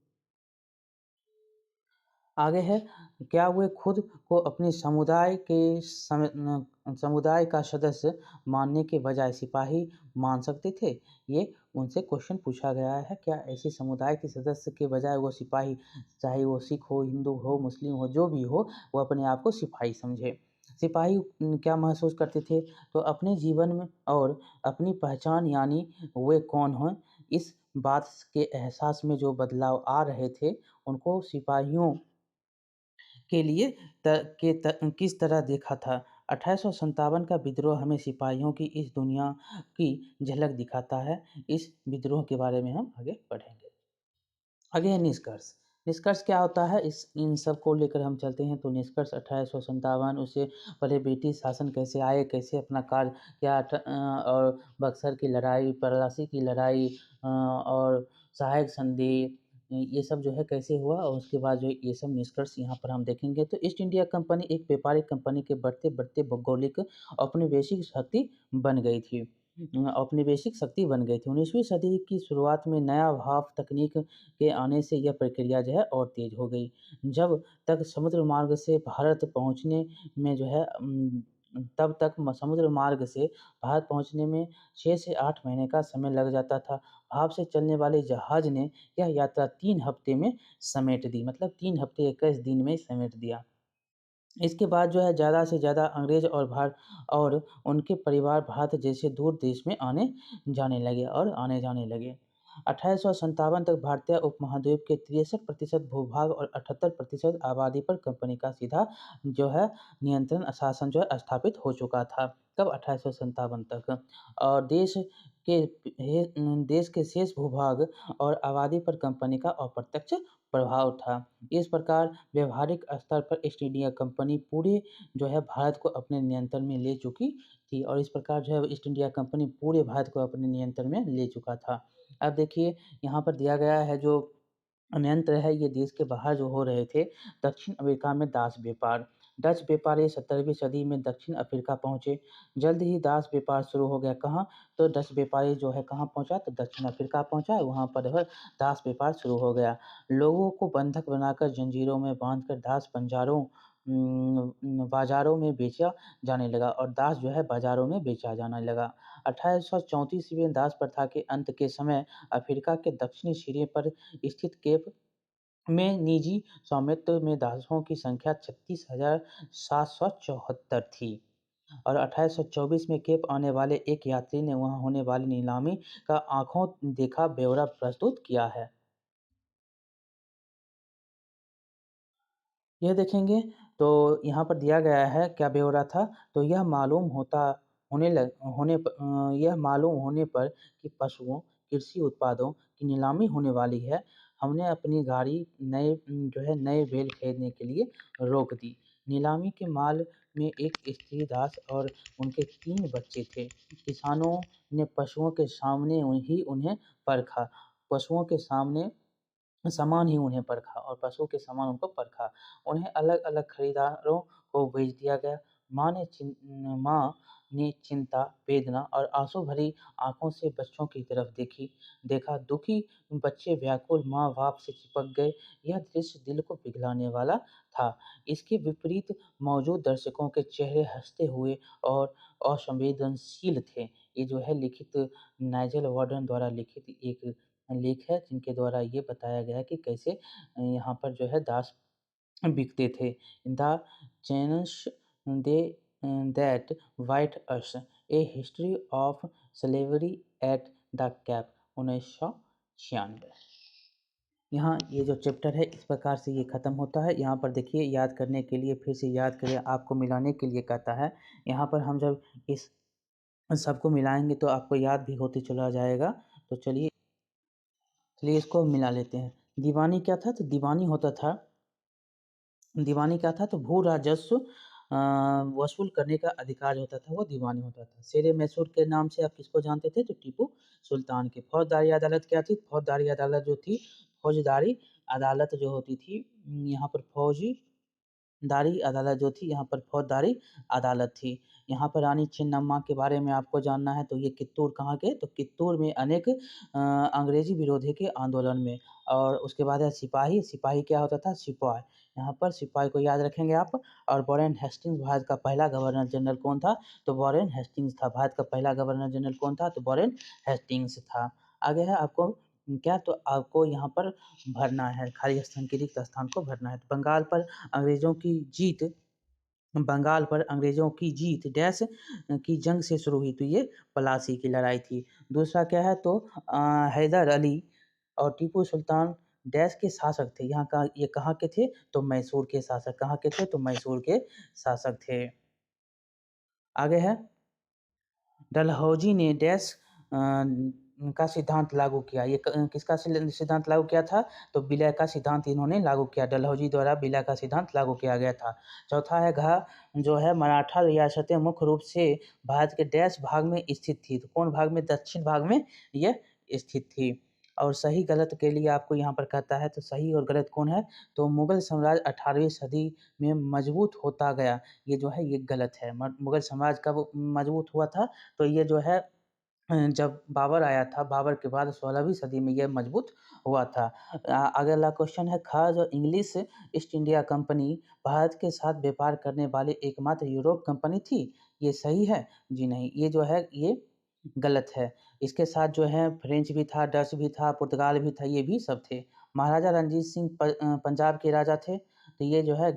आगे है क्या वे खुद को अपने समुदाय का सदस्य मानने के बजाय सिपाही मान सकते थे? ये उनसे क्वेश्चन पूछा गया है, क्या ऐसे समुदाय के सदस्य के बजाय वो सिपाही, चाहे वो सिख हो, हिंदू हो, मुस्लिम हो, जो भी हो, वो अपने आप को सिपाही समझे। सिपाही क्या महसूस करते थे? तो अपने जीवन में और अपनी पहचान यानी वे कौन हैं, इस बात के एहसास में जो बदलाव आ रहे थे, उनको सिपाहियों के लिए किस तरह देखा था। 1857 का विद्रोह हमें सिपाहियों की इस दुनिया की झलक दिखाता है। इस विद्रोह के बारे में हम आगे पढ़ेंगे। आगे है निष्कर्ष। निष्कर्ष क्या होता है इन सब को लेकर हम चलते हैं तो निष्कर्ष 1857 उससे पहले ब्रिटिश शासन कैसे आए, कैसे अपना कार्य किया और बक्सर की लड़ाई, प्लासी की लड़ाई और सहायक संधि ये सब जो है कैसे हुआ और उसके बाद जो ये सब निष्कर्ष यहाँ पर हम देखेंगे। तो ईस्ट इंडिया कंपनी एक व्यापारिक कंपनी के बढ़ते-बढ़ते भौगोलिक औपनिवेशिक शक्ति बन गई थी। औपनिवेशिक शक्ति बन गई थी। 19वीं सदी की शुरुआत में नया भाप तकनीक के आने से यह प्रक्रिया जो है और तेज़ हो गई। जब तक समुद्र मार्ग से भारत पहुँचने में जो है तब तक समुद्र मार्ग से भारत पहुँचने में 6 से 8 महीने का समय लग जाता था। भाप से चलने वाले जहाज़ ने यह यात्रा 3 हफ्ते में समेट दी, मतलब 3 हफ्ते 21 दिन में समेट दिया। इसके बाद जो है ज़्यादा से ज़्यादा अंग्रेज़ और उनके परिवार भारत जैसे दूर देश में आने जाने लगे। 1857 तक भारतीय उपमहाद्वीप के 63% भूभाग और 78% आबादी पर कंपनी का सीधा जो है नियंत्रण शासन जो है स्थापित हो चुका था। कब? 1857 तक। और के देश के शेष भूभाग और आबादी पर कंपनी का अप्रत्यक्ष प्रभाव था। इस प्रकार व्यावहारिक स्तर पर ईस्ट इंडिया कंपनी पूरे जो है भारत को अपने नियंत्रण में ले चुकी थी और इस प्रकार जो है ईस्ट इंडिया कंपनी पूरे भारत को अपने नियंत्रण में ले चुका था। अब देखिए यहाँ पर दिया गया है जो अन्यंत्र है ये देश के बाहर जो हो रहे थे, दक्षिण अमेरिका में दास व्यापार। डच व्यापारी 17वीं सदी में दक्षिण अफ्रीका पहुँचे। जल्द ही दास व्यापार शुरू हो गया। कहाँ? तो डच व्यापारी जो है कहाँ पहुँचा? तो दक्षिण अफ्रीका पहुँचा, वहाँ पर जो है दास व्यापार शुरू हो गया। लोगों को बंधक बनाकर जंजीरों में बाँधकर दास बाज़ारों में बेचा जाने लगा और दास जो है बाज़ारों में बेचा जाने लगा। 1834 ईस्वी में दास प्रथा के अंत के समय अफ्रीका के दक्षिणी सिरे पर स्थित केप में निजी स्वामित्व में दासों की संख्या 36,774 थी और 1824 में केप आने वाले एक यात्री ने वहां होने वाली नीलामी का आंखों देखा ब्यौरा प्रस्तुत किया है। यह देखेंगे तो यहाँ पर दिया गया है क्या ब्यौरा था, तो यह मालूम होने पर कि पशुओं, कृषि उत्पादों की नीलामी होने वाली है, हमने अपनी गाड़ी नए बैल खरीदने के लिए रोक दी। नीलामी के माल में एक स्त्री दास और उनके 3 बच्चे थे। किसानों ने पशुओं के सामने उन्हें परखा। पशुओं के सामने सामान ही उन्हें परखा और पशुओं के सामान उनको परखा। उन्हें अलग-अलग खरीदारों को बेच दिया गया। माँ ने चिंता, वेदना और आँसू भरी आँखों से बच्चों की तरफ देखा। दुखी बच्चे व्याकुल माँ-बाप से चिपक गए। यह दृश्य दिल को पिघलाने वाला था। इसके विपरीत मौजूद दर्शकों के चेहरे हँसते हुए और असंवेदनशील थे। ये जो है लिखित नाइजल वार्डन द्वारा लिखित एक लेख है जिनके द्वारा ये बताया गया है कि कैसे यहाँ पर जो है दास बिकते थे। The chains they that white us A history of slavery at the cap 1996। यहाँ ये जो चैप्टर है इस प्रकार से ये ख़त्म होता है। यहाँ पर देखिए याद करने के लिए फिर से याद करें आपको मिलाने के लिए कहता है। यहाँ पर हम जब इस सबको मिलाएंगे तो आपको याद भी होते चला जाएगा। तो चलिए इसको मिला लेते हैं। दीवानी क्या था? तो दीवानी क्या था? तो भू राजस्व वसूल करने का अधिकार होता था, वो दीवानी होता था। शेरे मैसूर के नाम से आप किसको जानते थे? तो टीपू सुल्तान के। फौजदारी अदालत क्या थी? फौजदारी अदालत जो थी, फौजदारी अदालत जो होती थी, यहाँ पर फौजदारी अदालत थी। यहाँ पर रानी चिन्नम्मा के बारे में आपको जानना है तो ये कित्तूर कहाँ के? तो कित्तूर में अनेक अंग्रेज़ी विरोधी के आंदोलन में। और उसके बाद है सिपाही, सिपाही क्या होता था? सिपाही। यहाँ पर सिपाही को याद रखेंगे आप। और वॉरेन हेस्टिंग्स भारत का पहला गवर्नर जनरल कौन था? तो वॉरेन हेस्टिंग्स था। भारत का पहला गवर्नर जनरल कौन था? तो वॉरेन हेस्टिंग्स था। आगे है आपको क्या? तो आपको यहाँ पर भरना है, खाली स्थान के रिक्त स्थान को भरना है। तो बंगाल पर अंग्रेज़ों की जीत डैश की जंग से शुरू हुई, तो ये प्लासी की लड़ाई थी। दूसरा क्या है? तो हैदर अली और टीपू सुल्तान डैश के शासक थे। ये कहाँ के थे? तो मैसूर के शासक। कहाँ के थे? तो मैसूर के शासक थे। आगे है डलहौजी ने डैश का सिद्धांत लागू किया। किसका सिद्धांत लागू किया था? तो विलय का सिद्धांत इन्होंने लागू किया। डलहौजी द्वारा विलय का सिद्धांत लागू किया गया था। चौथा है जो है मराठा रियासतें मुख्य रूप से भारत के डैश भाग में स्थित थी। तो कौन भाग में? दक्षिण भाग में ये स्थित थी। और सही गलत के लिए आपको यहाँ पर कहता है, तो सही और गलत कौन है? तो मुगल साम्राज्य 18वीं सदी में मजबूत होता गया। ये जो है ये गलत है। मुगल साम्राज्य कब मजबूत हुआ था? तो ये जो है जब बाबर आया था, बाबर के बाद 16वीं सदी में यह मजबूत हुआ था। अगला क्वेश्चन है, खास और English east India company Bharat के साथ व्यापार करने वाली एकमात्र यूरोप कंपनी थी। ये सही है? जी नहीं, ये जो है ये गलत है। इसके साथ जो है फ्रेंच भी था, डच भी था, पुर्तगाल भी था, ये भी सब थे। महाराजा रणजीत सिंह पंजाब के राजा थे, तो ये जो है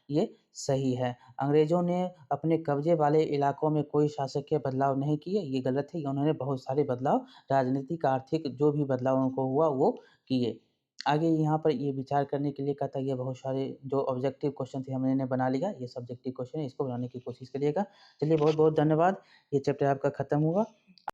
ये सही है। अंग्रेज़ों ने अपने कब्ज़े वाले इलाकों में कोई शासकीय बदलाव नहीं किए, ये गलत है। उन्होंने बहुत सारे बदलाव, राजनीतिक, आर्थिक जो भी बदलाव उनको हुआ वो किए। आगे यहाँ पर ये विचार करने के लिए कहता है, ये बहुत सारे जो ऑब्जेक्टिव क्वेश्चन थे हमने बना लिया, ये सब्जेक्टिव क्वेश्चन है, इसको बनाने की कोशिश करिएगा। चलिए बहुत-बहुत धन्यवाद। ये चैप्टर आपका खत्म हुआ।